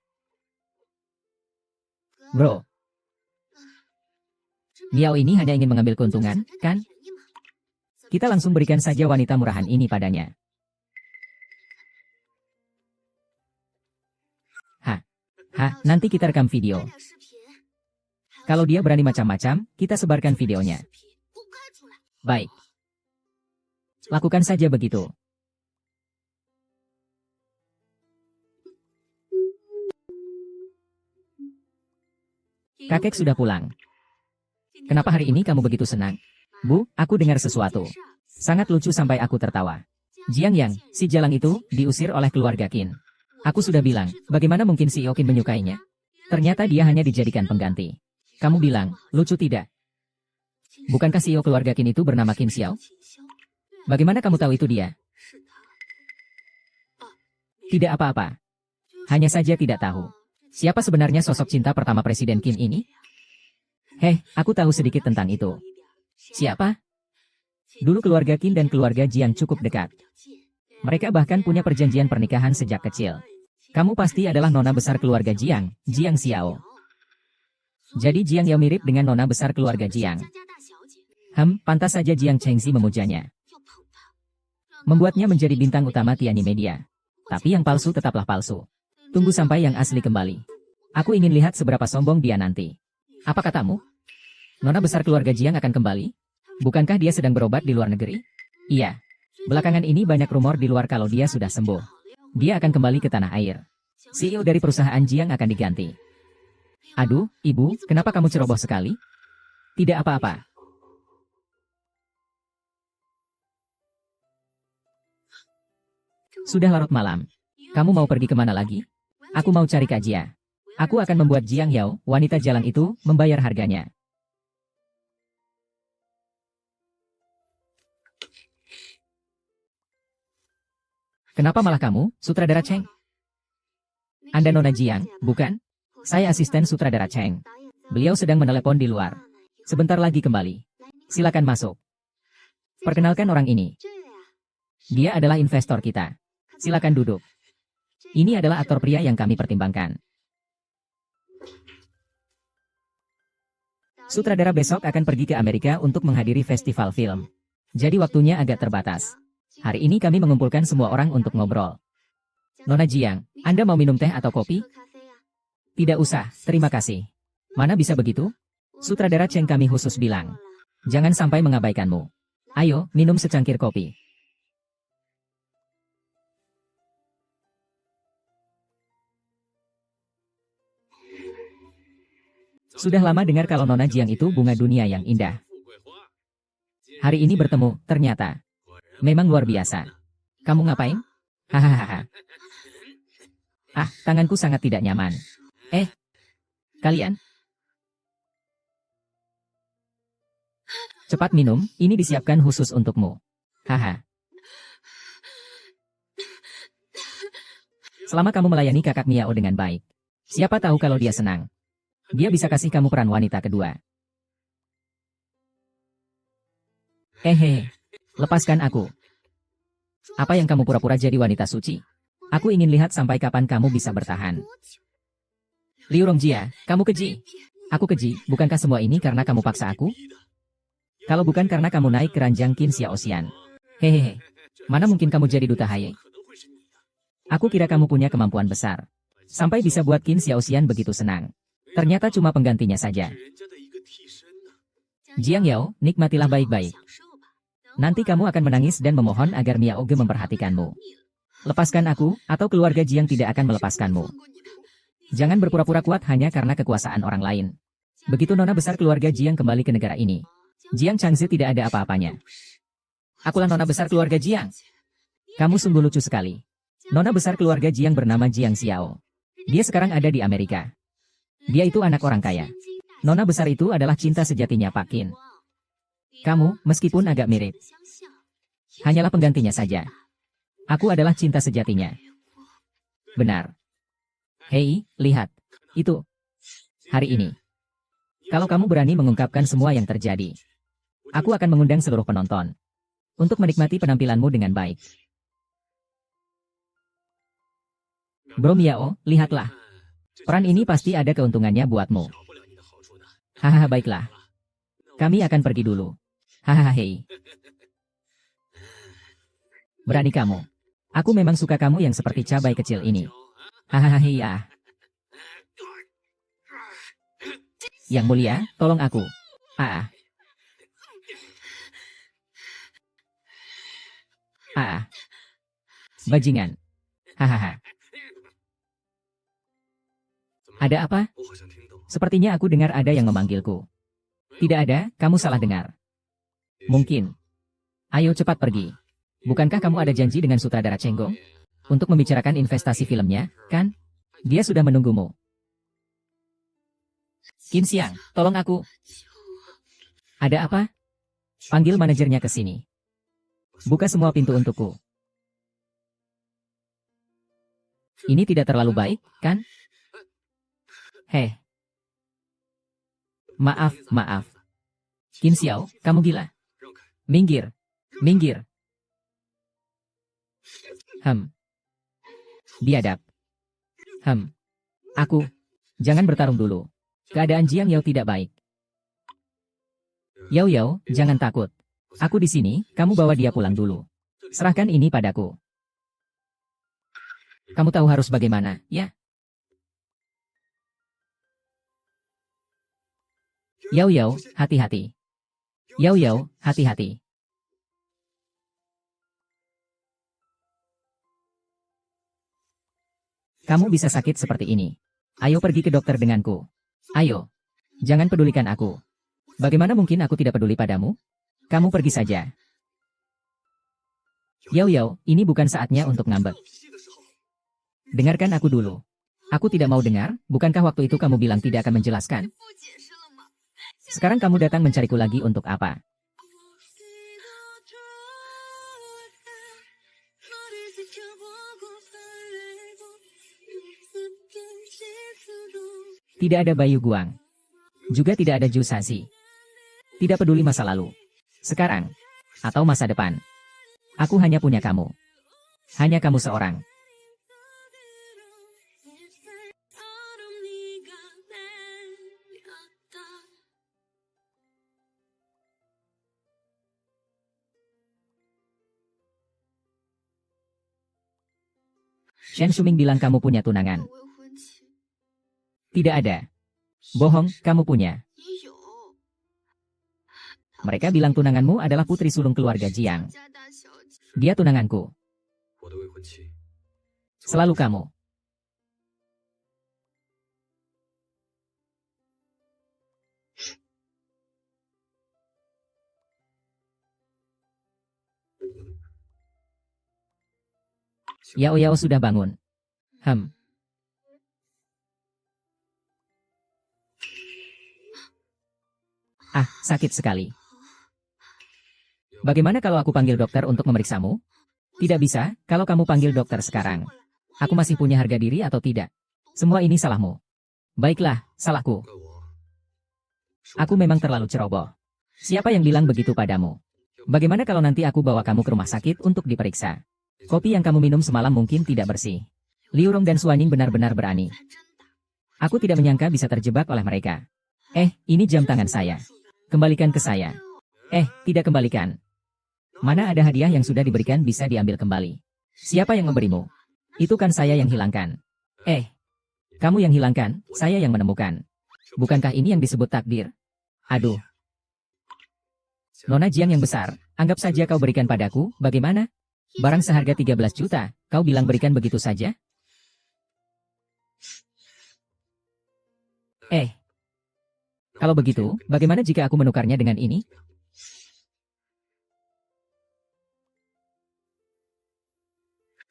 Bro. Miao ini hanya ingin mengambil keuntungan, kan? Kita langsung berikan saja wanita murahan ini padanya. Nanti kita rekam video. Kalau dia berani macam-macam, kita sebarkan videonya. Baik. Lakukan saja begitu. Kakek sudah pulang. Kenapa hari ini kamu begitu senang? Bu, aku dengar sesuatu. Sangat lucu sampai aku tertawa. Jiang Yang, si jalang itu, diusir oleh keluarga Qin. Aku sudah bilang, bagaimana mungkin si Qin menyukainya? Ternyata dia hanya dijadikan pengganti. Kamu bilang, lucu tidak? Bukankah CEO keluarga Qin itu bernama Qin Xiao? Bagaimana kamu tahu itu dia? Tidak apa-apa. Hanya saja tidak tahu. Siapa sebenarnya sosok cinta pertama Presiden Qin ini? Aku tahu sedikit tentang itu. Siapa? Dulu keluarga Qin dan keluarga Jiang cukup dekat. Mereka bahkan punya perjanjian pernikahan sejak kecil. Kamu pasti adalah nona besar keluarga Jiang, Jiang Xiao. Jadi Jiang Yao mirip dengan nona besar keluarga Jiang. Pantas saja Jiang Chengxi memujanya. Membuatnya menjadi bintang utama Tiani Media. Tapi yang palsu tetaplah palsu. Tunggu sampai yang asli kembali. Aku ingin lihat seberapa sombong dia nanti. Apa katamu? Nona besar keluarga Jiang akan kembali? Bukankah dia sedang berobat di luar negeri? Iya. Belakangan ini banyak rumor di luar kalau dia sudah sembuh. Dia akan kembali ke tanah air. CEO dari perusahaan Jiang akan diganti. Aduh, ibu, kenapa kamu ceroboh sekali? Tidak apa-apa. Sudah larut malam. Kamu mau pergi kemana lagi? Aku mau cari Kak Jia. Aku akan membuat Jiang Yao, wanita jalang itu, membayar harganya. Kenapa malah kamu, sutradara Cheng? Anda Nona Jiang, bukan? Saya asisten sutradara Cheng. Beliau sedang menelepon di luar. Sebentar lagi kembali. Silakan masuk. Perkenalkan orang ini. Dia adalah investor kita. Silakan duduk. Ini adalah aktor pria yang kami pertimbangkan. Sutradara besok akan pergi ke Amerika untuk menghadiri festival film. Jadi waktunya agak terbatas. Hari ini kami mengumpulkan semua orang untuk ngobrol. Nona Jiang, Anda mau minum teh atau kopi? Tidak usah, terima kasih. Mana bisa begitu? Sutradara Cheng kami khusus bilang. Jangan sampai mengabaikanmu. Ayo, minum secangkir kopi. Sudah lama dengar kalau Nona Jiang itu bunga dunia yang indah. Hari ini bertemu, ternyata. Memang luar biasa. Kamu ngapain? Hahaha. Tanganku sangat tidak nyaman. Kalian? Cepat minum, ini disiapkan khusus untukmu. Haha. Selama kamu melayani kakak Miao dengan baik. Siapa tahu kalau dia senang. Dia bisa kasih kamu peran wanita kedua. Lepaskan aku. Apa yang kamu pura-pura jadi wanita suci? Aku ingin lihat sampai kapan kamu bisa bertahan. Liu Rongjia, kamu keji. Aku keji, bukankah semua ini karena kamu paksa aku? Kalau bukan karena kamu naik ke ranjang Qin Xiaoxian. Mana mungkin kamu jadi duta Haye? Aku kira kamu punya kemampuan besar. Sampai bisa buat Qin Xiaoxian begitu senang. Ternyata cuma penggantinya saja. Jiang Yao, nikmatilah baik-baik. Nanti kamu akan menangis dan memohon agar Miao Ge memperhatikanmu. Lepaskan aku, atau keluarga Jiang tidak akan melepaskanmu. Jangan berpura-pura kuat hanya karena kekuasaan orang lain. Begitu nona besar keluarga Jiang kembali ke negara ini, Jiang Changzi tidak ada apa-apanya. Akulah nona besar keluarga Jiang. Kamu sungguh lucu sekali. Nona besar keluarga Jiang bernama Jiang Xiao. Dia sekarang ada di Amerika. Dia itu anak orang kaya. Nona besar itu adalah cinta sejatinya Pak Qin. Kamu, meskipun agak mirip, hanyalah penggantinya saja. Aku adalah cinta sejatinya. Benar. Hei, lihat. Itu. Hari ini. Kalau kamu berani mengungkapkan semua yang terjadi, Aku akan mengundang seluruh penonton untuk menikmati penampilanmu dengan baik. Bro Miao, lihatlah. Peran ini pasti ada keuntungannya buatmu. Hahaha, baiklah. Kami akan pergi dulu. Hahaha, hei. Berani kamu. Aku memang suka kamu yang seperti cabai kecil ini. Hahaha, ya. Yang mulia, tolong aku. Ah. Ah. Bajingan. Hahaha. Ada apa? Sepertinya aku dengar ada yang memanggilku. Tidak ada, kamu salah dengar. Mungkin. Ayo cepat pergi. Bukankah kamu ada janji dengan sutradara Chenggong? Untuk membicarakan investasi filmnya, kan? Dia sudah menunggumu. Kim Siang, tolong aku. Ada apa? Panggil manajernya ke sini. Buka semua pintu untukku. Ini tidak terlalu baik, kan? Heh. Maaf, maaf. Kim Xiao, kamu gila. Minggir. Minggir. Biadab. Aku. Jangan bertarung dulu. Keadaan Jiang Yao tidak baik. Yao Yao, jangan takut. Aku di sini, kamu bawa dia pulang dulu. Serahkan ini padaku. Kamu tahu harus bagaimana, ya? Yao Yao, hati-hati. Yao Yao, hati-hati. Kamu bisa sakit seperti ini. Ayo pergi ke dokter denganku. Ayo. Jangan pedulikan aku. Bagaimana mungkin aku tidak peduli padamu? Kamu pergi saja. Yao Yao, ini bukan saatnya untuk ngambek. Dengarkan aku dulu. Aku tidak mau dengar, bukankah waktu itu kamu bilang tidak akan menjelaskan? Sekarang kamu datang mencariku lagi untuk apa? Tidak ada Bayu Guang. Juga tidak ada Ju Sasi. Tidak peduli masa lalu. Sekarang. Atau masa depan. Aku hanya punya kamu. Hanya kamu seorang. Shen Shuming bilang kamu punya tunangan. Tidak ada. Bohong, kamu punya. Mereka bilang tunanganmu adalah putri sulung keluarga Jiang. Dia tunanganku. Selalu kamu. Yao Yao sudah bangun. Ah, sakit sekali. Bagaimana kalau aku panggil dokter untuk memeriksamu? Tidak bisa, kalau kamu panggil dokter sekarang. Aku masih punya harga diri atau tidak? Semua ini salahmu. Baiklah, salahku. Aku memang terlalu ceroboh. Siapa yang bilang begitu padamu? Bagaimana kalau nanti aku bawa kamu ke rumah sakit untuk diperiksa? Kopi yang kamu minum semalam mungkin tidak bersih. Liu Rong dan Suanying benar-benar berani. Aku tidak menyangka bisa terjebak oleh mereka. Ini jam tangan saya. Kembalikan ke saya. Tidak kembalikan. Mana ada hadiah yang sudah diberikan bisa diambil kembali. Siapa yang memberimu? Itu kan saya yang hilangkan. Kamu yang hilangkan, saya yang menemukan. Bukankah ini yang disebut takdir? Aduh. Nona Jiang yang besar, anggap saja kau berikan padaku, bagaimana? Barang seharga 13 juta, kau bilang berikan begitu saja? Kalau begitu, bagaimana jika aku menukarnya dengan ini?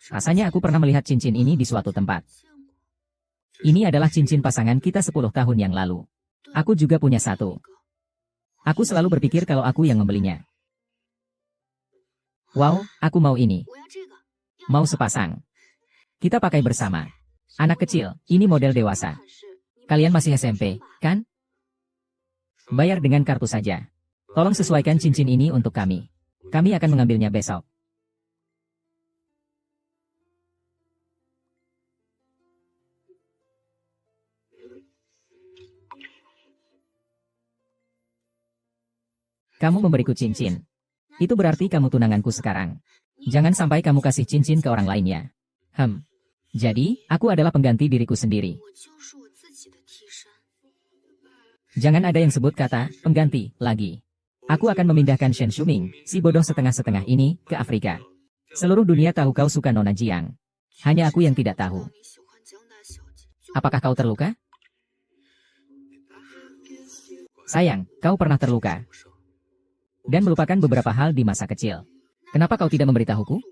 Rasanya aku pernah melihat cincin ini di suatu tempat. Ini adalah cincin pasangan kita 10 tahun yang lalu. Aku juga punya satu. Aku selalu berpikir kalau aku yang membelinya. Wow, aku mau ini. Mau sepasang. Kita pakai bersama. Anak kecil, ini model dewasa. Kalian masih SMP, kan? Bayar dengan kartu saja. Tolong sesuaikan cincin ini untuk kami. Kami akan mengambilnya besok. Kamu memberiku cincin. Itu berarti kamu tunanganku sekarang. Jangan sampai kamu kasih cincin ke orang lainnya. Jadi, aku adalah pengganti diriku sendiri. Jangan ada yang sebut kata pengganti lagi. Aku akan memindahkan Shen Shuming, si bodoh setengah-setengah ini, ke Afrika. Seluruh dunia tahu kau suka Nona Jiang. Hanya aku yang tidak tahu. Apakah kau terluka? Sayang, kau pernah terluka. Dan melupakan beberapa hal di masa kecil. Kenapa kau tidak memberitahuku?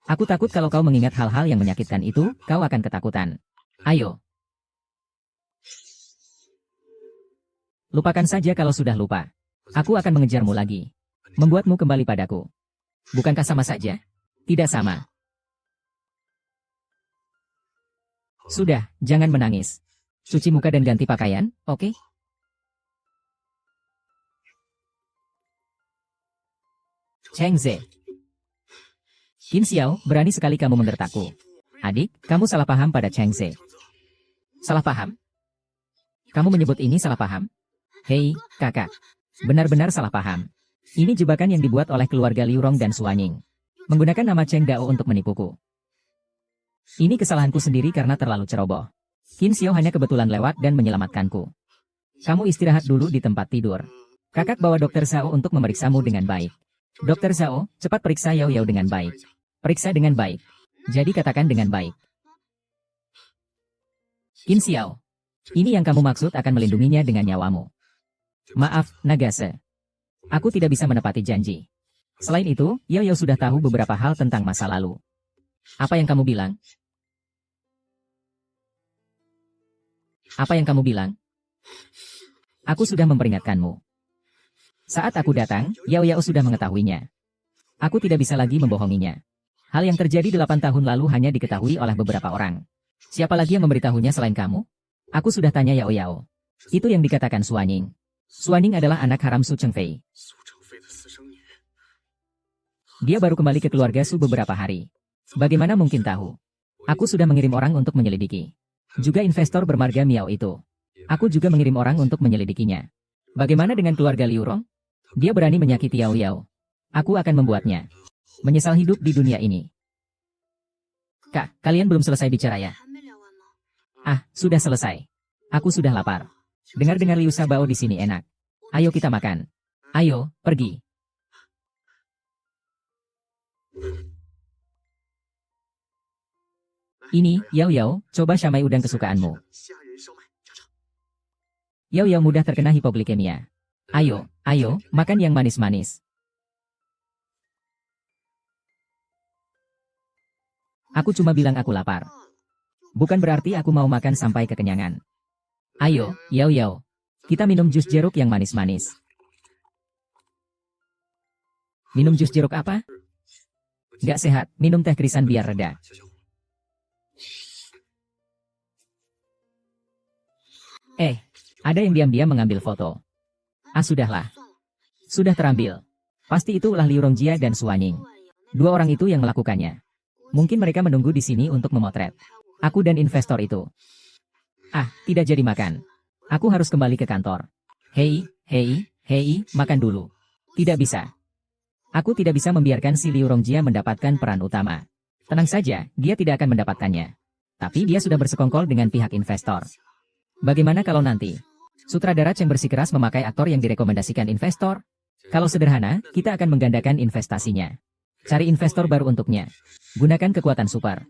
Aku takut kalau kau mengingat hal-hal yang menyakitkan itu, kau akan ketakutan. Ayo. Lupakan saja kalau sudah lupa. Aku akan mengejarmu lagi. Membuatmu kembali padaku. Bukankah sama saja? Tidak sama. Sudah, jangan menangis. Cuci muka dan ganti pakaian, oke? Cheng Ze. Qin Xiao, berani sekali kamu mengertakku. Adik, kamu salah paham pada Cheng Ze. Salah paham? Kamu menyebut ini salah paham? Hei, kakak. Benar-benar salah paham. Ini jebakan yang dibuat oleh keluarga Liu Rong dan Suanying. Menggunakan nama Cheng Dao untuk menipuku. Ini kesalahanku sendiri karena terlalu ceroboh. Qin Xiao hanya kebetulan lewat dan menyelamatkanku. Kamu istirahat dulu di tempat tidur. Kakak bawa Dokter Zhao untuk memeriksamu dengan baik. Dokter Zhao, cepat periksa Yao Yao dengan baik. Periksa dengan baik. Jadi katakan dengan baik. Qin Xiao. Ini yang kamu maksud akan melindunginya dengan nyawamu. Maaf, Nagase. Aku tidak bisa menepati janji. Selain itu, Yao Yao sudah tahu beberapa hal tentang masa lalu. Apa yang kamu bilang? Apa yang kamu bilang? Aku sudah memperingatkanmu. Saat aku datang, Yao Yao sudah mengetahuinya. Aku tidak bisa lagi membohonginya. Hal yang terjadi 8 tahun lalu hanya diketahui oleh beberapa orang. Siapa lagi yang memberitahunya selain kamu? Aku sudah tanya Yao Yao. Itu yang dikatakan Suanying. Suanying adalah anak haram Su Chengfei. Dia baru kembali ke keluarga Su beberapa hari. Bagaimana mungkin tahu? Aku sudah mengirim orang untuk menyelidiki. Juga investor bermarga Miao itu. Aku juga mengirim orang untuk menyelidikinya. Bagaimana dengan keluarga Liu Rong? Dia berani menyakiti Yao Yao. Aku akan membuatnya menyesal hidup di dunia ini. Kak, kalian belum selesai bicara ya? Ah, sudah selesai. Aku sudah lapar. Dengar-dengar Liu Sabao di sini enak. Ayo kita makan. Ayo, pergi. Ini, Yao Yao, coba siamai udang kesukaanmu. Yao Yao mudah terkena hipoglikemia. Ayo, ayo, makan yang manis-manis. Aku cuma bilang aku lapar. Bukan berarti aku mau makan sampai kekenyangan. Ayo, Yao Yao. Kita minum jus jeruk yang manis-manis. Minum jus jeruk apa? Gak sehat, minum teh krisan biar reda. Ada yang diam-diam mengambil foto. Ah sudahlah. Sudah terambil. Pasti itu ulah Liu Rongjia dan Suanying. Dua orang itu yang melakukannya. Mungkin mereka menunggu di sini untuk memotret aku dan investor itu. Ah, tidak jadi makan. Aku harus kembali ke kantor. Hei, makan dulu. Tidak bisa. Aku tidak bisa membiarkan si Liu Rongjia mendapatkan peran utama. Tenang saja, dia tidak akan mendapatkannya. Tapi dia sudah bersekongkol dengan pihak investor. Bagaimana kalau nanti sutradara Cheng bersikeras memakai aktor yang direkomendasikan investor? Kalau sederhana, kita akan menggandakan investasinya. Cari investor baru untuknya. Gunakan kekuatan super.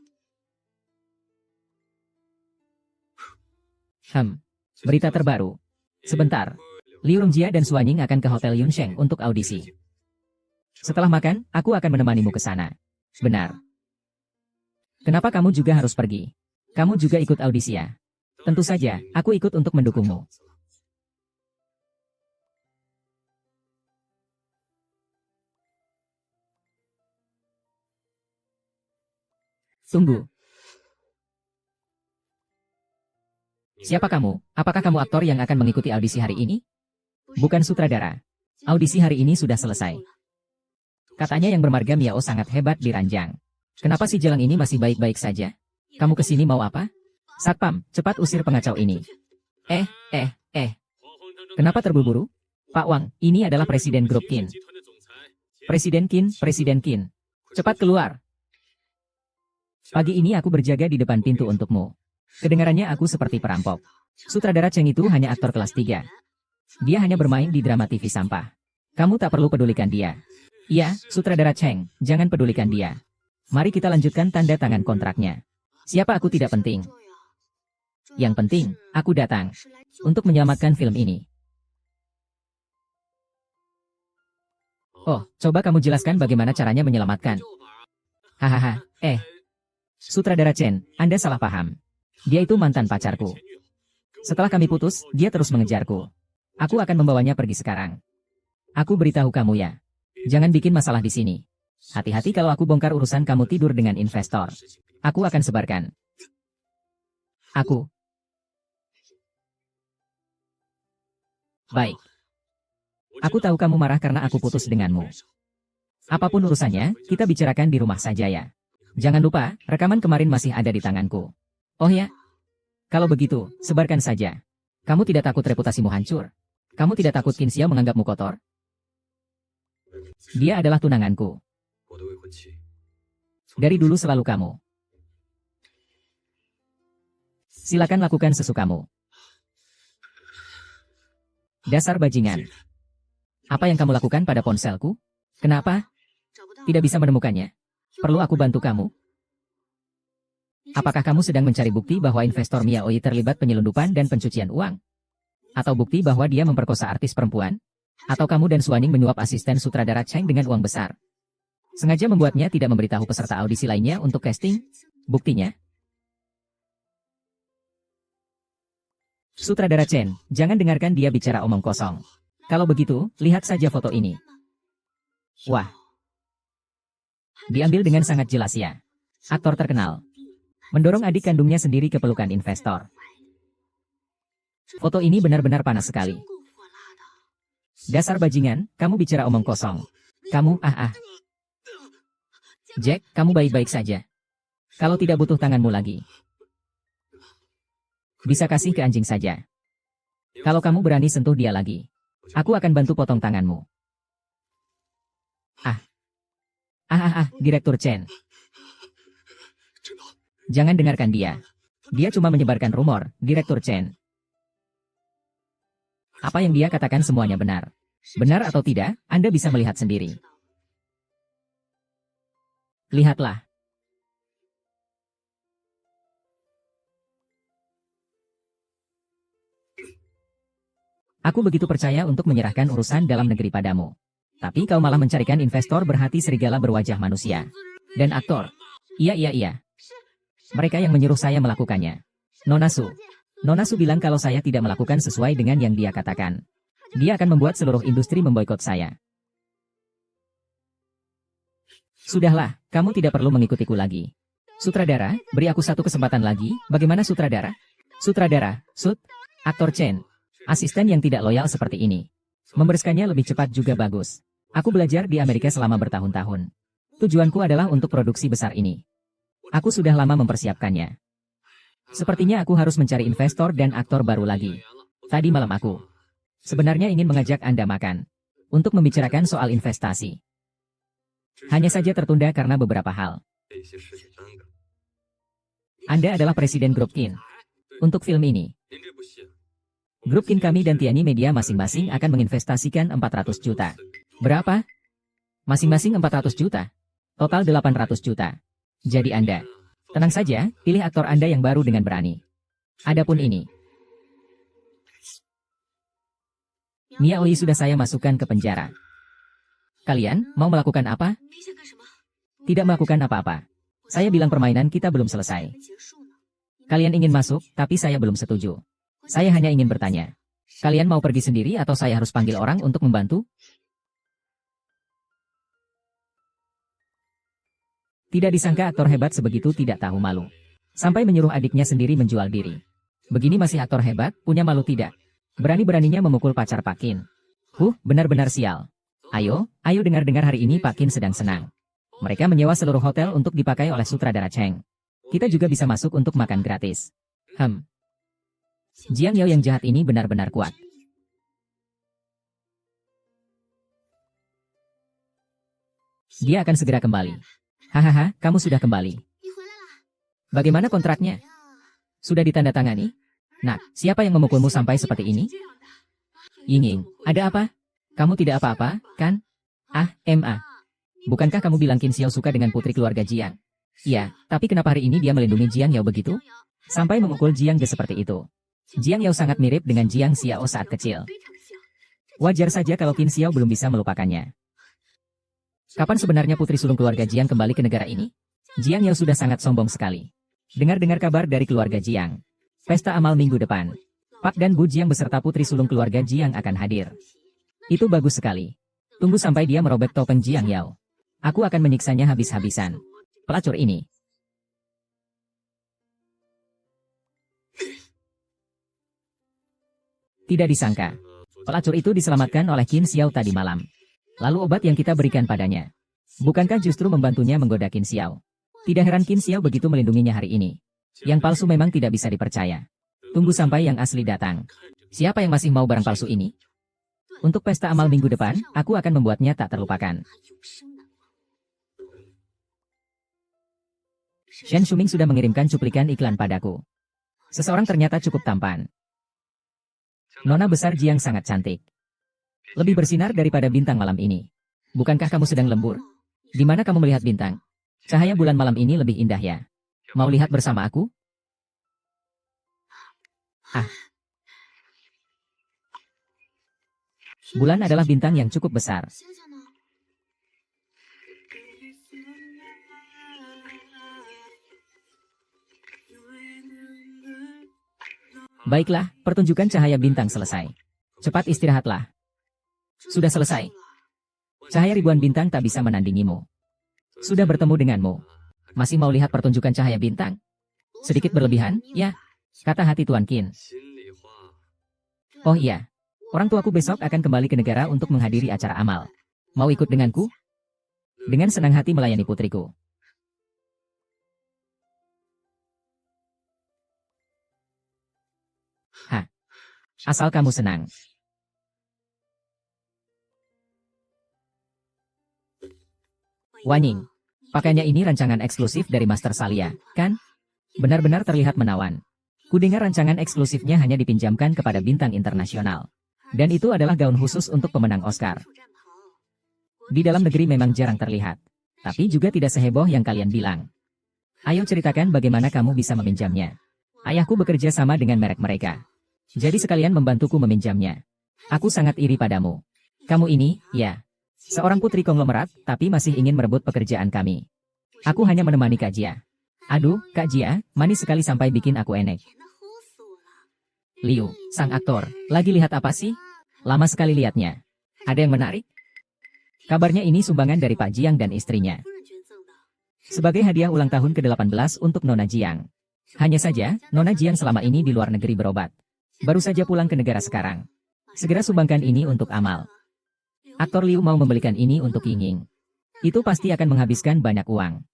Berita terbaru. Sebentar. Liu Rongjia dan Suanying akan ke Hotel Yunsheng untuk audisi. Setelah makan, aku akan menemanimu ke sana. Benar. Kenapa kamu juga harus pergi? Kamu juga ikut audisi ya? Tentu saja, aku ikut untuk mendukungmu. Tunggu. Siapa kamu? Apakah kamu aktor yang akan mengikuti audisi hari ini? Bukan sutradara. Audisi hari ini sudah selesai. Katanya yang bermarga Miao sangat hebat di ranjang. Kenapa si Jelang ini masih baik-baik saja? Kamu kesini mau apa? Satpam, cepat usir pengacau ini. Eh. Kenapa terburu-buru? Pak Wang, ini adalah Presiden Grup Qin. Presiden Qin. Cepat keluar. Pagi ini aku berjaga di depan pintu untukmu. Kedengarannya aku seperti perampok. Sutradara Cheng itu hanya aktor kelas 3. Dia hanya bermain di drama TV sampah. Kamu tak perlu pedulikan dia. Iya, Sutradara Cheng, jangan pedulikan dia. Mari kita lanjutkan tanda tangan kontraknya. Siapa aku tidak penting. Yang penting, aku datang untuk menyelamatkan film ini. Oh, coba kamu jelaskan bagaimana caranya menyelamatkan. Hahaha, Sutradara Chen, Anda salah paham. Dia itu mantan pacarku. Setelah kami putus, dia terus mengejarku. Aku akan membawanya pergi sekarang. Aku beritahu kamu ya. Jangan bikin masalah di sini. Hati-hati kalau aku bongkar urusan kamu tidur dengan investor. Aku akan sebarkan. Baik. Aku tahu kamu marah karena aku putus denganmu. Apapun urusannya, kita bicarakan di rumah saja ya. Jangan lupa, rekaman kemarin masih ada di tanganku. Oh ya? Kalau begitu, sebarkan saja. Kamu tidak takut reputasimu hancur? Kamu tidak takut Qin Xiao menganggapmu kotor? Dia adalah tunanganku. Dari dulu selalu kamu. Silakan lakukan sesukamu. Dasar bajingan. Apa yang kamu lakukan pada ponselku? Kenapa? Tidak bisa menemukannya? Perlu aku bantu kamu? Apakah kamu sedang mencari bukti bahwa investor Miaoi terlibat penyelundupan dan pencucian uang? Atau bukti bahwa dia memperkosa artis perempuan? Atau kamu dan Suaning menyuap asisten sutradara Cheng dengan uang besar? Sengaja membuatnya tidak memberitahu peserta audisi lainnya untuk casting? Buktinya? Sutradara Chen, jangan dengarkan dia bicara omong kosong. Kalau begitu, lihat saja foto ini. Wah. Diambil dengan sangat jelas ya. Aktor terkenal. Mendorong adik kandungnya sendiri ke pelukan investor. Foto ini benar-benar panas sekali. Dasar bajingan, kamu bicara omong kosong. Kamu, Jack, kamu baik-baik saja. Kalau tidak butuh tanganmu lagi. Bisa kasih ke anjing saja. Kalau kamu berani sentuh dia lagi, aku akan bantu potong tanganmu. Direktur Chen. Jangan dengarkan dia. Dia cuma menyebarkan rumor, Direktur Chen. Apa yang dia katakan semuanya benar. Benar atau tidak, Anda bisa melihat sendiri. Lihatlah. Aku begitu percaya untuk menyerahkan urusan dalam negeri padamu. Tapi kau malah mencarikan investor berhati serigala berwajah manusia. Dan aktor. Iya. Mereka yang menyuruh saya melakukannya. Nona Su bilang kalau saya tidak melakukan sesuai dengan yang dia katakan. Dia akan membuat seluruh industri memboikot saya. Sudahlah, kamu tidak perlu mengikutiku lagi. Sutradara, beri aku satu kesempatan lagi. Bagaimana sutradara? Sutradara, aktor Chen. Asisten yang tidak loyal seperti ini. Membereskannya lebih cepat juga bagus. Aku belajar di Amerika selama bertahun-tahun. Tujuanku adalah untuk produksi besar ini. Aku sudah lama mempersiapkannya. Sepertinya aku harus mencari investor dan aktor baru lagi. Tadi malam aku sebenarnya ingin mengajak Anda makan. Untuk membicarakan soal investasi. Hanya saja tertunda karena beberapa hal. Anda adalah presiden grup Qin. Untuk film ini. Grup Qin kami dan Tiani Media masing-masing akan menginvestasikan 400 juta. Berapa? Masing-masing 400 juta. Total 800 juta. Jadi Anda. Tenang saja, pilih aktor Anda yang baru dengan berani. Adapun ini. Miaoi sudah saya masukkan ke penjara. Kalian mau melakukan apa? Tidak melakukan apa-apa. Saya bilang permainan kita belum selesai. Kalian ingin masuk, tapi saya belum setuju. Saya hanya ingin bertanya. Kalian mau pergi sendiri atau saya harus panggil orang untuk membantu? Tidak disangka aktor hebat sebegitu tidak tahu malu. Sampai menyuruh adiknya sendiri menjual diri. Begini masih aktor hebat, punya malu tidak? Berani-beraninya memukul pacar Pak Qin. Benar-benar sial. Ayo dengar-dengar hari ini Pak Qin sedang senang. Mereka menyewa seluruh hotel untuk dipakai oleh sutradara Cheng. Kita juga bisa masuk untuk makan gratis. Jiang Yao yang jahat ini benar-benar kuat. Dia akan segera kembali. Hahaha, kamu sudah kembali. Bagaimana kontraknya? Sudah ditandatangani? Nah, siapa yang memukulmu sampai seperti ini? Ying, ada apa? Kamu tidak apa-apa, kan? Bukankah kamu bilang Qin Xiao suka dengan putri keluarga Jiang? Iya, tapi kenapa hari ini dia melindungi Jiang Yao begitu? Sampai memukul Jiang Ge seperti itu. Jiang Yao sangat mirip dengan Jiang Xiao saat kecil. Wajar saja kalau Qin Xiao belum bisa melupakannya. Kapan sebenarnya putri sulung keluarga Jiang kembali ke negara ini? Jiang Yao sudah sangat sombong sekali. Dengar-dengar kabar dari keluarga Jiang. Pesta amal minggu depan. Pak dan Bu Jiang beserta putri sulung keluarga Jiang akan hadir. Itu bagus sekali. Tunggu sampai dia merobek topeng Jiang Yao. Aku akan menyiksanya habis-habisan. Pelacur ini. Tidak disangka. Pelacur itu diselamatkan oleh Qin Xiao tadi malam. Lalu obat yang kita berikan padanya. Bukankah justru membantunya menggoda Qin Xiao? Tidak heran Qin Xiao begitu melindunginya hari ini. Yang palsu memang tidak bisa dipercaya. Tunggu sampai yang asli datang. Siapa yang masih mau barang palsu ini? Untuk pesta amal minggu depan, aku akan membuatnya tak terlupakan. Shen Shuming sudah mengirimkan cuplikan iklan padaku. Seseorang ternyata cukup tampan. Nona besar Jiang sangat cantik. Lebih bersinar daripada bintang malam ini. Bukankah kamu sedang lembur? Di mana kamu melihat bintang? Cahaya bulan malam ini lebih indah ya. Mau lihat bersama aku? Bulan adalah bintang yang cukup besar. Baiklah, pertunjukan cahaya bintang selesai. Cepat istirahatlah. Sudah selesai. Cahaya ribuan bintang tak bisa menandingimu. Sudah bertemu denganmu. Masih mau lihat pertunjukan cahaya bintang? Sedikit berlebihan, ya? Kata hati Tuan Qin. Oh iya. Orang tuaku besok akan kembali ke negara untuk menghadiri acara amal. Mau ikut denganku? Dengan senang hati melayani putriku. Asal kamu senang. Wanying, pakaiannya ini rancangan eksklusif dari Master Salia, kan? Benar-benar terlihat menawan. Kudengar rancangan eksklusifnya hanya dipinjamkan kepada bintang internasional. Dan itu adalah gaun khusus untuk pemenang Oscar. Di dalam negeri memang jarang terlihat. Tapi juga tidak seheboh yang kalian bilang. Ayo ceritakan bagaimana kamu bisa meminjamnya. Ayahku bekerja sama dengan merek mereka. Jadi sekalian membantuku meminjamnya. Aku sangat iri padamu. Kamu ini, ya. Seorang putri konglomerat, tapi masih ingin merebut pekerjaan kami. Aku hanya menemani Kak Jia. Aduh, Kak Jia, manis sekali sampai bikin aku enek. Liu, sang aktor, lagi lihat apa sih? Lama sekali lihatnya. Ada yang menarik? Kabarnya ini sumbangan dari Pak Jiang dan istrinya. Sebagai hadiah ulang tahun ke-18 untuk Nona Jiang. Hanya saja, Nona Jiang selama ini di luar negeri berobat. Baru saja pulang ke negara sekarang. Segera sumbangkan ini untuk amal. Aktor Liu mau membelikan ini untuk Ying. Itu pasti akan menghabiskan banyak uang.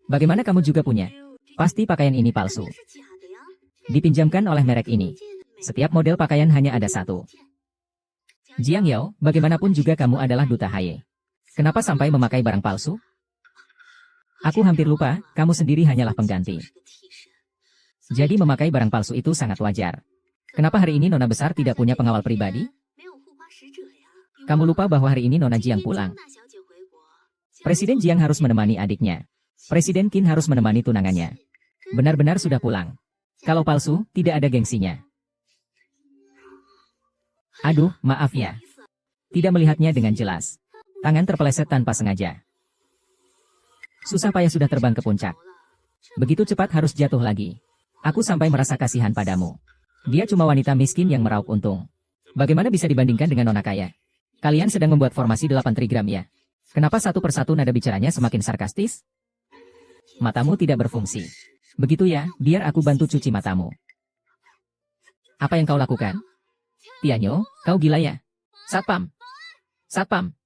Bagaimana kamu juga punya? Pasti pakaian ini palsu. Dipinjamkan oleh merek ini. Setiap model pakaian hanya ada satu. Jiang Yao, bagaimanapun juga kamu adalah duta Haye. Kenapa sampai memakai barang palsu? Aku hampir lupa, kamu sendiri hanyalah pengganti. Jadi memakai barang palsu itu sangat wajar. Kenapa hari ini Nona besar tidak punya pengawal pribadi? Kamu lupa bahwa hari ini Nona Jiang pulang. Presiden Jiang harus menemani adiknya. Presiden Qin harus menemani tunangannya. Benar-benar sudah pulang. Kalau palsu, tidak ada gengsinya. Aduh, maaf ya. Tidak melihatnya dengan jelas. Tangan terpeleset tanpa sengaja. Susah payah sudah terbang ke puncak. Begitu cepat harus jatuh lagi. Aku sampai merasa kasihan padamu. Dia cuma wanita miskin yang meraup untung. Bagaimana bisa dibandingkan dengan nona kaya? Kalian sedang membuat formasi 8 trigram ya? Kenapa satu persatu nada bicaranya semakin sarkastis? Matamu tidak berfungsi. Begitu ya, biar aku bantu cuci matamu. Apa yang kau lakukan? Tianyo, kau gila ya? Satpam! Satpam!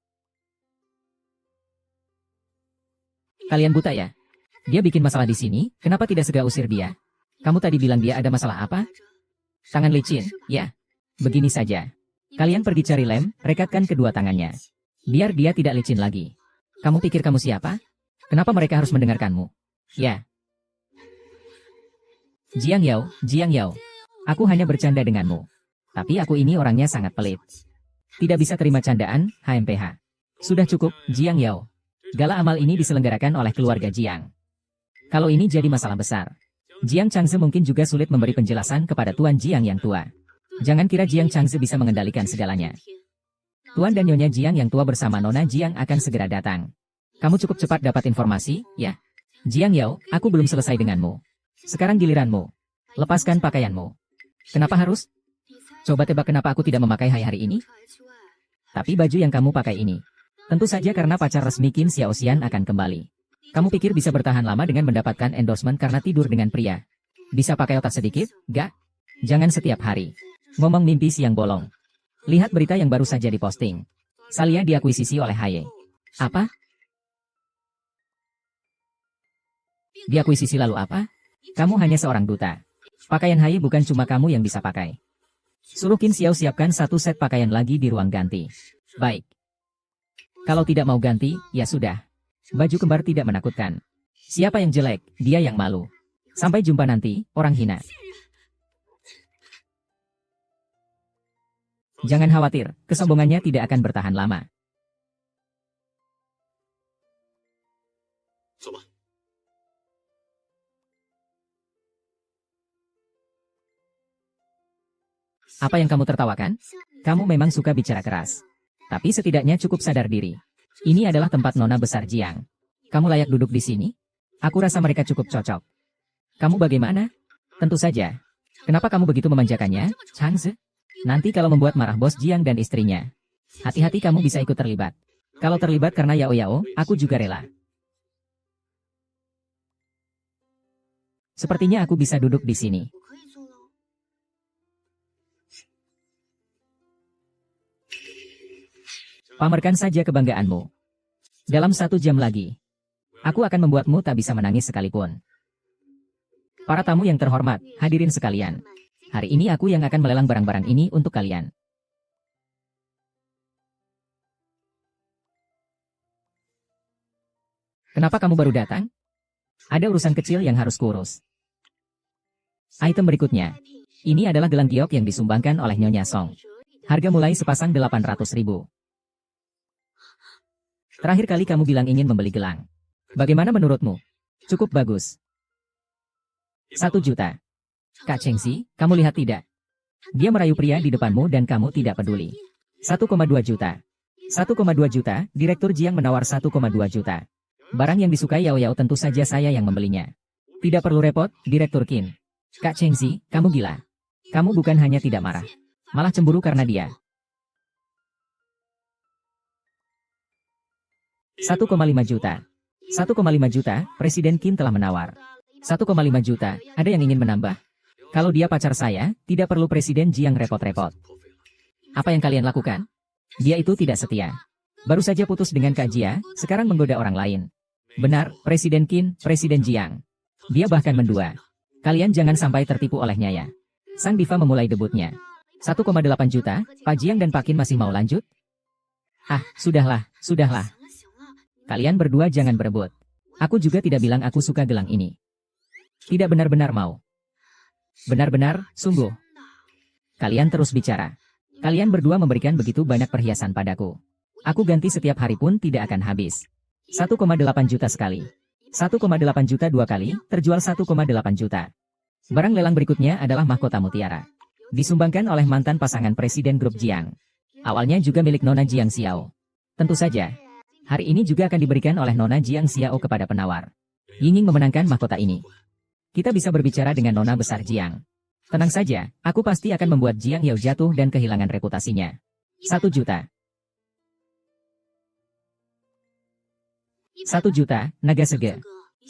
Kalian buta ya? Dia bikin masalah di sini, kenapa tidak segera usir dia? Kamu tadi bilang dia ada masalah apa? Tangan licin, ya. Begini saja. Kalian pergi cari lem, rekatkan kedua tangannya. Biar dia tidak licin lagi. Kamu pikir kamu siapa? Kenapa mereka harus mendengarkanmu? Ya. Jiang Yao. Aku hanya bercanda denganmu. Tapi aku ini orangnya sangat pelit. Tidak bisa terima candaan, HMPH. Sudah cukup, Jiang Yao. Gala amal ini diselenggarakan oleh keluarga Jiang. Kalau ini jadi masalah besar, Jiang Changze mungkin juga sulit memberi penjelasan kepada Tuan Jiang yang tua. Jangan kira Jiang Changze bisa mengendalikan segalanya. Tuan dan Nyonya Jiang yang tua bersama Nona Jiang akan segera datang. Kamu cukup cepat dapat informasi, ya? Jiang Yao, aku belum selesai denganmu. Sekarang giliranmu. Lepaskan pakaianmu. Kenapa harus? Coba tebak kenapa aku tidak memakai hari ini? Tapi baju yang kamu pakai ini. Tentu saja karena pacar resmi Qin Xiaoxian akan kembali. Kamu pikir bisa bertahan lama dengan mendapatkan endorsement karena tidur dengan pria? Bisa pakai otak sedikit, gak? Jangan setiap hari. Ngomong mimpi siang bolong. Lihat berita yang baru saja diposting. Salia diakuisisi oleh Haye. Apa? Diakuisisi lalu apa? Kamu hanya seorang duta. Pakaian Haye bukan cuma kamu yang bisa pakai. Suruh Qin Xiao siapkan satu set pakaian lagi di ruang ganti. Baik. Kalau tidak mau ganti, ya sudah. Baju kembar tidak menakutkan. Siapa yang jelek, dia yang malu. Sampai jumpa nanti, orang hina. Jangan khawatir, kesombongannya tidak akan bertahan lama. Apa yang kamu tertawakan? Kamu memang suka bicara keras. Tapi setidaknya cukup sadar diri. Ini adalah tempat nona besar Jiang. Kamu layak duduk di sini? Aku rasa mereka cukup cocok. Kamu bagaimana? Tentu saja. Kenapa kamu begitu memanjakannya, Changze? Nanti kalau membuat marah bos Jiang dan istrinya. Hati-hati kamu bisa ikut terlibat. Kalau terlibat karena Yao, aku juga rela. Sepertinya aku bisa duduk di sini. Pamerkan saja kebanggaanmu. Dalam 1 jam lagi, aku akan membuatmu tak bisa menangis sekalipun. Para tamu yang terhormat, hadirin sekalian. Hari ini aku yang akan melelang barang-barang ini untuk kalian. Kenapa kamu baru datang? Ada urusan kecil yang harus kurus. Item berikutnya. Ini adalah gelang giok yang disumbangkan oleh Nyonya Song. Harga mulai sepasang 800.000. Terakhir kali kamu bilang ingin membeli gelang. Bagaimana menurutmu? Cukup bagus. 1 juta. Kak Chengxi, kamu lihat tidak? Dia merayu pria di depanmu dan kamu tidak peduli. 1,2 juta. 1,2 juta, Direktur Jiang menawar 1,2 juta. Barang yang disukai Yao tentu saja saya yang membelinya. Tidak perlu repot, Direktur Qin. Kak Chengxi, kamu gila. Kamu bukan hanya tidak marah, malah cemburu karena dia. 1,5 juta. 1,5 juta, Presiden Qin telah menawar. 1,5 juta, ada yang ingin menambah? Kalau dia pacar saya, tidak perlu Presiden Jiang repot-repot. Apa yang kalian lakukan? Dia itu tidak setia. Baru saja putus dengan Kak Jia, sekarang menggoda orang lain. Benar, Presiden Qin, Presiden Jiang. Dia bahkan mendua. Kalian jangan sampai tertipu olehnya ya. Sang diva memulai debutnya. 1,8 juta, Pak Jiang dan Pak Qin masih mau lanjut? Ah, sudahlah, sudahlah. Kalian berdua jangan berebut. Aku juga tidak bilang aku suka gelang ini. Tidak benar-benar mau. Benar-benar, sungguh. Kalian terus bicara. Kalian berdua memberikan begitu banyak perhiasan padaku. Aku ganti setiap hari pun tidak akan habis. 1,8 juta sekali. 1,8 juta 2 kali, terjual 1,8 juta. Barang lelang berikutnya adalah mahkota mutiara. Disumbangkan oleh mantan pasangan Presiden Grup Jiang. Awalnya juga milik Nona Jiang Xiao. Tentu saja. Hari ini juga akan diberikan oleh Nona Jiang Xiao kepada penawar. Yinging memenangkan mahkota ini. Kita bisa berbicara dengan Nona besar Jiang. Tenang saja, aku pasti akan membuat Jiang Yao jatuh dan kehilangan reputasinya. 1 juta. 1 juta, naga sege.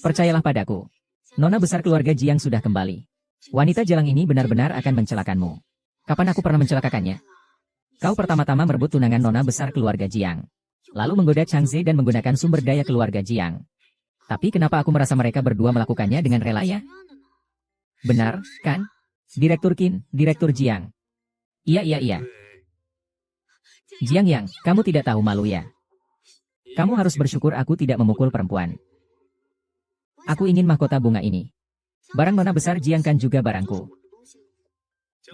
Percayalah padaku. Nona besar keluarga Jiang sudah kembali. Wanita jalang ini benar-benar akan mencelakanmu. Kapan aku pernah mencelakakannya? Kau pertama-tama merebut tunangan nona besar keluarga Jiang. Lalu menggoda Changze dan menggunakan sumber daya keluarga Jiang. Tapi kenapa aku merasa mereka berdua melakukannya dengan rela ya? Benar, kan? Direktur Qin, Direktur Jiang. Iya. Jiang Yang, kamu tidak tahu malu ya? Kamu harus bersyukur aku tidak memukul perempuan. Aku ingin mahkota bunga ini. Barang nona besar Jiang kan juga barangku.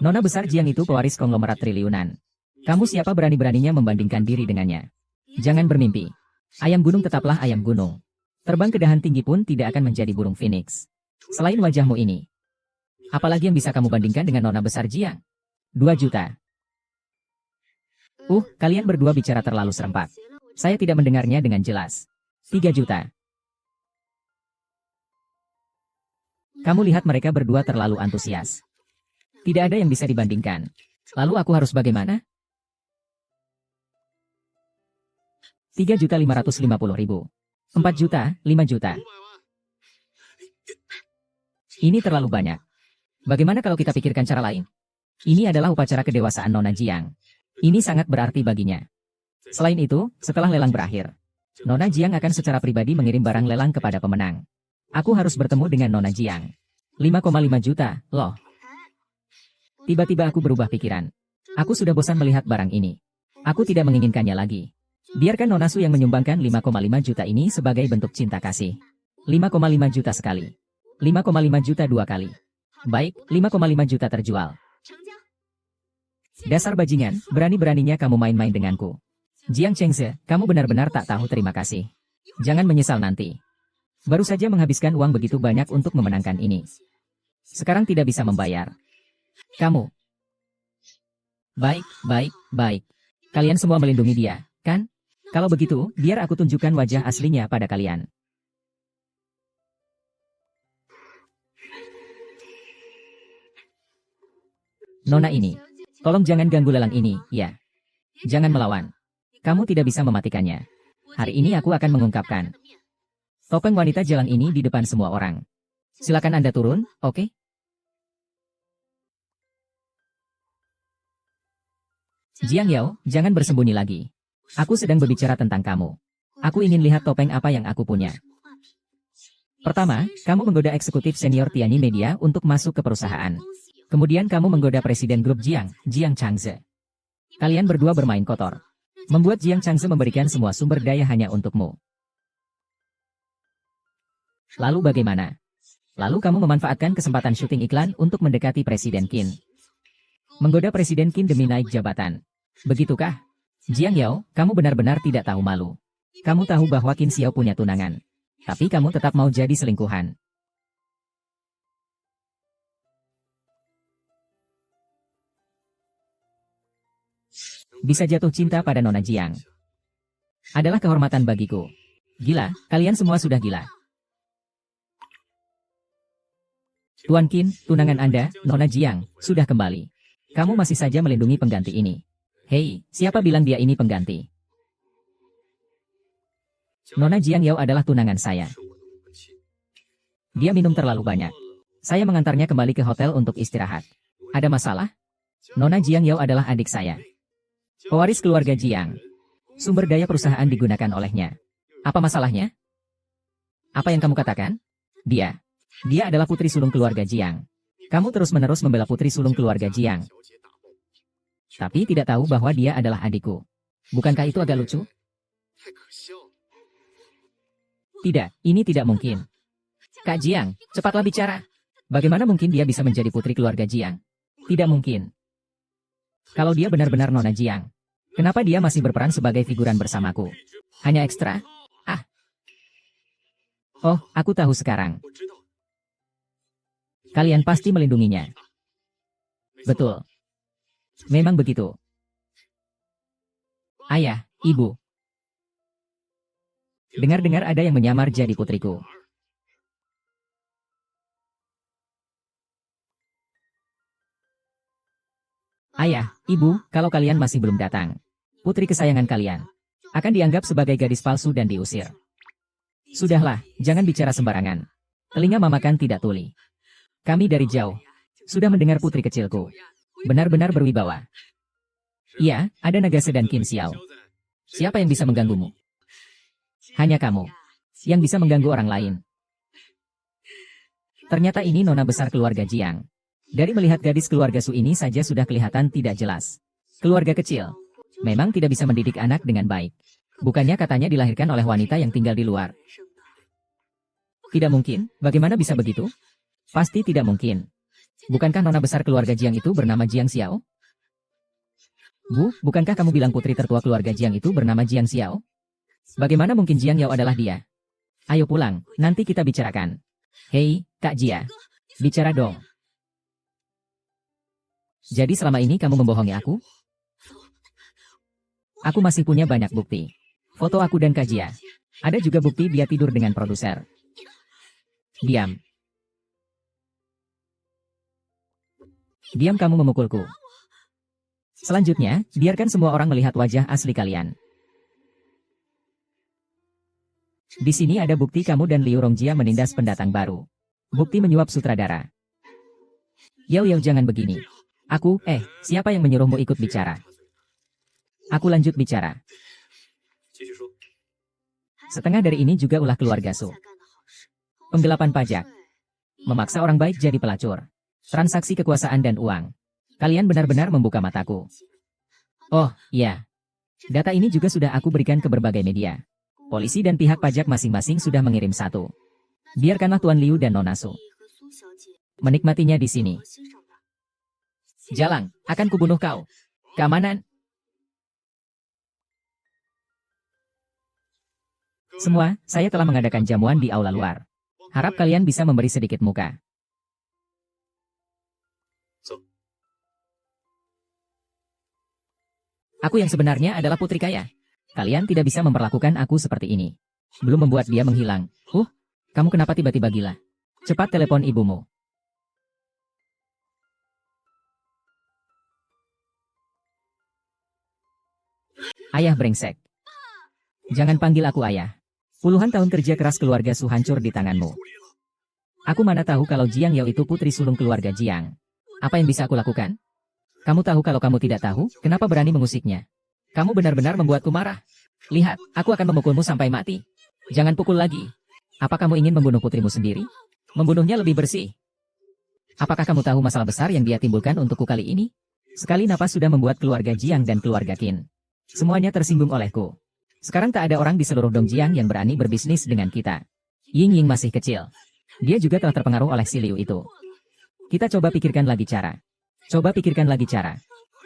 Nona besar Jiang itu pewaris konglomerat triliunan. Kamu siapa berani-beraninya membandingkan diri dengannya? Jangan bermimpi. Ayam gunung tetaplah ayam gunung. Terbang ke dahan tinggi pun tidak akan menjadi burung phoenix. Selain wajahmu ini. Apalagi yang bisa kamu bandingkan dengan nona besar Jiang? 2 juta. Kalian berdua bicara terlalu serempak. Saya tidak mendengarnya dengan jelas. 3 juta. Kamu lihat mereka berdua terlalu antusias. Tidak ada yang bisa dibandingkan. Lalu aku harus bagaimana? 3.550.000. 4 juta, 5 juta. Ini terlalu banyak. Bagaimana kalau kita pikirkan cara lain? Ini adalah upacara kedewasaan Nona Jiang. Ini sangat berarti baginya. Selain itu, setelah lelang berakhir, Nona Jiang akan secara pribadi mengirim barang lelang kepada pemenang. Aku harus bertemu dengan Nona Jiang. 5,5 juta, loh. Tiba-tiba aku berubah pikiran. Aku sudah bosan melihat barang ini. Aku tidak menginginkannya lagi. Biarkan Nona Su yang menyumbangkan 5,5 juta ini sebagai bentuk cinta kasih. 5,5 juta sekali. 5,5 juta 2 kali. Baik, 5,5 juta terjual. Dasar bajingan, berani-beraninya kamu main-main denganku. Jiang Chengze, kamu benar-benar tak tahu terima kasih. Jangan menyesal nanti. Baru saja menghabiskan uang begitu banyak untuk memenangkan ini. Sekarang tidak bisa membayar. Kamu. Baik. Kalian semua melindungi dia, kan? Kalau begitu, biar aku tunjukkan wajah aslinya pada kalian. Nona ini. Tolong jangan ganggu lelang ini, ya. Jangan melawan. Kamu tidak bisa mematikannya. Hari ini aku akan mengungkapkan. Topeng wanita jalang ini di depan semua orang. Silakan Anda turun, oke? Jiang Yao, jangan bersembunyi lagi. Aku sedang berbicara tentang kamu. Aku ingin lihat topeng apa yang aku punya. Pertama, kamu menggoda eksekutif senior Tianyi Media untuk masuk ke perusahaan. Kemudian kamu menggoda presiden grup Jiang, Jiang Changze. Kalian berdua bermain kotor. Membuat Jiang Changze memberikan semua sumber daya hanya untukmu. Lalu bagaimana? Lalu kamu memanfaatkan kesempatan syuting iklan untuk mendekati Presiden Qin. Menggoda Presiden Qin demi naik jabatan. Begitukah? Jiang Yao, kamu benar-benar tidak tahu malu. Kamu tahu bahwa Qin Xiao punya tunangan. Tapi kamu tetap mau jadi selingkuhan. Bisa jatuh cinta pada Nona Jiang adalah kehormatan bagiku. Gila, kalian semua sudah gila. Tuan Qin, tunangan Anda, Nona Jiang, sudah kembali. Kamu masih saja melindungi pengganti ini. Hei, siapa bilang dia ini pengganti? Nona Jiang Yao adalah tunangan saya. Dia minum terlalu banyak. Saya mengantarnya kembali ke hotel untuk istirahat. Ada masalah? Nona Jiang Yao adalah adik saya. Pewaris keluarga Jiang. Sumber daya perusahaan digunakan olehnya. Apa masalahnya? Apa yang kamu katakan? Dia adalah putri sulung keluarga Jiang. Kamu terus-menerus membela putri sulung keluarga Jiang. Tapi tidak tahu bahwa dia adalah adikku. Bukankah itu agak lucu? Tidak, ini tidak mungkin. Kak Jiang, cepatlah bicara. Bagaimana mungkin dia bisa menjadi putri keluarga Jiang? Tidak mungkin. Kalau dia benar-benar Nona Jiang, kenapa dia masih berperan sebagai figuran bersamaku? Hanya ekstra? Oh, aku tahu sekarang. Kalian pasti melindunginya. Betul. Memang begitu. Ayah, Ibu. Dengar-dengar ada yang menyamar jadi putriku. Ayah, Ibu, kalau kalian masih belum datang, putri kesayangan kalian akan dianggap sebagai gadis palsu dan diusir. Sudahlah, jangan bicara sembarangan. Telinga Mama kan tidak tuli. Kami dari jauh sudah mendengar putri kecilku. Benar-benar berwibawa. Iya, ada Nagase dan Qin Xiao. Siapa yang bisa mengganggumu? Hanya kamu yang bisa mengganggu orang lain. Ternyata ini nona besar keluarga Jiang. Dari melihat gadis keluarga Su ini saja sudah kelihatan tidak jelas. Keluarga kecil memang tidak bisa mendidik anak dengan baik. Bukannya katanya dilahirkan oleh wanita yang tinggal di luar. Tidak mungkin, bagaimana bisa begitu? Pasti tidak mungkin. Bukankah nona besar keluarga Jiang itu bernama Jiang Xiao? Bu, bukankah kamu bilang putri tertua keluarga Jiang itu bernama Jiang Xiao? Bagaimana mungkin Jiang Yao adalah dia? Ayo pulang, nanti kita bicarakan. Hei, Kak Jia. Bicara dong. Jadi selama ini kamu membohongi aku? Aku masih punya banyak bukti. Foto aku dan Kak Jia. Ada juga bukti dia tidur dengan produser. Diam. Diam, kamu memukulku. Selanjutnya, biarkan semua orang melihat wajah asli kalian. Di sini ada bukti kamu dan Liu Rongjia menindas pendatang baru. Bukti menyuap sutradara. Yao, jangan begini. Siapa yang menyuruhmu ikut bicara? Aku lanjut bicara. Setengah dari ini juga ulah keluarga Su. Penggelapan pajak. Memaksa orang baik jadi pelacur. Transaksi kekuasaan dan uang. Kalian benar-benar membuka mataku. Oh, iya. Data ini juga sudah aku berikan ke berbagai media. Polisi dan pihak pajak masing-masing sudah mengirim satu. Biarkanlah Tuan Liu dan Nona Su menikmatinya di sini. Jalang, akan kubunuh kau. Keamanan. Semua, saya telah mengadakan jamuan di aula luar. Harap kalian bisa memberi sedikit muka. Aku yang sebenarnya adalah putri kaya. Kalian tidak bisa memperlakukan aku seperti ini. Belum membuat dia menghilang. Kamu kenapa tiba-tiba gila? Cepat telepon ibumu. Ayah brengsek. Jangan panggil aku ayah. Puluhan tahun kerja keras keluarga Su hancur di tanganmu. Aku mana tahu kalau Jiang Yao itu putri sulung keluarga Jiang. Apa yang bisa aku lakukan? Kamu tahu kalau kamu tidak tahu, kenapa berani mengusiknya? Kamu benar-benar membuatku marah. Lihat, aku akan memukulmu sampai mati. Jangan pukul lagi. Apa kamu ingin membunuh putrimu sendiri? Membunuhnya lebih bersih. Apakah kamu tahu masalah besar yang dia timbulkan untukku kali ini? Sekali napas sudah membuat keluarga Jiang dan keluarga Qin. Semuanya tersinggung olehku. Sekarang tak ada orang di seluruh Dongjiang yang berani berbisnis dengan kita. Ying Ying masih kecil. Dia juga telah terpengaruh oleh si Liu itu. Kita coba pikirkan lagi cara.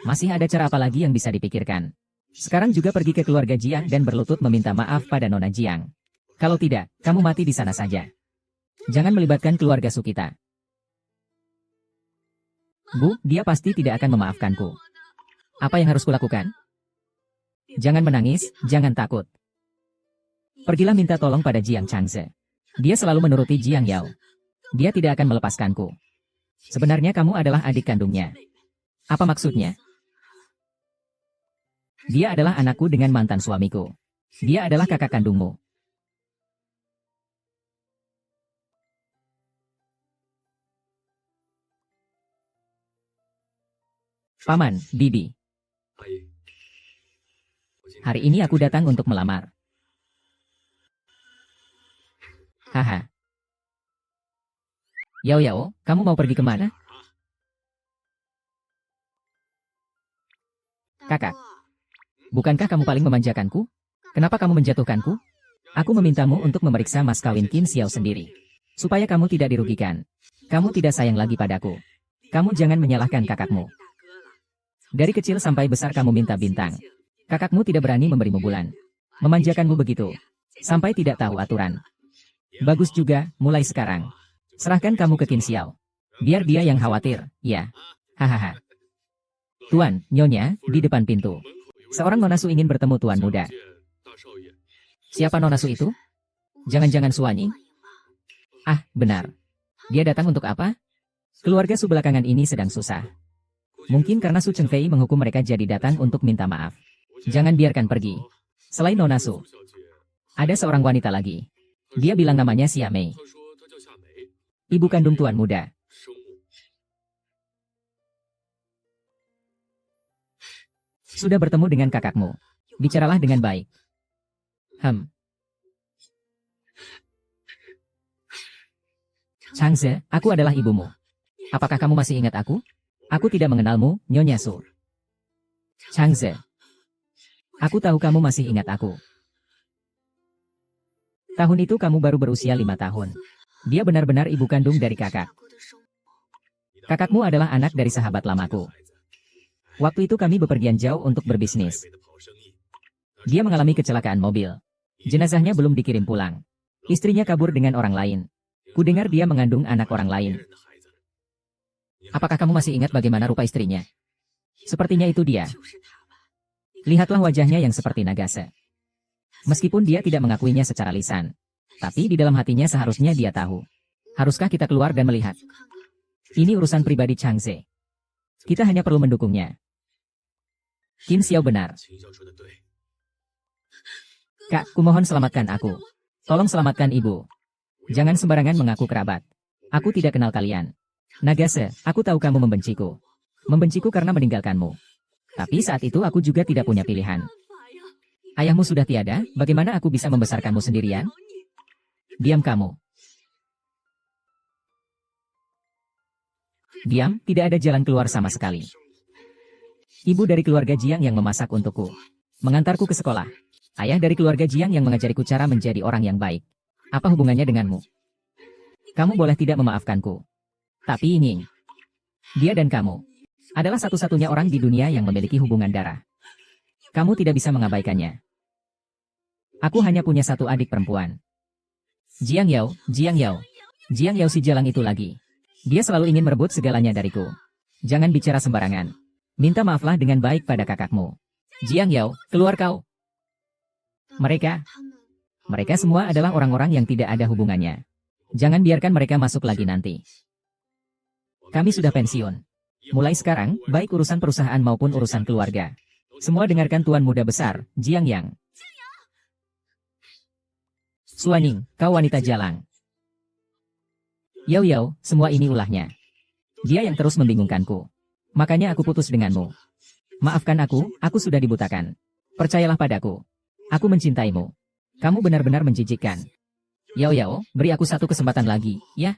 Masih ada cara apa lagi yang bisa dipikirkan? Sekarang juga pergi ke keluarga Jiang dan berlutut meminta maaf pada Nona Jiang. Kalau tidak, kamu mati di sana saja. Jangan melibatkan keluarga Su kita. Bu, dia pasti tidak akan memaafkanku. Apa yang harus kulakukan? Jangan menangis, jangan takut. Pergilah minta tolong pada Jiang Changze. Dia selalu menuruti Jiang Yao. Dia tidak akan melepaskanku. Sebenarnya kamu adalah adik kandungnya. Apa maksudnya? Dia adalah anakku dengan mantan suamiku. Dia adalah kakak kandungmu. Paman, Bibi. Hari ini aku datang untuk melamar. Haha. Yao, kamu mau pergi kemana? Kakak. Bukankah kamu paling memanjakanku? Kenapa kamu menjatuhkanku? Aku memintamu untuk memeriksa mas kawin Qin Xiao sendiri. Supaya kamu tidak dirugikan. Kamu tidak sayang lagi padaku. Kamu jangan menyalahkan kakakmu. Dari kecil sampai besar kamu minta bintang. Kakakmu tidak berani memberimu bulan. Memanjakanmu begitu. Sampai tidak tahu aturan. Bagus juga, mulai sekarang. Serahkan kamu ke Qin Xiao. Biar dia yang khawatir, ya. Hahaha. Tuan, Nyonya, di depan pintu. Seorang Nona Su ingin bertemu Tuan Muda. Siapa Nona Su itu? Jangan-jangan Suanying? Ah, benar. Dia datang untuk apa? Keluarga Su belakangan ini sedang susah. Mungkin karena Su Chengfei menghukum mereka jadi datang untuk minta maaf. Jangan biarkan pergi. Selain Nona Su, ada seorang wanita lagi. Dia bilang namanya Xia Mei. Ibu kandung tuan muda. Sudah bertemu dengan kakakmu. Bicaralah dengan baik. Changze, aku adalah ibumu. Apakah kamu masih ingat aku? Aku tidak mengenalmu, Nyonya Su. Changze. Aku tahu kamu masih ingat aku. Tahun itu kamu baru berusia 5 tahun. Dia benar-benar ibu kandung dari kakak. Kakakmu adalah anak dari sahabat lamaku. Waktu itu kami bepergian jauh untuk berbisnis. Dia mengalami kecelakaan mobil. Jenazahnya belum dikirim pulang. Istrinya kabur dengan orang lain. Kudengar dia mengandung anak orang lain. Apakah kamu masih ingat bagaimana rupa istrinya? Sepertinya itu dia. Lihatlah wajahnya yang seperti Nagase. Meskipun dia tidak mengakuinya secara lisan, tapi di dalam hatinya seharusnya dia tahu. Haruskah kita keluar dan melihat? Ini urusan pribadi Changze. Kita hanya perlu mendukungnya. Kim Xiao benar. Kak, kumohon selamatkan aku. Tolong selamatkan ibu. Jangan sembarangan mengaku kerabat. Aku tidak kenal kalian. Nagase, aku tahu kamu membenciku. Membenciku karena meninggalkanmu. Tapi saat itu aku juga tidak punya pilihan. Ayahmu sudah tiada, bagaimana aku bisa membesarkanmu sendirian? Diam kamu. Diam, tidak ada jalan keluar sama sekali. Ibu dari keluarga Jiang yang memasak untukku. Mengantarku ke sekolah. Ayah dari keluarga Jiang yang mengajariku cara menjadi orang yang baik. Apa hubungannya denganmu? Kamu boleh tidak memaafkanku. Tapi Ying, dia dan kamu adalah satu-satunya orang di dunia yang memiliki hubungan darah. Kamu tidak bisa mengabaikannya. Aku hanya punya satu adik perempuan. Jiang Yao. Jiang Yao si jalang itu lagi. Dia selalu ingin merebut segalanya dariku. Jangan bicara sembarangan. Minta maaflah dengan baik pada kakakmu. Jiang Yao, keluar kau. Mereka semua adalah orang-orang yang tidak ada hubungannya. Jangan biarkan mereka masuk lagi nanti. Kami sudah pensiun. Mulai sekarang, baik urusan perusahaan maupun urusan keluarga. Semua dengarkan tuan muda besar, Jiang Yang. Suaning, kau wanita jalang. Yao, semua ini ulahnya. Dia yang terus membingungkanku. Makanya aku putus denganmu. Maafkan aku sudah dibutakan. Percayalah padaku. Aku mencintaimu. Kamu benar-benar menjijikkan. Yao, beri aku satu kesempatan lagi, ya?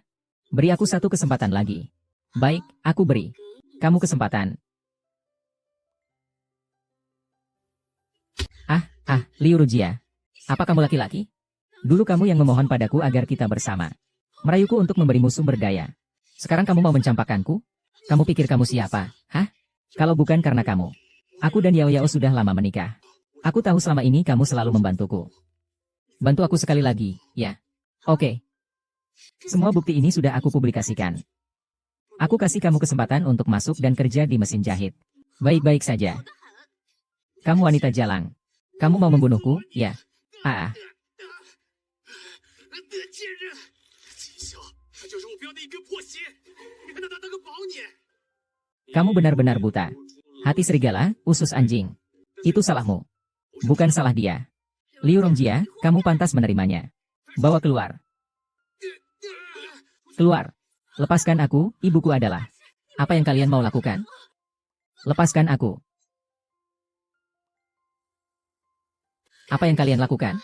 Beri aku satu kesempatan lagi. Baik, aku beri kamu kesempatan. Liu Rujia. Apa kamu laki-laki? Dulu kamu yang memohon padaku agar kita bersama. Merayuku untuk memberimu sumber daya. Sekarang kamu mau mencampakkanku? Kamu pikir kamu siapa? Kalau bukan karena kamu. Aku dan Yao sudah lama menikah. Aku tahu selama ini kamu selalu membantuku. Bantu aku sekali lagi, ya? Oke. Semua bukti ini sudah aku publikasikan. Aku kasih kamu kesempatan untuk masuk dan kerja di mesin jahit. Baik-baik saja. Kamu wanita jalang. Kamu mau membunuhku, ya? Kamu benar-benar buta. Hati serigala, usus anjing. Itu salahmu. Bukan salah dia. Liu Rongjia, kamu pantas menerimanya. Bawa keluar. Keluar. Lepaskan aku, ibuku adalah. Apa yang kalian mau lakukan? Lepaskan aku. Apa yang kalian lakukan?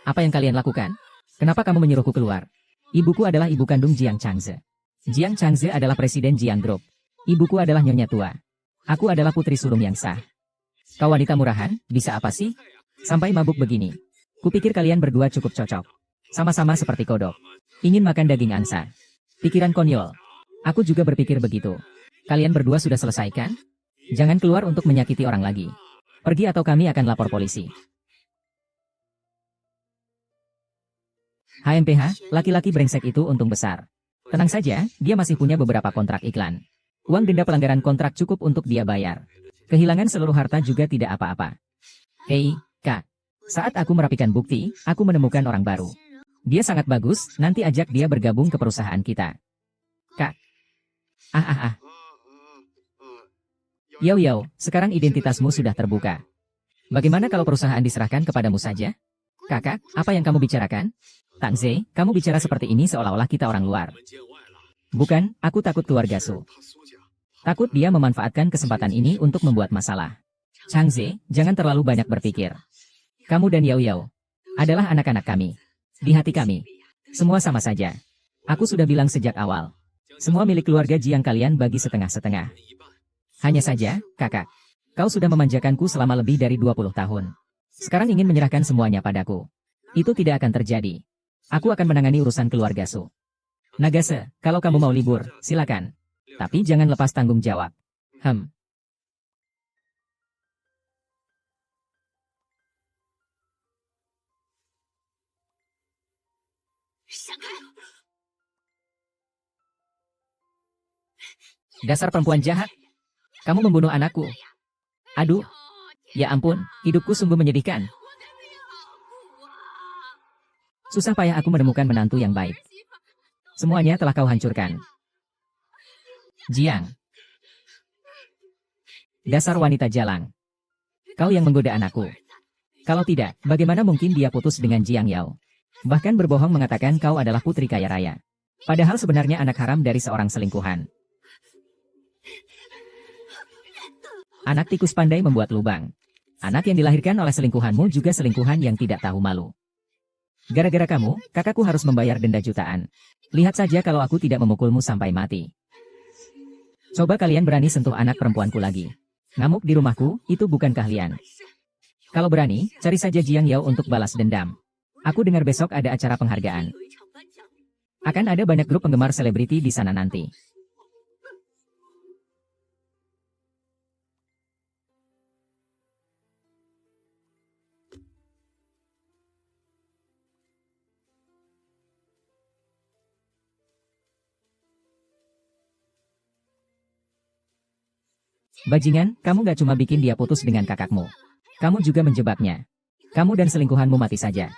Apa yang kalian lakukan? Kenapa kamu menyuruhku keluar? Ibuku adalah ibu kandung Jiang Changze. Jiang Changze adalah presiden Jiang Group. Ibuku adalah nyonya tua. Aku adalah putri sulung yang sah. Kau wanita murahan, bisa apa sih? Sampai mabuk begini. Kupikir kalian berdua cukup cocok. Sama-sama seperti kodok. Ingin makan daging angsa. Pikiran konyol. Aku juga berpikir begitu. Kalian berdua sudah selesai kan? Jangan keluar untuk menyakiti orang lagi. Pergi atau kami akan lapor polisi. HMPH, laki-laki brengsek itu untung besar. Tenang saja, dia masih punya beberapa kontrak iklan. Uang denda pelanggaran kontrak cukup untuk dia bayar. Kehilangan seluruh harta juga tidak apa-apa. Hei, Kak. Saat aku merapikan bukti, aku menemukan orang baru. Dia sangat bagus, nanti ajak dia bergabung ke perusahaan kita. Kak. Yao, sekarang identitasmu sudah terbuka. Bagaimana kalau perusahaan diserahkan kepadamu saja? Kakak, apa yang kamu bicarakan? Tang Ze, kamu bicara seperti ini seolah-olah kita orang luar. Bukan, aku takut keluarga Su. Takut dia memanfaatkan kesempatan ini untuk membuat masalah. Chang Ze, jangan terlalu banyak berpikir. Kamu dan Yao Yao adalah anak-anak kami. Di hati kami, semua sama saja. Aku sudah bilang sejak awal. Semua milik keluarga Jiang kalian bagi setengah-setengah. Hanya saja, kakak, kau sudah memanjakanku selama lebih dari 20 tahun. Sekarang ingin menyerahkan semuanya padaku. Itu tidak akan terjadi. Aku akan menangani urusan keluarga Su. Nagase, kalau kamu mau libur, silakan. Tapi jangan lepas tanggung jawab. Dasar perempuan jahat. Kamu membunuh anakku. Aduh. Ya ampun, hidupku sungguh menyedihkan. Susah payah aku menemukan menantu yang baik. Semuanya telah kau hancurkan. Jiang. Dasar wanita jalang. Kau yang menggoda anakku. Kalau tidak, bagaimana mungkin dia putus dengan Jiang Yao? Bahkan berbohong mengatakan kau adalah putri kaya raya. Padahal sebenarnya anak haram dari seorang selingkuhan. Anak tikus pandai membuat lubang. Anak yang dilahirkan oleh selingkuhanmu juga selingkuhan yang tidak tahu malu. Gara-gara kamu, kakakku harus membayar denda jutaan. Lihat saja kalau aku tidak memukulmu sampai mati. Coba kalian berani sentuh anak perempuanku lagi. Ngamuk di rumahku, itu bukan keahlian. Kalau berani, cari saja Jiang Yao untuk balas dendam. Aku dengar besok ada acara penghargaan. Akan ada banyak grup penggemar selebriti di sana nanti. Bajingan, kamu gak cuma bikin dia putus dengan kakakmu. Kamu juga menjebaknya. Kamu dan selingkuhanmu mati saja.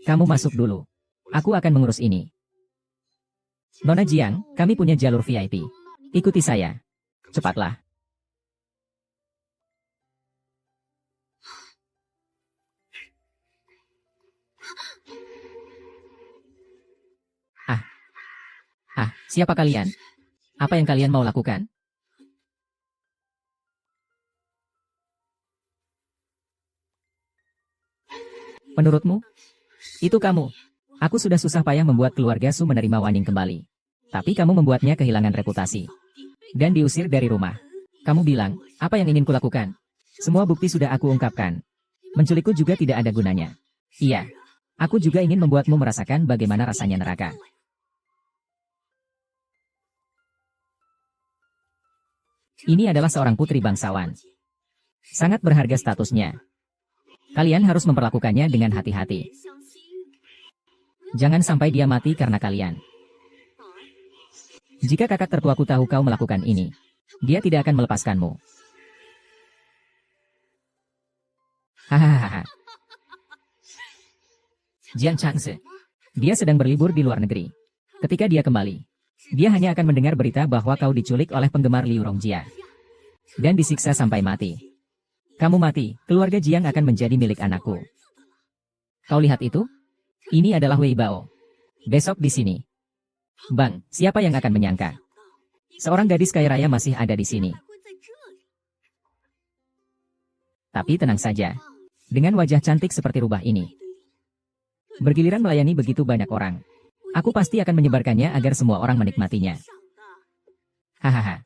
Kamu masuk dulu. Aku akan mengurus ini. Nona Jiang, kami punya jalur VIP. Ikuti saya. Cepatlah. Siapa kalian? Apa yang kalian mau lakukan? Menurutmu? Itu kamu. Aku sudah susah payah membuat keluarga Su menerima Waning kembali. Tapi kamu membuatnya kehilangan reputasi. Dan diusir dari rumah. Kamu bilang, apa yang ingin kulakukan? Semua bukti sudah aku ungkapkan. Menculikku juga tidak ada gunanya. Iya. Aku juga ingin membuatmu merasakan bagaimana rasanya neraka. Ini adalah seorang putri bangsawan. Sangat berharga statusnya. Kalian harus memperlakukannya dengan hati-hati. Jangan sampai dia mati karena kalian. Jika kakak tertuaku tahu kau melakukan ini, dia tidak akan melepaskanmu. Hahaha. Jiang Changse. Dia sedang berlibur di luar negeri. Ketika dia kembali, dia hanya akan mendengar berita bahwa kau diculik oleh penggemar Liu Rongjia. Dan disiksa sampai mati. Kamu mati, keluarga Jiang akan menjadi milik anakku. Kau lihat itu? Ini adalah Wei Bao. Besok di sini. Bang, siapa yang akan menyangka? Seorang gadis kaya raya masih ada di sini. Tapi tenang saja. Dengan wajah cantik seperti rubah ini. Bergiliran melayani begitu banyak orang. Aku pasti akan menyebarkannya agar semua orang menikmatinya. Hahaha.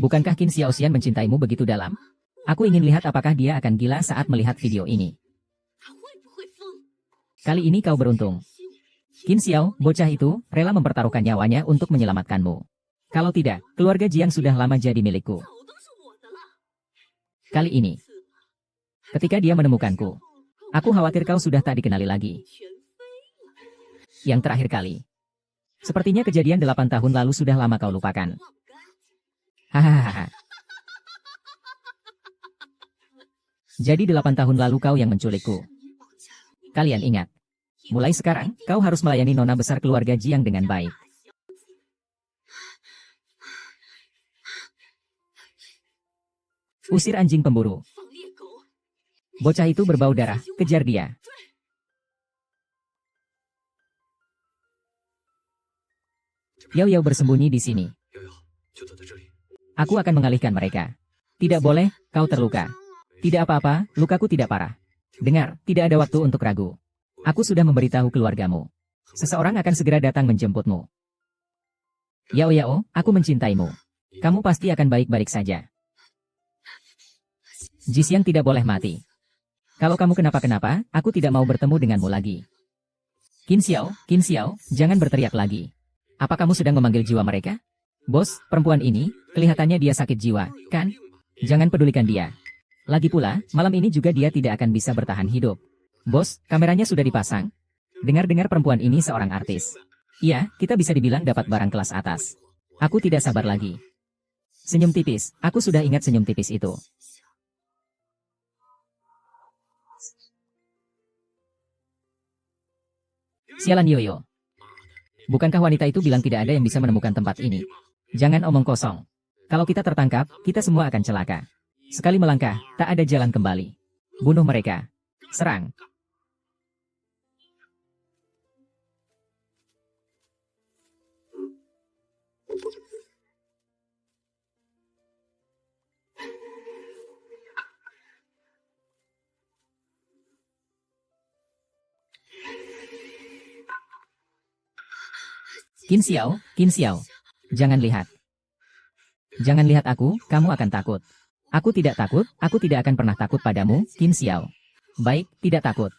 Bukankah Qin Xiaoxian mencintaimu begitu dalam? Aku ingin lihat apakah dia akan gila saat melihat video ini. Kali ini kau beruntung. Qin Xiao, bocah itu, rela mempertaruhkan nyawanya untuk menyelamatkanmu. Kalau tidak, keluarga Jiang sudah lama jadi milikku. Kali ini, ketika dia menemukanku, aku khawatir kau sudah tak dikenali lagi. Yang terakhir kali. Sepertinya kejadian 8 tahun lalu sudah lama kau lupakan. Hahaha. Jadi 8 tahun lalu kau yang menculikku. Kalian ingat. Mulai sekarang, kau harus melayani nona besar keluarga Jiang dengan baik. Usir anjing pemburu. Bocah itu berbau darah, kejar dia. Yao Yao bersembunyi di sini. Aku akan mengalihkan mereka. Tidak boleh, kau terluka. Tidak apa-apa, lukaku tidak parah. Dengar, tidak ada waktu untuk ragu. Aku sudah memberitahu keluargamu. Seseorang akan segera datang menjemputmu. Yao Yao, aku mencintaimu. Kamu pasti akan baik-baik saja. Jixiang tidak boleh mati. Kalau kamu kenapa-kenapa, aku tidak mau bertemu denganmu lagi. Qin Xiao, jangan berteriak lagi. Apa kamu sedang memanggil jiwa mereka? Bos, perempuan ini, kelihatannya dia sakit jiwa, kan? Jangan pedulikan dia. Lagi pula, malam ini juga dia tidak akan bisa bertahan hidup. Bos, kameranya sudah dipasang. Dengar-dengar perempuan ini seorang artis. Iya, kita bisa dibilang dapat barang kelas atas. Aku tidak sabar lagi. Senyum tipis, aku sudah ingat senyum tipis itu. Sialan Yoyo. Bukankah wanita itu bilang tidak ada yang bisa menemukan tempat ini? Jangan omong kosong. Kalau kita tertangkap, kita semua akan celaka. Sekali melangkah, tak ada jalan kembali. Bunuh mereka. Serang. Qin Xiao. Jangan lihat. Jangan lihat aku, kamu akan takut. Aku tidak takut, aku tidak akan pernah takut padamu, Qin Xiao. Baik, tidak takut.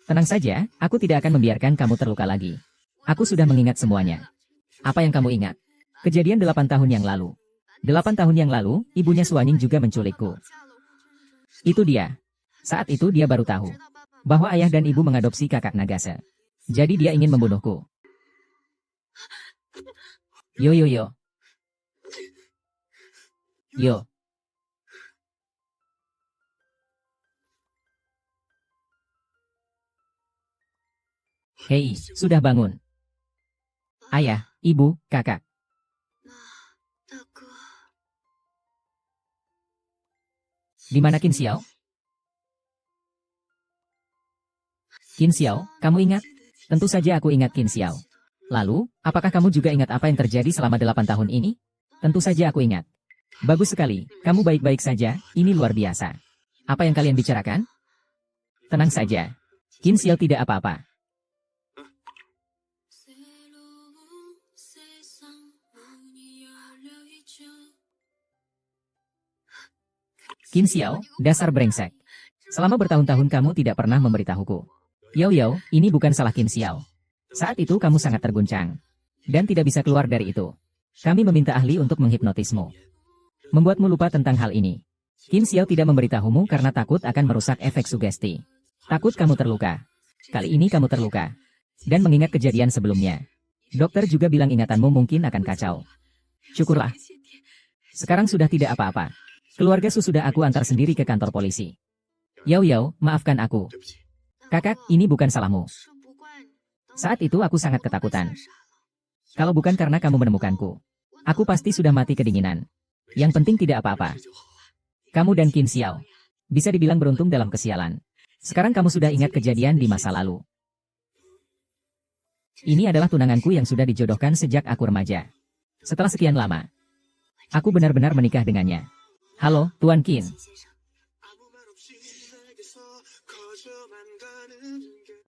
Tenang saja, aku tidak akan membiarkan kamu terluka lagi. Aku sudah mengingat semuanya. Apa yang kamu ingat? Kejadian 8 tahun yang lalu. 8 tahun yang lalu, ibunya Suanying juga menculikku. Itu dia. Saat itu dia baru tahu bahwa ayah dan ibu mengadopsi kakak Nagase. Jadi dia ingin membunuhku. Yo. Yo. Hei, sudah bangun. Ayah, ibu, kakak. Di mana Qin Xiao? Qin Xiao, kamu ingat? Tentu saja aku ingat Qin Xiao. Lalu, apakah kamu juga ingat apa yang terjadi selama 8 tahun ini? Tentu saja aku ingat. Bagus sekali, kamu baik-baik saja, ini luar biasa. Apa yang kalian bicarakan? Tenang saja. Qin Xiao tidak apa-apa. Qin Xiao, dasar brengsek. Selama bertahun-tahun kamu tidak pernah memberitahuku. Yao, ini bukan salah Qin Xiao. Saat itu kamu sangat terguncang. Dan tidak bisa keluar dari itu. Kami meminta ahli untuk menghipnotismu. Membuatmu lupa tentang hal ini. Qin Xiao tidak memberitahumu karena takut akan merusak efek sugesti. Takut kamu terluka. Kali ini kamu terluka. Dan mengingat kejadian sebelumnya. Dokter juga bilang ingatanmu mungkin akan kacau. Syukurlah. Sekarang sudah tidak apa-apa. Keluarga sudah aku antar sendiri ke kantor polisi. Yao, maafkan aku. Kakak, ini bukan salahmu. Saat itu aku sangat ketakutan. Kalau bukan karena kamu menemukanku, aku pasti sudah mati kedinginan. Yang penting tidak apa-apa. Kamu dan Qin Xiao bisa dibilang beruntung dalam kesialan. Sekarang kamu sudah ingat kejadian di masa lalu. Ini adalah tunanganku yang sudah dijodohkan sejak aku remaja. Setelah sekian lama, aku benar-benar menikah dengannya. Halo, Tuan Qin.